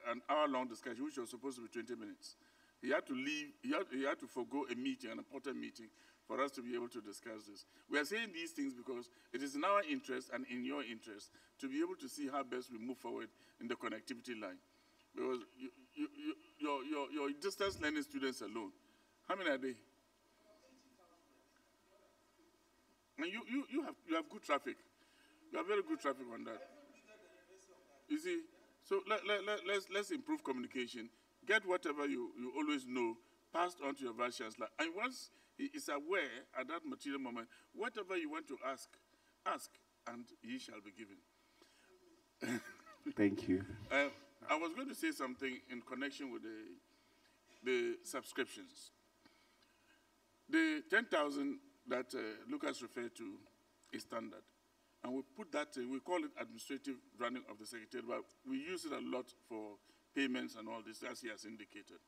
an hour-long discussion, which was supposed to be 20 minutes. He had to leave, he had to forego a meeting, an important meeting, for us to be able to discuss this. We are saying these things because it is in our interest and in your interest to be able to see how best we move forward in the connectivity line. Because your distance learning students alone, how many are they? And you have good traffic. You have very good traffic on that. You see, so let's improve communication. Get whatever you always know passed on to your Vice Chancellor. And once he is aware at that material moment, whatever you want to ask, and he shall be given. Thank you. I was going to say something in connection with the subscriptions. The 10,000 that Lucas referred to is standard. And we put that, we call it administrative running of the Secretariat, but we use it a lot for payments and all this, as he has indicated.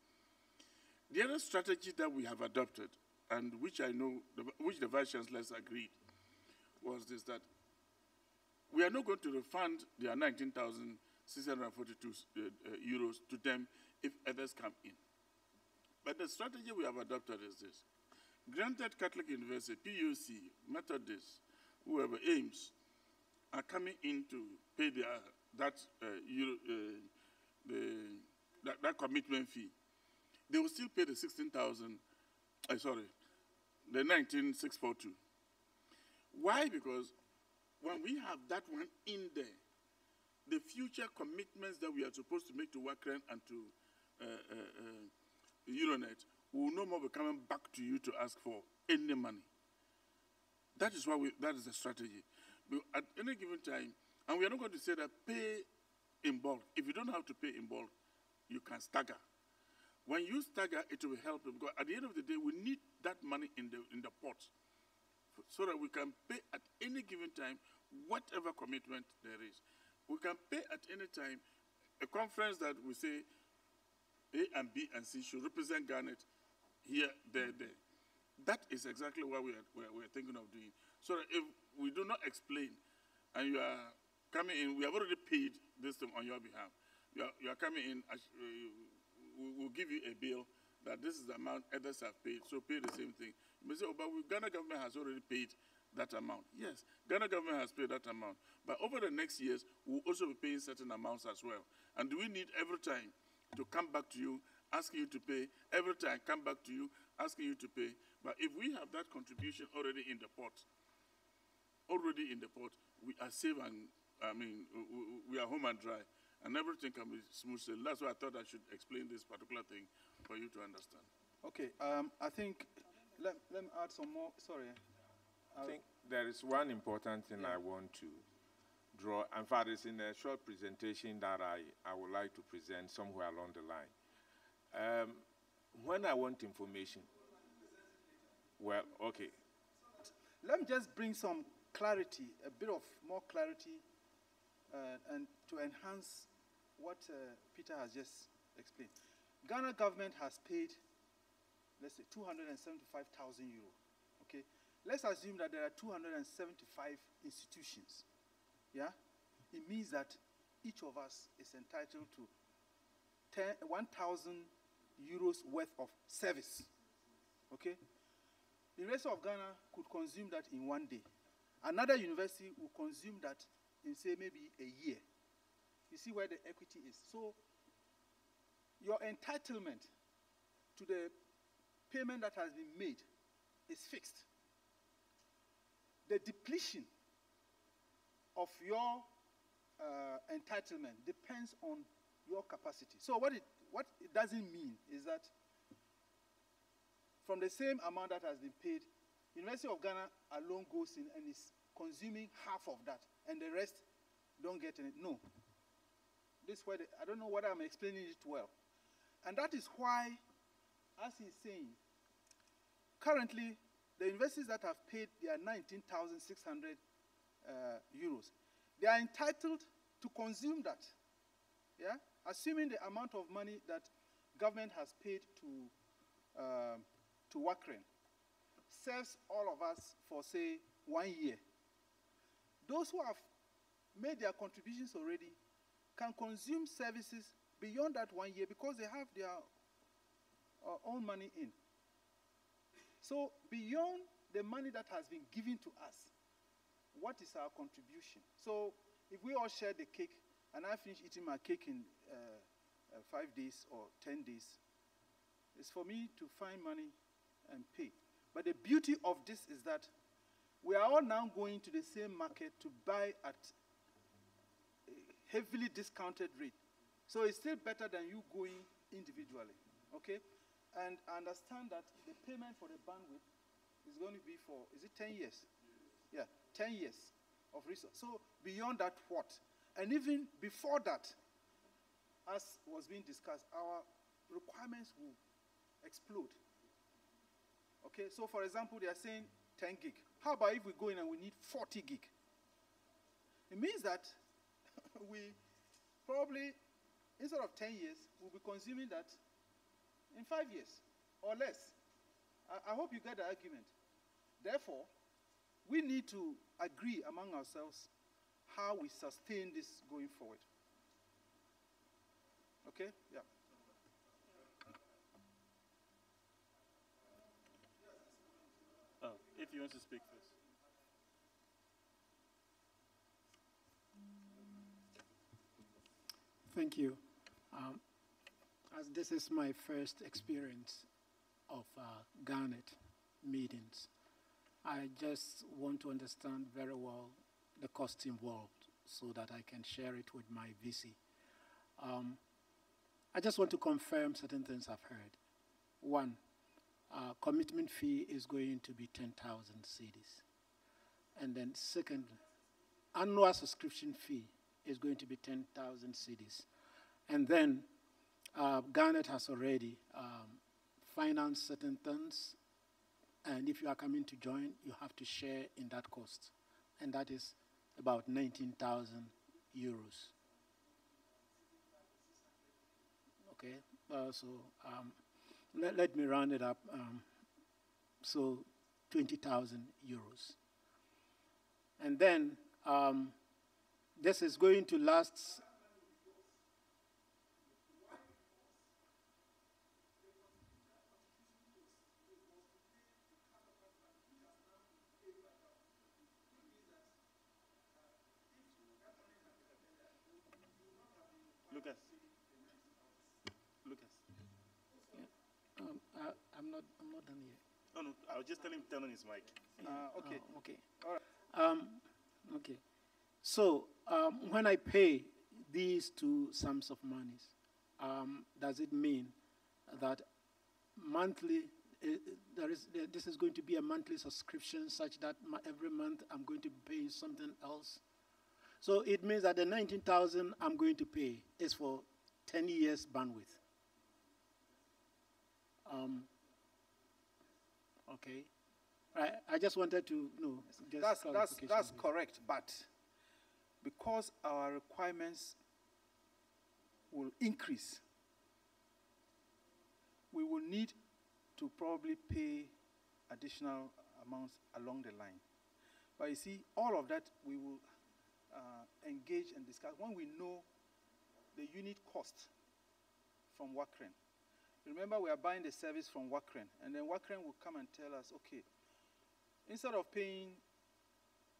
The other strategy that we have adopted, and which I know, which the Vice Chancellor has agreed, was this, that we are not going to refund their 19,642 euros to them if others come in. But the strategy we have adopted is this. Granted Catholic University, PUC, Methodist, whoever, AIMS, are coming in to pay that commitment fee. They will still pay the 19,642. Why? Because when we have that one in there, the future commitments that we are supposed to make to WACREN and to Euronet will no more be coming back to you to ask for any money. That is why that is the strategy. But at any given time, and we are not going to say that pay in bulk. If you don't have to pay in bulk, you can stagger. When you stagger, it will help, because at the end of the day, we need that money in the pot so that we can pay at any given time whatever commitment there is. We can pay at any time a conference that we say A and B and C should represent Garnet here, there. That is exactly what we're thinking of doing. So that if we do not explain and you are coming in, we have already paid this thing on your behalf. You are coming in, we'll give you a bill that this is the amount others have paid, so pay the same thing. You may say, oh, but Ghana government has already paid that amount. Yes, Ghana government has paid that amount. But over the next years, we'll also be paying certain amounts as well. And do we need every time to come back to you, asking you to pay, every time come back to you, asking you to pay? But if we have that contribution already in the pot, we are safe and, we are home and dry, and everything can be smooth sailing. That's why I thought I should explain this particular thing for you to understand. Okay, I think, let me add some more, sorry. I think there is one important thing I want to draw. In fact, it's in a short presentation that I would like to present somewhere along the line. When I want information, well, okay. Let me just bring some clarity, a bit of more clarity, and to enhance what Peter has just explained. Ghana government has paid, let's say, 275,000 euro, okay? Let's assume that there are 275 institutions, yeah? It means that each of us is entitled to 1,000 euros worth of service, okay? The University of Ghana could consume that in one day. Another university will consume that in, say, maybe a year. You see where the equity is. So your entitlement to the payment that has been made is fixed. The depletion of your entitlement depends on your capacity. So what it doesn't mean is that from the same amount that has been paid, University of Ghana alone goes in and is consuming half of that, and the rest don't get any. No. This is where I don't know whether I'm explaining it well. And that is why, as he's saying, currently, the universities that have paid their 19,600 euros, they are entitled to consume that, yeah? Assuming the amount of money that government has paid to Wakren serves all of us for, say, 1 year. Those who have made their contributions already can consume services beyond that 1 year because they have their own money in. So beyond the money that has been given to us, what is our contribution? So if we all share the cake, and I finish eating my cake in 5 days or 10 days, it's for me to find money and pay. But the beauty of this is that we are all now going to the same market to buy at a heavily discounted rate. So it's still better than you going individually, okay? And I understand that the payment for the bandwidth is going to be for, is it 10 years? Yeah, 10 years of resource. So beyond that, what? And even before that, as was being discussed, our requirements will explode. Okay, so for example, they are saying 10 gig. How about if we go in and we need 40 gig? It means that we probably, instead of 10 years, we'll be consuming that in 5 years or less. I hope you get the argument. Therefore, we need to agree among ourselves how we sustain this going forward. Okay? Yeah. If you want to speak first. Thank you. As this is my first experience of Garnet meetings, I just want to understand very well the cost involved so that I can share it with my VC. I just want to confirm certain things I've heard. One, commitment fee is going to be 10,000 cedis. And then second, annual subscription fee is going to be 10,000 cedis. And then Garnet has already financed certain things And if you are coming to join, you have to share in that cost. And that is about 19,000 euros. Okay, let me round it up. So 20,000 euros. And then this is going to last. Lucas. I'm not done yet. No, I was just telling him to turn on his mic. Okay. Okay. All right. Okay. So when I pay these two sums of monies, does it mean that monthly, this is going to be a monthly subscription such that every month I'm going to pay something else? So it means that the 19,000 I'm going to pay is for 10 years bandwidth. Okay. I just wanted to know. That's correct, but because our requirements will increase, we will need to probably pay additional amounts along the line. But you see, all of that we will engage and discuss when we know the unit cost from Wakren. Remember, we are buying the service from Wakren, and then Wakren will come and tell us, okay, instead of paying,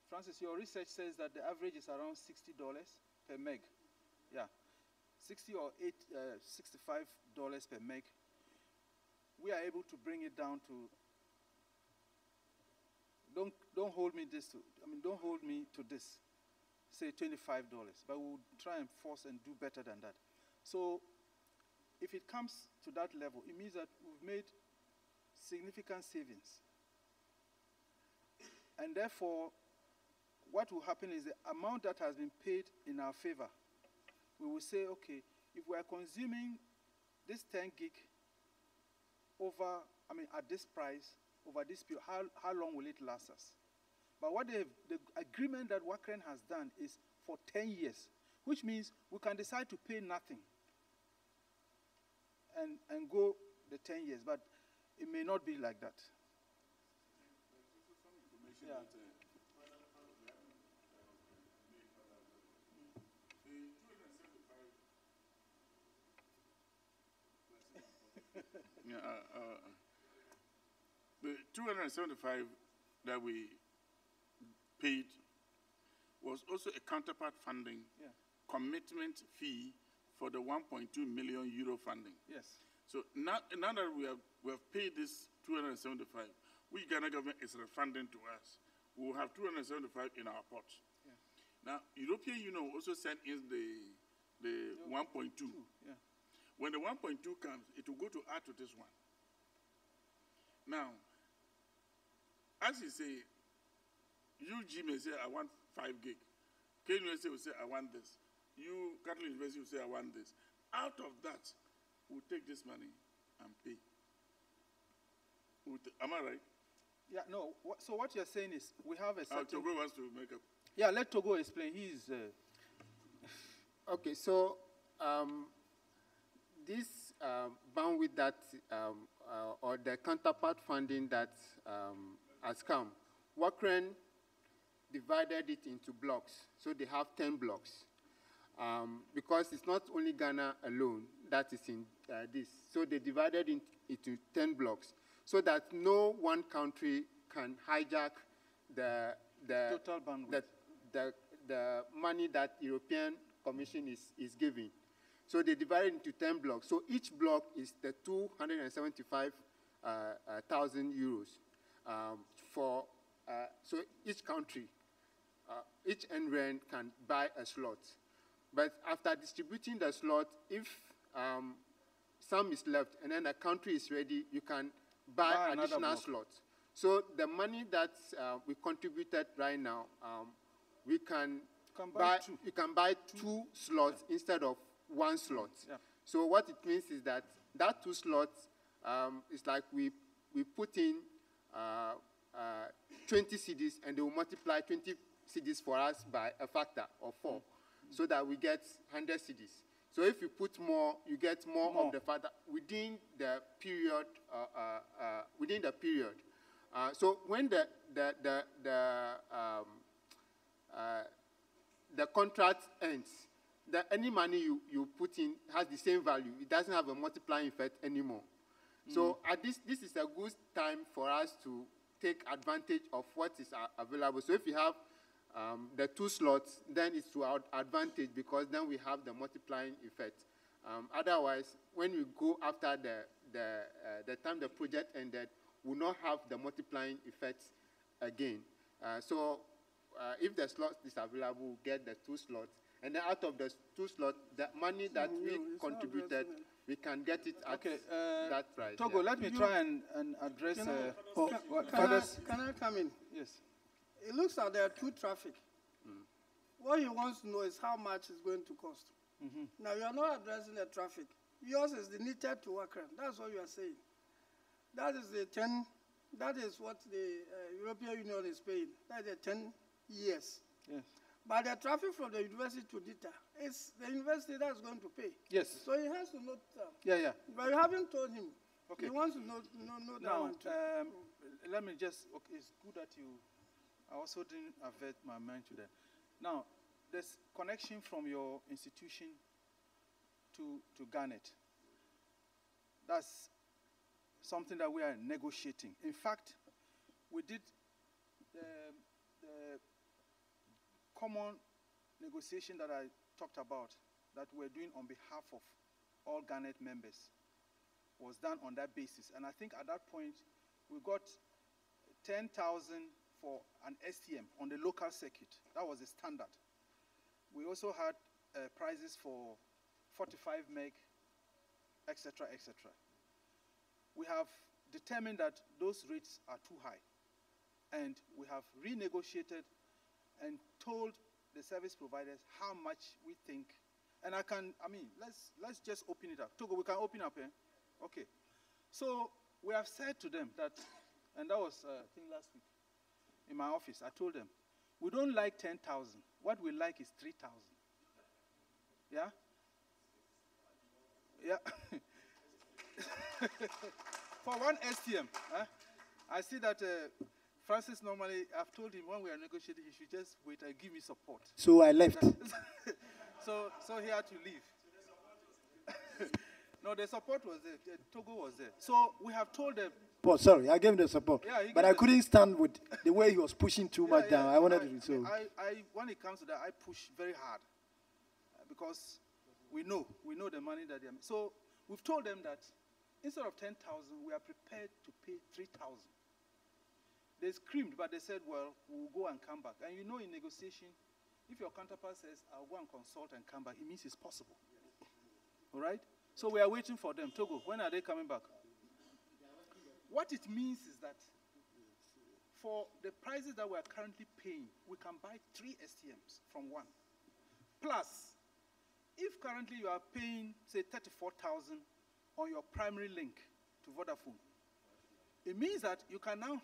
Francis, your research says that the average is around $60 per meg. Yeah, 60 or $65 per meg. We are able to bring it down to. Don't hold me to this. Say $25, but we'll try and force and do better than that. So if it comes to that level, it means that we've made significant savings. And therefore, what will happen is the amount that has been paid in our favor, we will say, okay, if we are consuming this 10 gig at this price, over this period, how long will it last us? But what the agreement that Wakren has done is for 10 years, which means we can decide to pay nothing and go the 10 years, but it may not be like that. Yeah. The 275 that we paid was also a counterpart funding commitment fee for the 1.2 million euro funding. Yes. So now that we have paid this 275, which Ghana government is refunding to us, we will have 275 in our pot. Yeah. Now, European Union also sent in the 1.2. Yeah. When the 1.2 comes, it will go to add to this one. Now, as you say, UG may say, I want 5 gig. KU University will say, I want this. You, Catholic University, will say, I want this. Out of that, we'll take this money and pay. Am I right? Yeah, no. So what you're saying is we have a certain... Togo wants to make up. Yeah, let Togo explain. He's... Okay, so this bandwidth that, or the counterpart funding that has come, Wakren divided it into blocks. So they have 10 blocks. Because it's not only Ghana alone that is in this. So they divided it into 10 blocks so that no one country can hijack the total bandwidth. The money that European Commission is giving. So they divided into 10 blocks. So each block is the 275,000 euros so each country, each NREN can buy a slot. But after distributing the slot, if some is left and then a country is ready, you can buy additional slots. So the money that we contributed right now, we can buy two slots instead of one slot. Yeah. So what it means is that 2 slots is like we put in 20 CDs, and they will multiply 20 CDs for us by a factor of 4, so that we get 100 CDs. So if you put more, you get more. Of the factor within the period. So when the contract ends, any money you put in has the same value. It doesn't have a multiplying effect anymore. So this is a good time for us to take advantage of what is available. So if you have the 2 slots, then it's to our advantage, because then we have the multiplying effect. Otherwise, when we go after the time the project ended, we'll not have the multiplying effect again. So if the slot is available, we'll get the 2 slots. And then out of the 2 slots, the money that we contributed, we can get it at that price. Togo, let me try and address... Can I come in? Yes. It looks like there are 2 traffic. What he wants to know is how much it's going to cost. Now, you are not addressing the traffic. Yours is the needed to work. That's what you are saying. That is the 10, that is what the European Union is paying. That is the 10 years. Yes. But the traffic from the university to DITA, it's the university that's going to pay. Yes. So he has to know. Yeah. But you haven't told him. Okay. He wants to know that now, one too. let me just, okay, it's good that I also didn't avert my mind to that. Now, there's connection from your institution to Garnet. That's something that we are negotiating. In fact, we did the common negotiation that I talked about, that we're doing on behalf of all Garnet members, was done on that basis. And I think at that point, we got 10,000 for an STM on the local circuit. That was the standard. We also had prices for 45 meg, etc., etc. We have determined that those rates are too high. And we have renegotiated and told the service providers how much we think. And let's just open it up. Togo, we can open up, Okay. So we have said to them that, and that was, I think, last week in my office, I told them, we don't like 10,000. What we like is 3,000. Yeah? Yeah. For one STM, I see that Francis normally, I've told him when we are negotiating, he should just wait and give me support. So I left. so he had to leave. No, the support was there. Togo was there. So we have told them. Oh, sorry, I gave him the support. Yeah, but I couldn't stand with the way he was pushing too much down. I wanted to. So. When it comes to that, I push very hard because we know the money that they are. So we've told them that instead of 10,000, we are prepared to pay 3,000. They screamed, but they said, well, we'll go and come back. And you know, in negotiation, if your counterpart says, I'll go and consult and come back, it means it's possible. All right? So we are waiting for them. Togo, when are they coming back? What it means is that for the prices that we are currently paying, we can buy 3 STMs from one. Plus, if currently you are paying, say, 34,000 on your primary link to Vodafone, it means that you can now,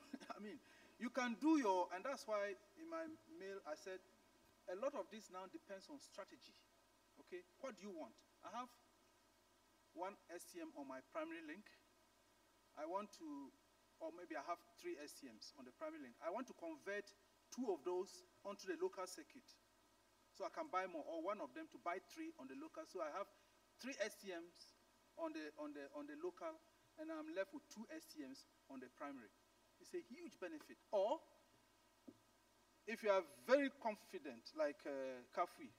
you can do your, and that's why in my mail I said, a lot of this now depends on strategy. Okay, what do you want? I have 1 STM on my primary link. I want to, or maybe I have 3 STMs on the primary link. I want to convert 2 of those onto the local circuit. So I can buy more, or one of them to buy 3 on the local. So I have 3 STMs on the local, and I'm left with 2 STMs on the primary. It's a huge benefit. Or, if you are very confident, like Kafui,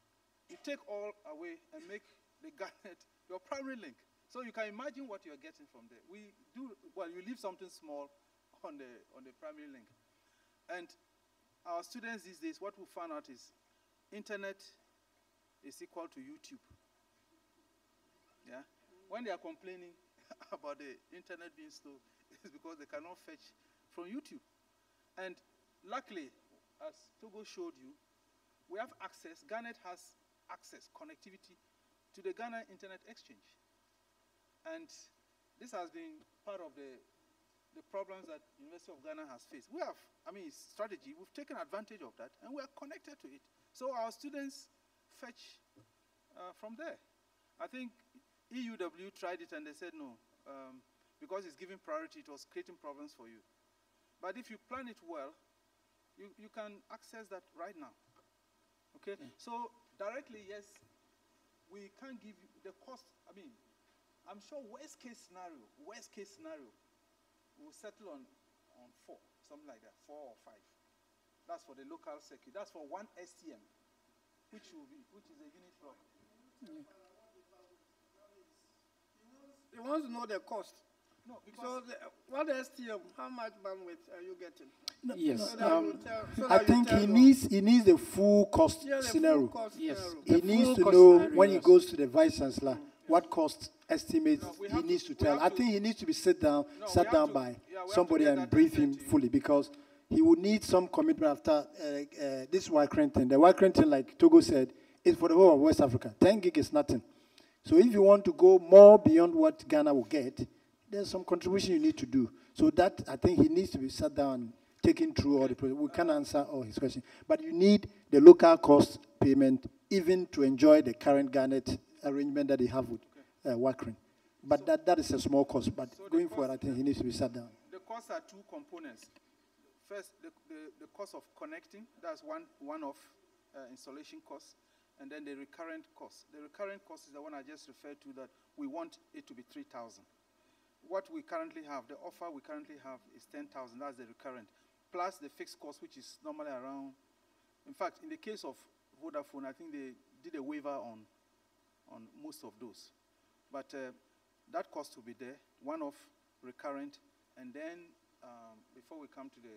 you take all away and make the Garnet your primary link. So you can imagine what you're getting from there. We do, well, you leave something small on the primary link. And our students these days, what we found out is internet is equal to YouTube. Yeah? When they are complaining about the internet being slow, it's because they cannot fetch from YouTube. And luckily, as Togo showed you, we have access, Garnet has access, connectivity to the Ghana Internet Exchange. And this has been part of the the problems that University of Ghana has faced. We have, I mean, strategy, we've taken advantage of that, and we are connected to it. So our students fetch from there. I think EUW tried it and they said no, because it's giving priority, it was creating problems for you. But if you plan it well, you can access that right now. Okay? So directly, yes, we can't give you the cost. I mean, I'm sure worst case scenario, we'll settle on 4, something like that, 4 or 5. That's for the local circuit. That's for one STM, which is a unit block. He wants to know the cost. No, so what STM, how much bandwidth are you getting? No, yes, I think he needs the full cost scenario. Full cost yes, scenario. he needs to know when he goes to the vice chancellor what cost estimates he needs to tell. I think he needs to be sat down by somebody and brief him fully, because he would need some commitment after this Wakren thing. The Wakren thing, like Togo said, is for the whole of West Africa. 10 gig is nothing. So if you want to go more beyond what Ghana will get, there's some contribution you need to do. So that, I think he needs to be sat down and taken through all the process. We can't answer all his questions. But you need the local cost payment even to enjoy the current Garnet arrangement that they have with Wakren. But that is a small cost. But going forward, I think he needs to be sat down. The costs are 2 components. First, the cost of connecting, that's one-off installation cost, and then the recurrent cost. The recurrent cost is the one I just referred to, that we want it to be 3,000. What we currently have, the offer we currently have is 10,000, that's the recurrent, plus the fixed cost, which is normally around, in fact, in the case of Vodafone, I think they did a waiver on most of those. But that cost will be there, one-off, recurrent, and then before we come to the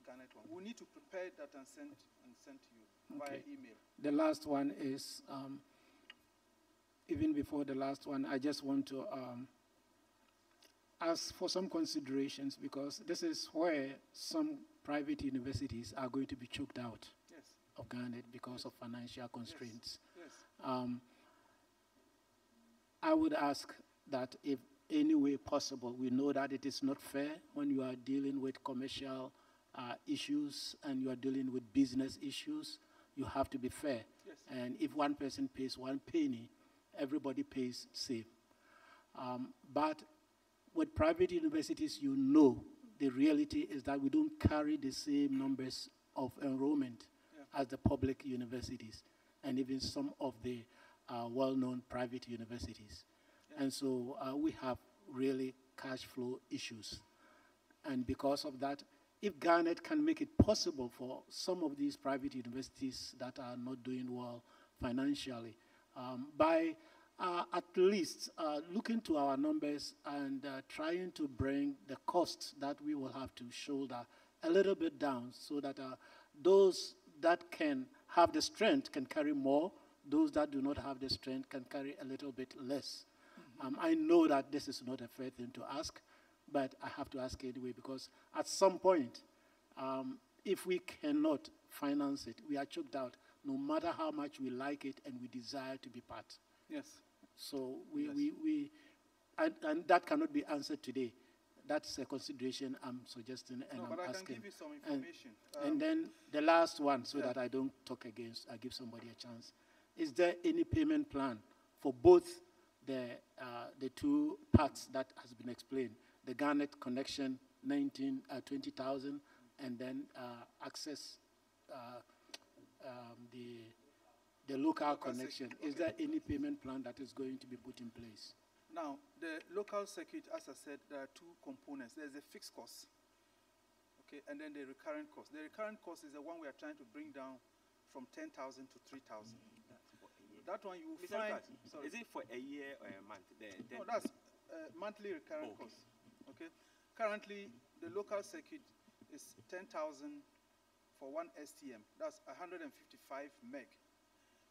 Garnet one, we need to prepare that and send to you via email. The last one is, even before the last one, I just want to ask for some considerations, because this is where some private universities are going to be choked out of Garnet because of financial constraints. I would ask that if any way possible, we know that it is not fair when you are dealing with commercial issues and you are dealing with business issues. You have to be fair. And if one person pays 1 penny, everybody pays same. But with private universities, you know the reality is that we don't carry the same numbers of enrollment as the public universities and even some of the well-known private universities. And so we have really cash flow issues. And because of that, if Garnet can make it possible for some of these private universities that are not doing well financially, by at least looking to our numbers and trying to bring the costs that we will have to shoulder a little bit down, so that those that can have the strength can carry more, those that do not have the strength can carry a little bit less. I know that this is not a fair thing to ask, but I have to ask anyway, because at some point, if we cannot finance it, we are choked out, no matter how much we like it and we desire to be part. Yes. So and that cannot be answered today. That's a consideration I'm suggesting and I'm asking. I can give you some information. And then the last one, so that I don't talk against, I give somebody a chance. Is there any payment plan for both the 2 parts that has been explained? The Garnet connection, 20,000, and then access the local connection. Is there any payment plan that is going to be put in place? Now, the local circuit, as I said, there are 2 components. There's a fixed cost, okay, and then the recurrent cost. The recurrent cost is the one we are trying to bring down from 10,000 to 3,000. That one you will find. Is it for a year or a month? No, that's monthly recurrent cost. Okay. Currently, the local circuit is 10,000 for 1 STM. That's 155 meg,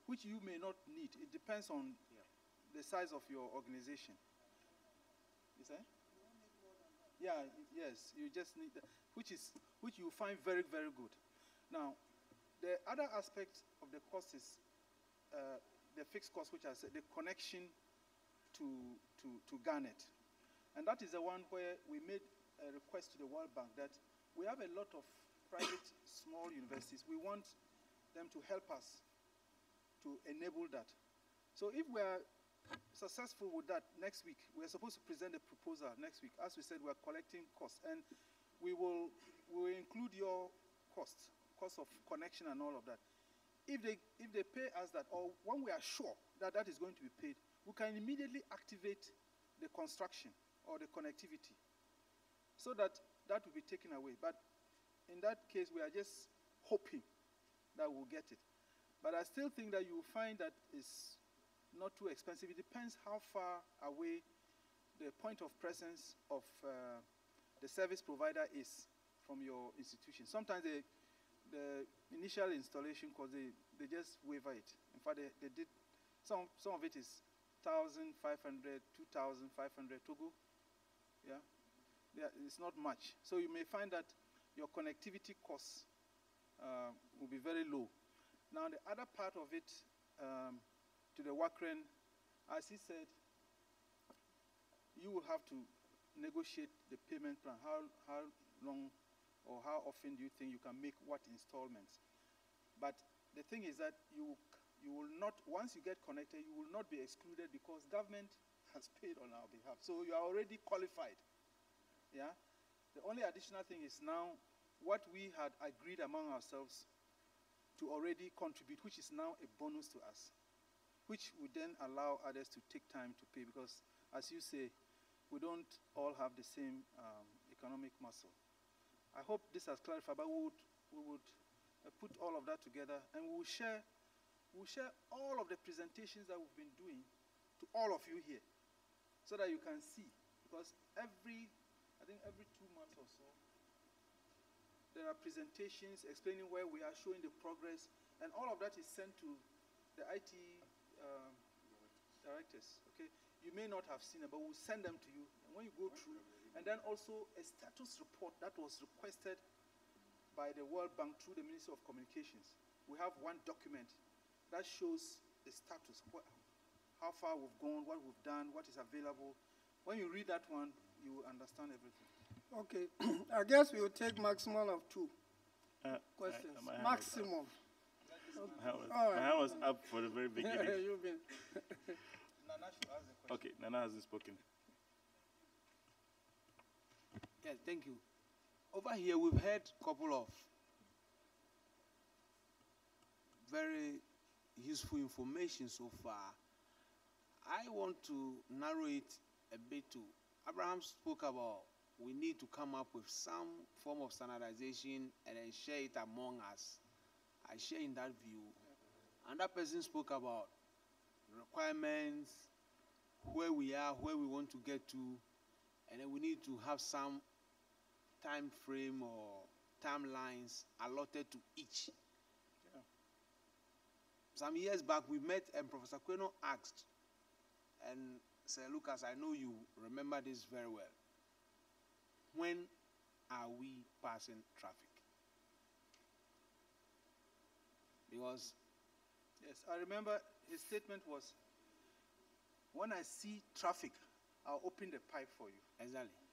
which you may not need. It depends on the size of your organization. You say? Yeah. Yes. You just need that, which you find very, very good. Now, the other aspect of the cost is the fixed cost, which I said, the connection to Garnet. And that is the one where we made a request to the World Bank that we have a lot of private small universities. We want them to help us to enable that. So if we are successful with that next week, we are supposed to present a proposal next week. As we said, we are collecting costs, and we will include your cost of connection and all of that. If they pay us that, or when we are sure that that is going to be paid, we can immediately activate the construction or the connectivity, so that that will be taken away. But in that case, we are just hoping that we'll get it. But I still think that you will find that it's not too expensive. It depends how far away the point of presence of the service provider is from your institution. Sometimes the initial installation cost, they just waiver it. In fact, they did, some of it is 1,500, 2,500 Togo. Yeah? It's not much. So you may find that your connectivity costs will be very low. Now, the other part of it, to the WACREN, as he said, you will have to negotiate the payment plan. How long or how often do you think you can make what installments? But the thing is that you will not, once you get connected, you will not be excluded because government has paid on our behalf. So you are already qualified. Yeah? The only additional thing is now what we had agreed among ourselves to already contribute, which is now a bonus to us, which would then allow others to take time to pay because, as you say, we don't all have the same economic muscle. I hope this has clarified, but we would put all of that together and we'll share all of the presentations that we've been doing to all of you here so that you can see, because I think every 2 months or so, there are presentations explaining where we are, showing the progress, and all of that is sent to the IT directors, okay? You may not have seen it, but we'll send them to you. And when you go through, and then also a status report that was requested by the World Bank through the Ministry of Communications. We have one document that shows the status, how far we've gone, what we've done, what is available. When you read that one, you will understand everything. Okay, I guess we will take maximum of 2 questions. Maximum. My hand was up for the very beginning. You've been. Nana should ask the question. Okay, Nana hasn't spoken. Yes, thank you. Over here, we've heard a couple of very useful information so far. I want to narrow it a bit too. Abraham spoke about we need to come up with some form of standardization and then share it among us. I share in that view. And that person spoke about requirements, where we are, where we want to get to, and then we need to have some time frame or timelines allotted to each. Yeah. Some years back, we met and Professor Queno asked, and said, Lucas, I know you remember this very well. When are we passing traffic? Because yes, I remember his statement was, when I see traffic, I'll open the pipe for you. Exactly.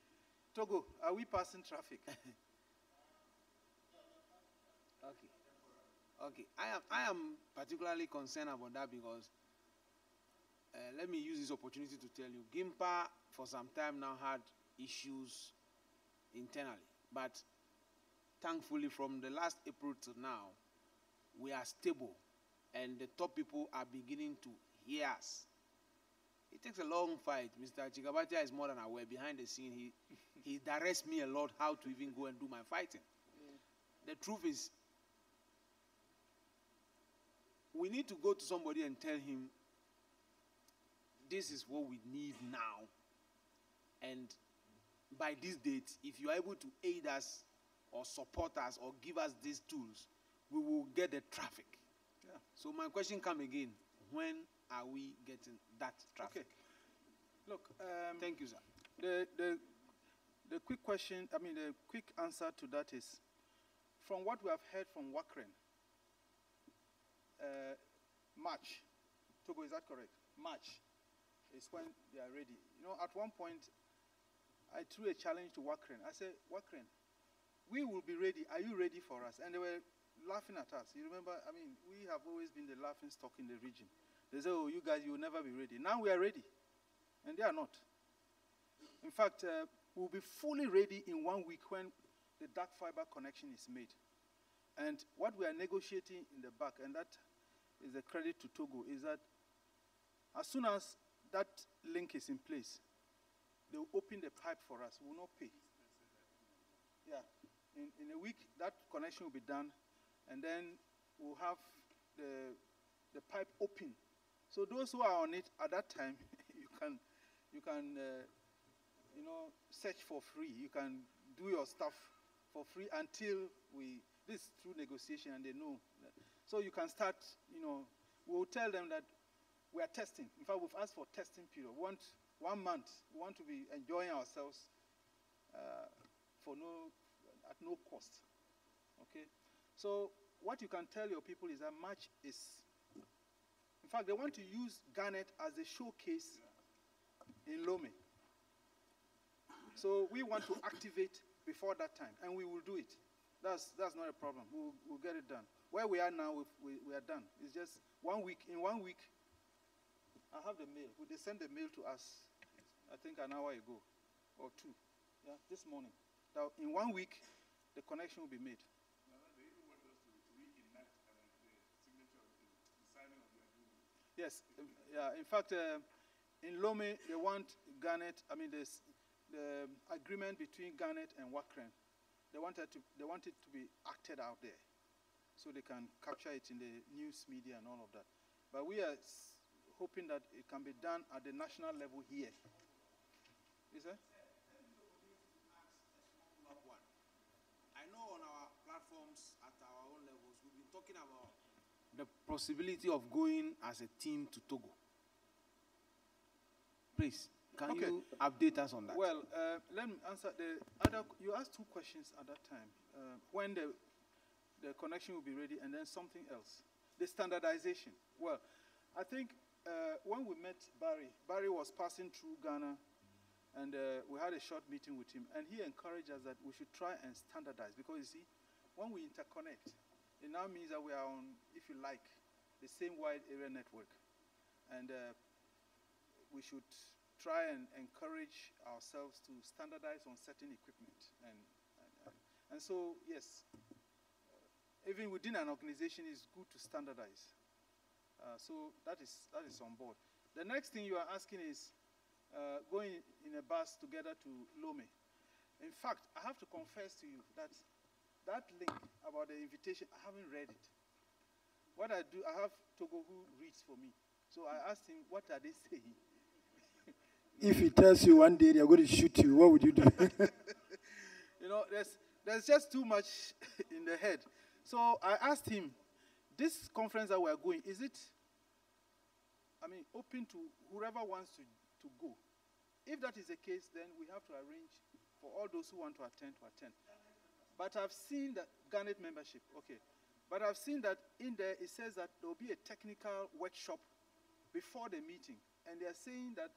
Togo, are we passing traffic? Okay. Okay. I am particularly concerned about that because let me use this opportunity to tell you, GIMPA for some time now had issues internally, but thankfully from the last April to now, we are stable and the top people are beginning to hear us. It takes a long fight. Mr. Chikabatia is more than aware. Behind the scene, he directs me a lot how to even go and do my fighting. The truth is, we need to go to somebody and tell him, this is what we need now. And by this date, if you are able to aid us or support us or give us these tools, we will get the traffic. Yeah. So my question comes again, when are we getting that traffic? Okay. Look, thank you, sir. The quick question, the quick answer to that is, from what we have heard from WACREN, March, Togo, is that correct? March is when they are ready. You know, at one point, I threw a challenge to Wakren. I said, Wakren, we will be ready. Are you ready for us? And they were laughing at us. You remember, I mean, we have always been the laughing stock in the region. They say, oh, you guys, you will never be ready. Now we are ready. And they are not. In fact, we'll be fully ready in 1 week when the dark fiber connection is made. And what we are negotiating in the back, and that is a credit to Togo, is that as soon as that link is in place, they will open the pipe for us. We will not pay. Yeah. In a week, that connection will be done, and then we'll have the pipe open. So those who are on it at that time, you can search for free. You can do your stuff for free until this is through negotiation, and they know. So you can start, we'll tell them that we are testing. In fact, we've asked for testing period. We want 1 month. We want to be enjoying ourselves at no cost. Okay? So what you can tell your people is that March is, in fact, they want to use Garnet as a showcase in Lome. So we want to activate before that time, and we will do it. That's not a problem. We'll get it done. Where we are now, we are done. It's just 1 week. In 1 week, I have the mail. They sent the mail to us, I think an hour ago, or 2, yeah, this morning. Now, in 1 week, the connection will be made. Yes, yeah. In fact, in Lome, they want Garnet. I mean, there's the agreement between Garnet and Wakren. They want it to be acted out there, so they can capture it in the news media and all of that. But we are hoping that it can be done at the national level here. Is that? I know on our platforms at our own levels, we've been talking about the possibility of going as a team to Togo. Please, can you update us on that? Well, let me answer the other. You asked 2 questions at that time. When the connection will be ready, and then something else. The standardization. Well, I think when we met Barry was passing through Ghana, and we had a short meeting with him, and he encouraged us that we should try and standardize, because you see, when we interconnect, it now means that we are on, if you like, the same wide area network. And we should try and encourage ourselves to standardize on certain equipment. And so, yes, even within an organization, it's good to standardize. So that is on board. The next thing you are asking is going in a bus together to Lome. In fact, I have to confess to you that link about the invitation, I haven't read it. What I do, I have Togo who reads for me. So I asked him, what are they saying? If he tells you one day they're going to shoot you, what would you do? There's just too much in the head. So I asked him, this conference that we're going, is it, open to whoever wants to go? If that is the case, then we have to arrange for all those who want to attend. But I've seen that Garnet membership, okay. But I've seen that in there it says that there will be a technical workshop before the meeting, and they are saying that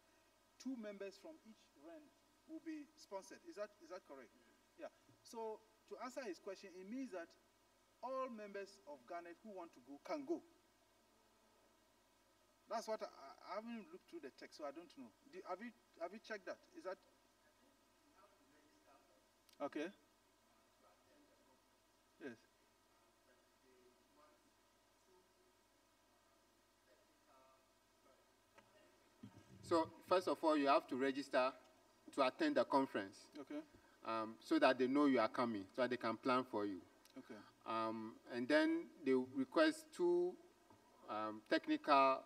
2 members from each REN will be sponsored. Is that correct? Yeah. So to answer his question, it means that all members of Garnet who want to go can go. That's what I haven't looked through the text, so I don't know. Have you checked that? Is that okay? Yes. So first of all, you have to register to attend the conference. Okay. So that they know you are coming, so that they can plan for you. Okay. And then they request 2 technical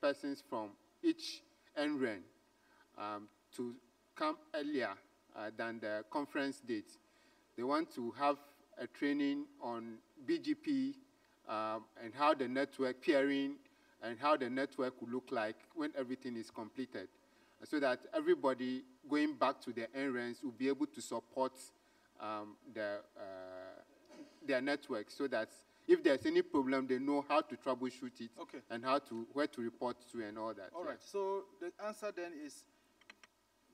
persons from each NREN to come earlier than the conference date. They want to have a training on BGP and how the network peering and how the network will look like when everything is completed, so that everybody going back to their NRENs will be able to support their network, so that if there's any problem, they know how to troubleshoot it and where to report to and all that. All right. So the answer then is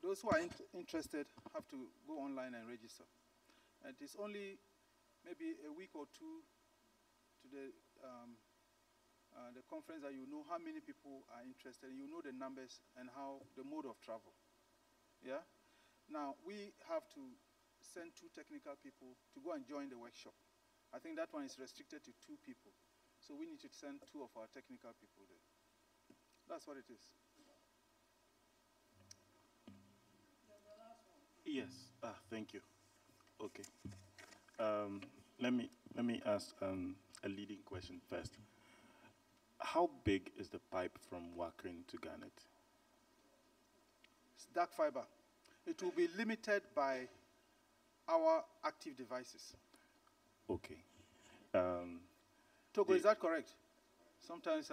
those who are interested have to go online and register. And it's only maybe a week or two to the conference that you know how many people are interested. You know the numbers and how the mode of travel. Yeah. Now we have to send 2 technical people to go and join the workshop. I think that one is restricted to 2 people. So we need to send 2 of our technical people there. That's what it is. Yes. Thank you. Okay. Let me ask a leading question first. How big is the pipe from Wakren to Garnet? It's dark fiber. It will be limited by our active devices. Okay. Togo, is that correct? Sometimes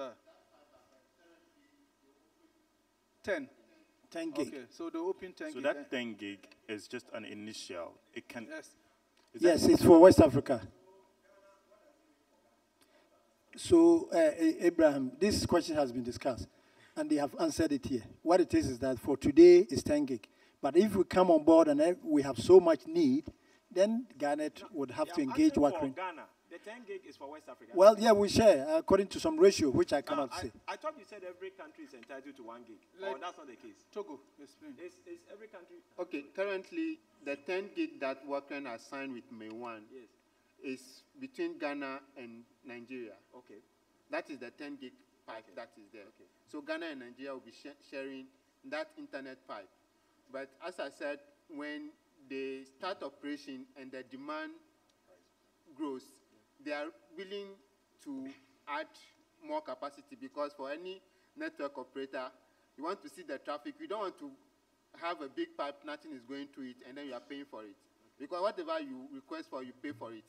10. 10 gig. Okay, so the open 10 So gig. that 10 gig is just an initial. It can. Yes. Yes, it's for West Africa. So, Abraham, this question has been discussed, and they have answered it here. What it is that for today is 10 gig. But if we come on board and we have so much need, then Garnet would have to engage Wakren. Ghana. The 10 gig is for West Africa. Well, yeah, we share according to some ratio, which I cannot say. I thought you said every country is entitled to 1 gig. Oh, that's not the case. Togo, explain. Is every country... Okay, currently, the 10 gig that Wakren has signed with May1 is between Ghana and Nigeria. Okay. That is the 10 gig pipe that is there. Okay. So Ghana and Nigeria will be sharing that internet pipe. But as I said, when they start operation and the demand grows, they are willing to add more capacity, because for any network operator, you want to see the traffic. You don't want to have a big pipe, nothing is going to it, and then you are paying for it. Because whatever you request for, you pay for it,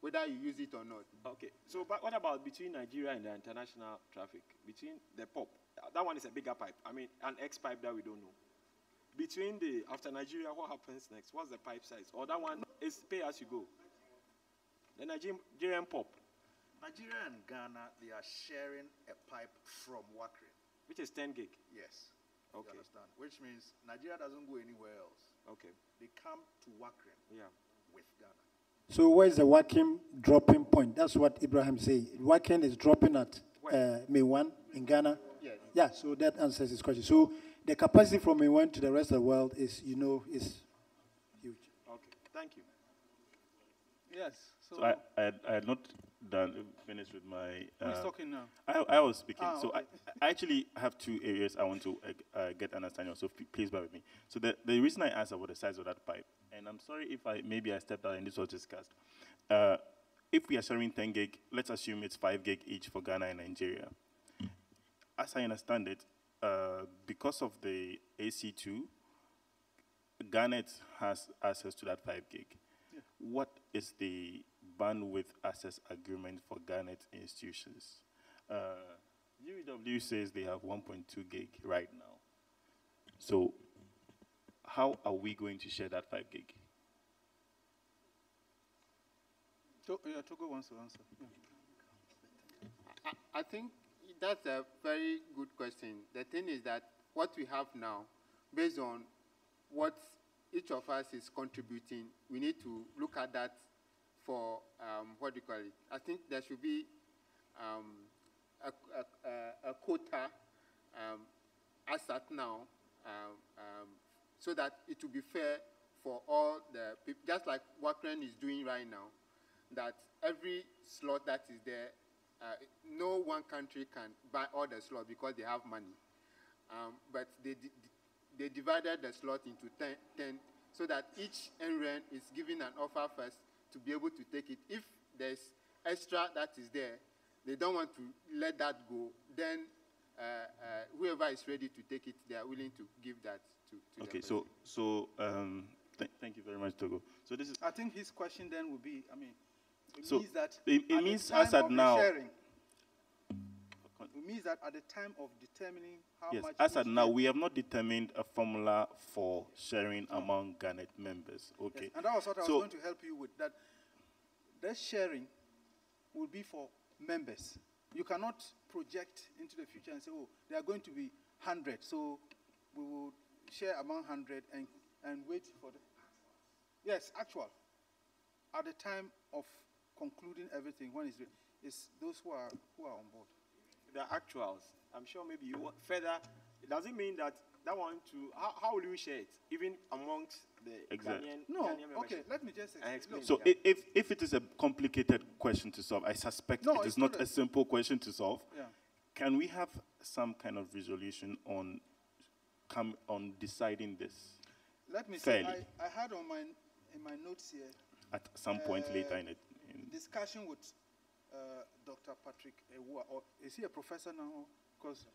whether you use it or not. Okay. So but what about between Nigeria and the international traffic? Between the POP, that one is a bigger pipe. I mean, an X pipe that we don't know. Between after Nigeria, what happens next? What's the pipe size? Or that one is pay as you go? The Nigerian POP. Nigeria and Ghana, they are sharing a pipe from Wakren. Which is 10 gig? Yes. Okay. You understand? Which means Nigeria doesn't go anywhere else. Okay. They come to Wakren with Ghana. So where's the Wakren dropping point? That's what Ibrahim said. Wakren is dropping at May1 in Ghana. Yes. Yeah, so that answers his question. So the capacity from May1 to the rest of the world is, is huge. Okay, thank you. Yes. So I had not finished with my... Who's talking now? I was speaking. Ah, so okay. I actually have 2 areas I want to get understanding of, so please bear with me. So the reason I asked about the size of that pipe, and I'm sorry if maybe I stepped out and this was discussed. If we are sharing 10 gig, let's assume it's 5 gig each for Ghana and Nigeria. As I understand it, because of the AC2, Garnet has access to that 5 gig. Yeah. What is the bandwidth access agreement for Garnet institutions? UEW says they have 1.2 gig right now. So how are we going to share that 5 gig? Togo wants to answer. I think that's a very good question. The thing is that what we have now, based on what each of us is contributing, we need to look at that for, what do you call it? I think there should be a quota as at now, so that it will be fair for all the people, just like Wakren is doing right now, that every slot that is there, no one country can buy all the slots because they have money. But they divided the slot into 10 so that each NREN is given an offer first to be able to take it. If there's extra that is there, they don't want to let that go, then whoever is ready to take it, they are willing to give that to Okay, the person. so thank you very much, Togo. So this is... I think his question then would be, it So means that it at means the time as at of the now- sharing, it means that at the time of determining how Yes, much as at each now, get- we have not determined a formula for sharing among Garnet members. Okay. Yes, and that was what I was So- going to help you with, that that sharing will be for members. You cannot project into the future and say, oh, there are going to be 100, so we will share among 100 and wait for the... Yes, actual. At the time of concluding everything, when it's those who are on board. The actuals. I'm sure maybe you want further. It doesn't mean that one to how will you share it even amongst the Exactly. Ghanaian, No, Ghanaian membership? okay, let me just explain. So if it is a complicated question to solve, I suspect No, it is it's not not a simple question to solve. Yeah. Can we have some kind of resolution on deciding this? Let me say, fairly I had in my notes here at some point later in it? discussion with Dr. Patrick Ewua. Or is he a professor now? Because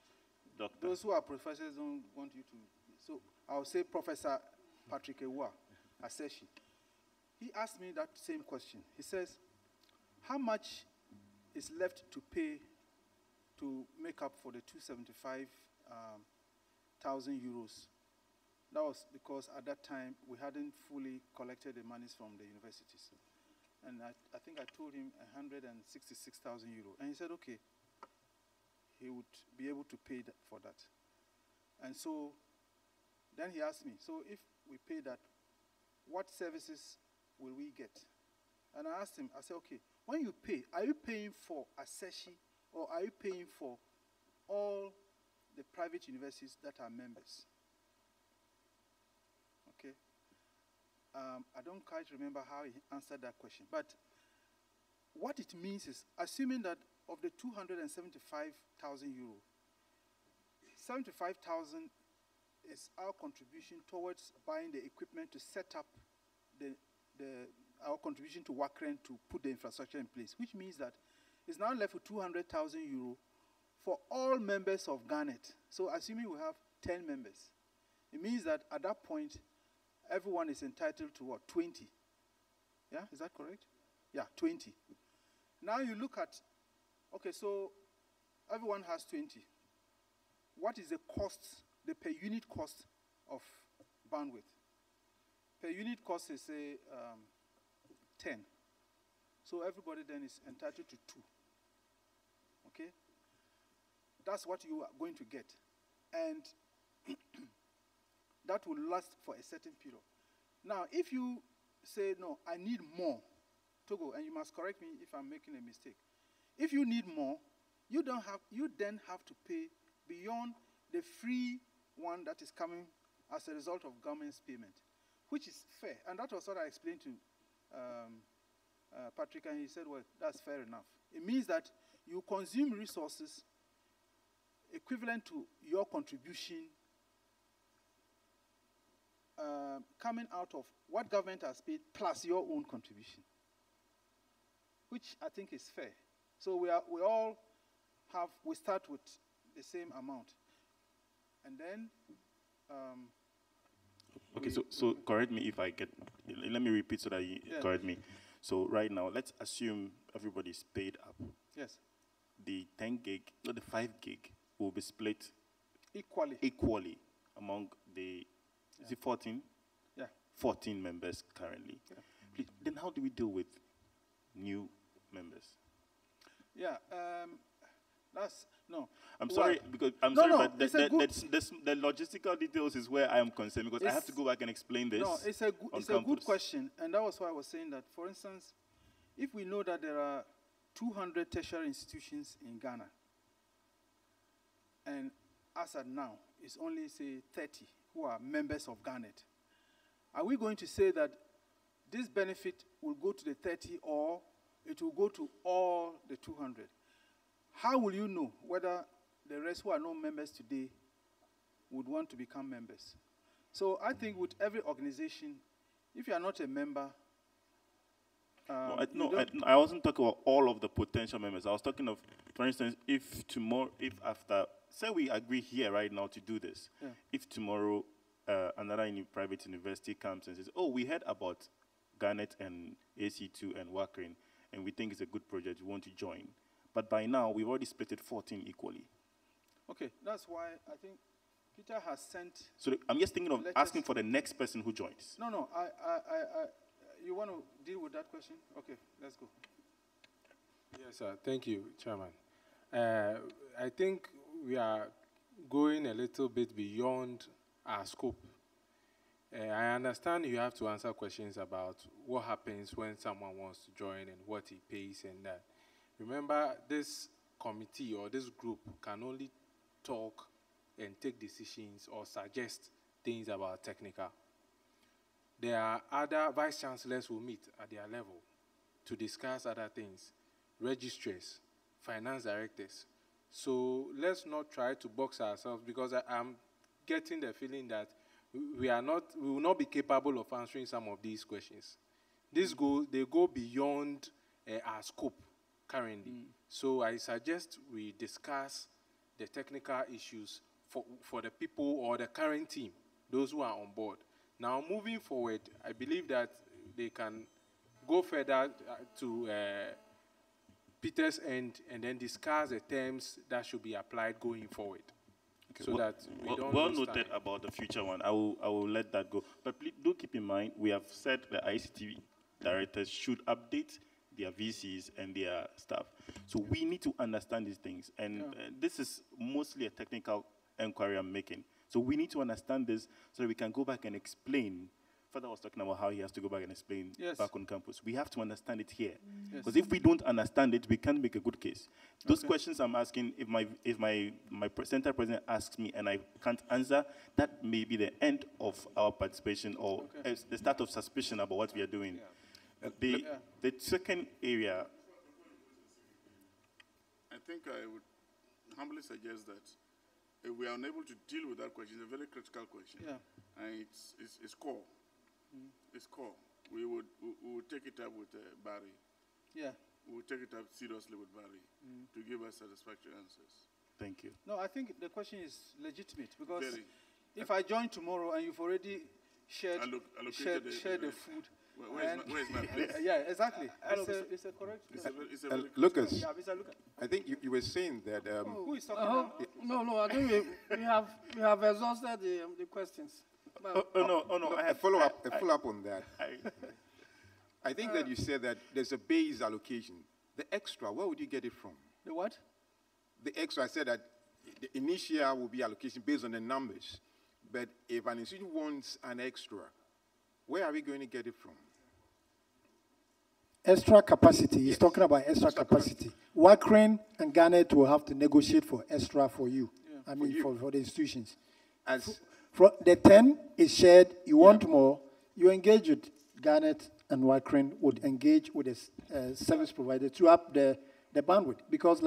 those who are professors don't want you to. So I'll say Professor Patrick Ewua, Aseshi. He asked me that same question. He says, how much is left to pay to make up for the 275,000 euros? That was because at that time we hadn't fully collected the monies from the universities. And I think I told him 166,000 euros. And he said, okay, he would be able to pay for that. And so then he asked me, so if we pay that, what services will we get? And I asked him, I said, okay, when you pay, are you paying for Aseshi or are you paying for all the private universities that are members? Okay. I don't quite remember how he answered that question. But what it means is, assuming that of the 275,000 euro, 75,000 is our contribution towards buying the equipment to set up our contribution to Wakren to put the infrastructure in place, which means that it's now left with 200,000 euro for all members of Garnet. So assuming we have 10 members, it means that at that point, everyone is entitled to what, 20? Yeah, is that correct? Yeah, 20. Now you look at, okay, so everyone has 20. What is the cost, the per unit cost of bandwidth? Per unit cost is, say, 10. So everybody then is entitled to 2. Okay? That's what you are going to get. And that will last for a certain period. Now, if you say, no, I need more, Togo, and you must correct me if I'm making a mistake. If you need more, you then have to pay beyond the free one that is coming as a result of government's payment, which is fair. And that was what I explained to Patrick, and he said, well, that's fair enough. It means that you consume resources equivalent to your contribution coming out of what government has paid plus your own contribution, which I think is fair. So we start with the same amount. And then okay, so correct me if I get, let me repeat so that you correct me. So right now, let's assume everybody's paid up. Yes. The 10 gig, not the 5 gig, will be split equally among the, is it 14? Yeah. 14 members currently. Yeah. Please, then how do we deal with new members? Yeah, that's, no. I'm sorry, because I'm sorry, but the logistical details is where I am concerned, because I have to go back and explain this. No, it's a good question, and that was why I was saying that, for instance, if we know that there are 200 tertiary institutions in Ghana, and as at now, it's only, say, 30 who are members of Garnet, are we going to say that this benefit will go to the 30 or it will go to all the 200? How will you know whether the rest who are not members today would want to become members? So I think with every organization, if you are not a member, I wasn't talking about all of the potential members. I was talking of, for instance, if after, say we agree here right now to do this, if tomorrow another private university comes and says, oh, we heard about Garnet and AC2 and Wakren, and we think it's a good project, we want to join. But by now, we've already split it 14 equally. Okay, that's why I think Peter has sent... So I'm just thinking of asking for the next person who joins. No, you want to deal with that question? Okay, let's go. Yes, sir. Thank you, Chairman. I think we are going a little bit beyond our scope I understand you have to answer questions about what happens when someone wants to join and what he pays and that. Remember, this committee or this group can only talk and take decisions or suggest things about technical. There are other vice chancellors who meet at their level to discuss other things, registrars, finance directors. So let's not try to box ourselves, because I'm getting the feeling that we will not be capable of answering some of these questions. They go beyond our scope currently. So I suggest we discuss the technical issues for the people or the current team, those who are on board. Now, moving forward, I believe that they can go further to Peter's end and then discuss the terms that should be applied going forward. Okay. So that we don't well lose noted time. about the future one. I will let that go. But please do keep in mind, we have said the ICT directors should update their VCs and their staff. So we need to understand these things. And this is mostly a technical inquiry I'm making. So we need to understand this so that we can go back and explain. Father was talking about how he has to go back and explain back on campus. We have to understand it here. Because if we don't understand it, we can't make a good case. Those questions I'm asking, if my center president asks me and I can't answer, that may be the end of our participation or the start of suspicion about what we are doing. The second area. I think I would humbly suggest that if we are unable to deal with that question, it's a very critical question. And it's core. It's core. We would take it up with Barry. We would take it up seriously with Barry to give us satisfactory answers. Thank you. No, I think the question is legitimate, because if I join tomorrow and you've already shared the food. Where is my place? Yeah, exactly. It's a correct question. Lucas, Yeah, Mr. Lucas. I think you were saying that. Who is talking now? No, I think we have exhausted the questions. No. A follow up on that. I think that you said that there's a base allocation. The extra, where would you get it from? The what? The extra, I said that the initial will be allocation based on the numbers. But if an institution wants an extra, where are we going to get it from? Extra capacity. He's talking about extra capacity. Wakren and Garnet will have to negotiate for extra for you. I mean, for the institutions. For the 10 is shared. You want more, you engage with Garnet, and Wakren would engage with a service provider to up the bandwidth. Because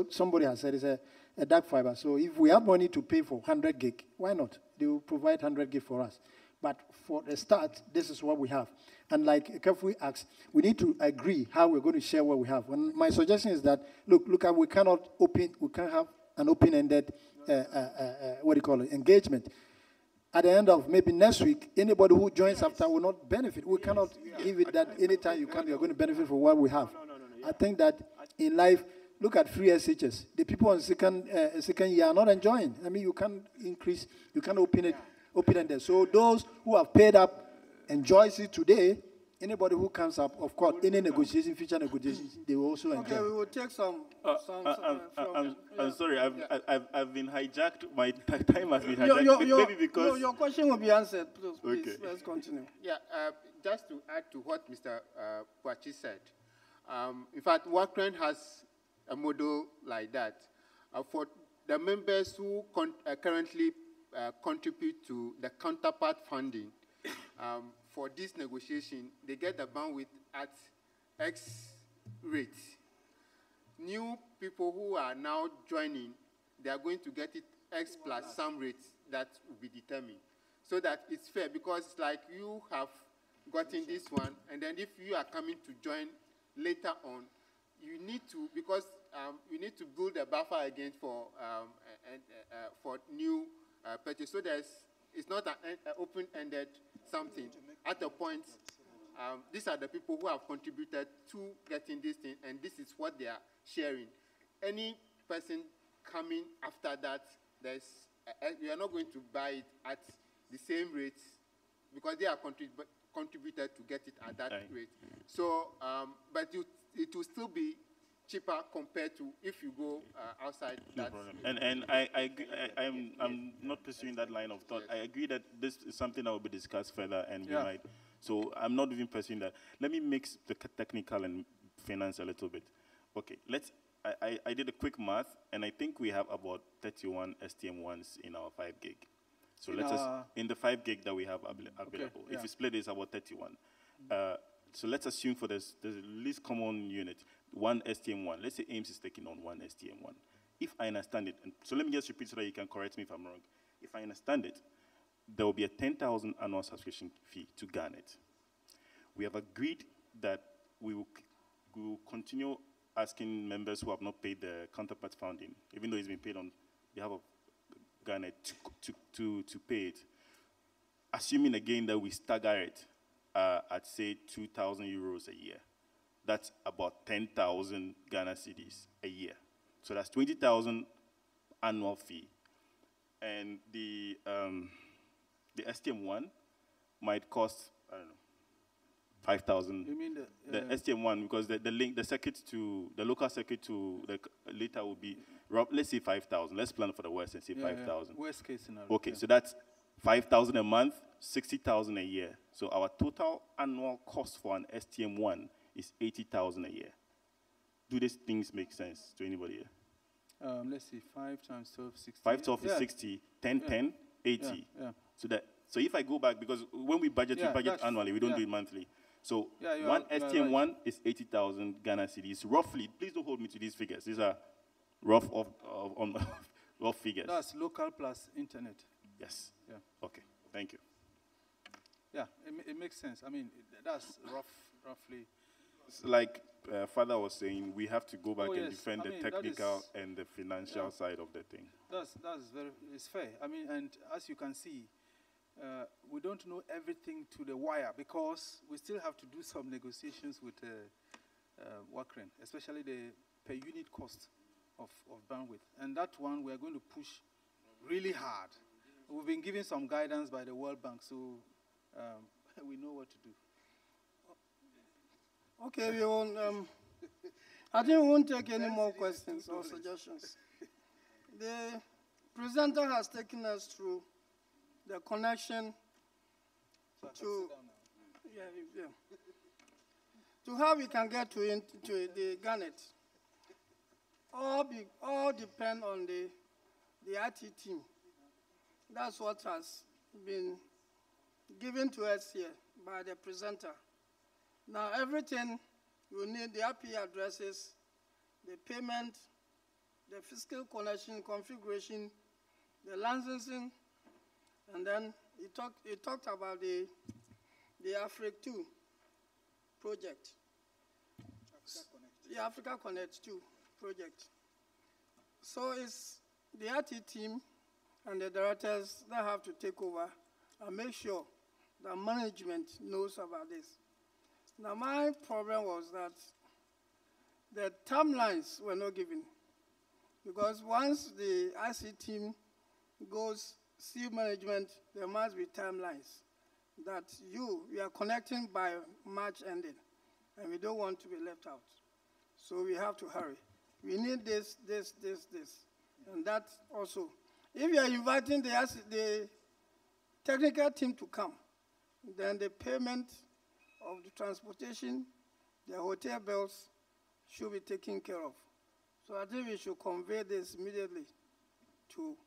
somebody has said, it's a dark fiber. So if we have money to pay for 100 gig, why not? They will provide 100 gig for us. But for the start, this is what we have. And like Kefui asked, we need to agree how we're going to share what we have. And my suggestion is that, we can't have an open-ended, engagement. At the end of maybe next week, anybody who joins after will not benefit. We cannot give it that anytime you come, you're going to benefit from what we have. I think that in life, look at free SHS. The people on second year are not enjoying. I mean, you can't increase, you can't open it there. So those who have paid up enjoys it today. Anybody who comes up, of course, any negotiation, future negotiations, they will also enjoy. Okay, we will take some. I'm sorry, I've been hijacked. My time has been hijacked. Maybe because your question will be answered. Please, let's continue. Yeah, just to add to what Mr. Poachi said. In fact, Wakren has a model like that. For the members who currently contribute to the counterpart funding, for this negotiation, they get the bandwidth at X rate. New people who are now joining, they are going to get it X plus some rates that will be determined. So that it's fair, because it's like you have gotten this one, and then if you are coming to join later on, you need to, because you need to build a buffer again for new purchase. So it's not an open-ended something. At a point, these are the people who have contributed to getting this thing, and this is what they are sharing. Any person coming after that, you are not going to buy it at the same rate, because they are contributed to get it at that rate. So, but it will still be cheaper compared to if you go outside. No that. problem. And I'm not pursuing that line of thought. I agree that this is something that will be discussed further, and we might. So I'm not even pursuing that. Let me mix the technical and finance a little bit. Okay, I did a quick math, and I think we have about 31 STM1s in our 5 gig. So in the 5 gig that we have available, if you split it, it's about 31. So let's assume for the least common unit, one STM1. Let's say Ames is taking on one STM1. If I understand it, and so let me just repeat so that you can correct me if I'm wrong. If I understand it, there will be a 10,000 annual subscription fee to Garnet. We have agreed that we will continue asking members who have not paid the counterpart funding, even though it's been paid on behalf of Garnet, to pay it. Assuming again that we stagger it at say 2,000 euros a year. That's about 10,000 Ghana cedis a year. So that's 20,000 annual fee. And the STM1 might cost, I don't know, 5,000. You mean the STM1, because the circuit to the local circuit to the later will be, let's say 5,000. Let's plan for the worst and say 5,000. Worst case scenario. Okay, so that's 5,000 a month, 60,000 a year. So our total annual cost for an STM1 is 80,000 a year. Do these things make sense to anybody here? Let's see, 5 times 12, 60. 5 12 is 60, 10, 10, 80. So if I go back, because when we budget annually, we don't do it monthly. So one STM1 is 80,000 Ghana cedis, roughly. Please don't hold me to these figures. These are rough figures. That's local plus internet. Yes. Yeah. Okay. Thank you. Yeah, it makes sense. I mean, that's roughly. Like Father was saying, we have to go back and defend the technical and the financial side of the thing. It's fair. I mean, and as you can see, we don't know everything to the wire because we still have to do some negotiations with Wakren, especially the per unit cost of bandwidth. And that one we are going to push really hard. We've been given some guidance by the World Bank, so we know what to do. Okay, we won't, I think we won't take any more questions or suggestions. The presenter has taken us through the connection to how we can get to the Garnet. All depend on the IT team. That's what has been given to us here by the presenter. Now, everything you need, the IP addresses, the payment, the physical connection configuration, the licensing, and then he talked about the Africa 2 project. The Africa Connect 2 project. So it's the IT team and the directors that have to take over and make sure that management knows about this. Now, my problem was that the timelines were not given. Because once the IC team goes see management, there must be timelines that you are connecting by March ending, and we don't want to be left out. So we have to hurry. We need this, and that also. If you are inviting the technical team to come, then the payment of the transportation, the hotel bills should be taken care of. So I think we should convey this immediately to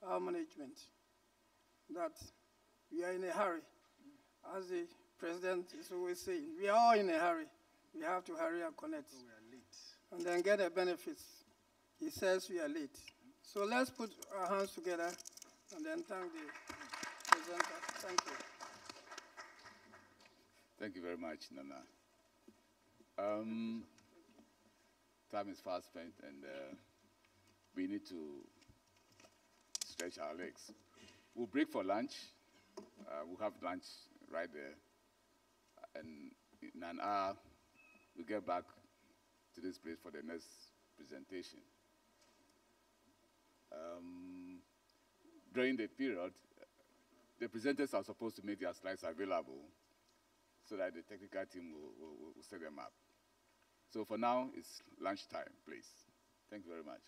our management, that we are in a hurry. As the president is always saying, we are all in a hurry. We have to hurry and connect. We are late. And then get the benefits. He says we are late. So let's put our hands together and then thank the presenter. Thank you. Thank you very much, Nana. Time is fast spent, and we need to stretch our legs. We'll break for lunch. We'll have lunch right there. And in an hour, we'll get back to this place for the next presentation. During the period, the presenters are supposed to make their slides available so that the technical team will set them up. So for now, it's lunchtime, please. Thank you very much.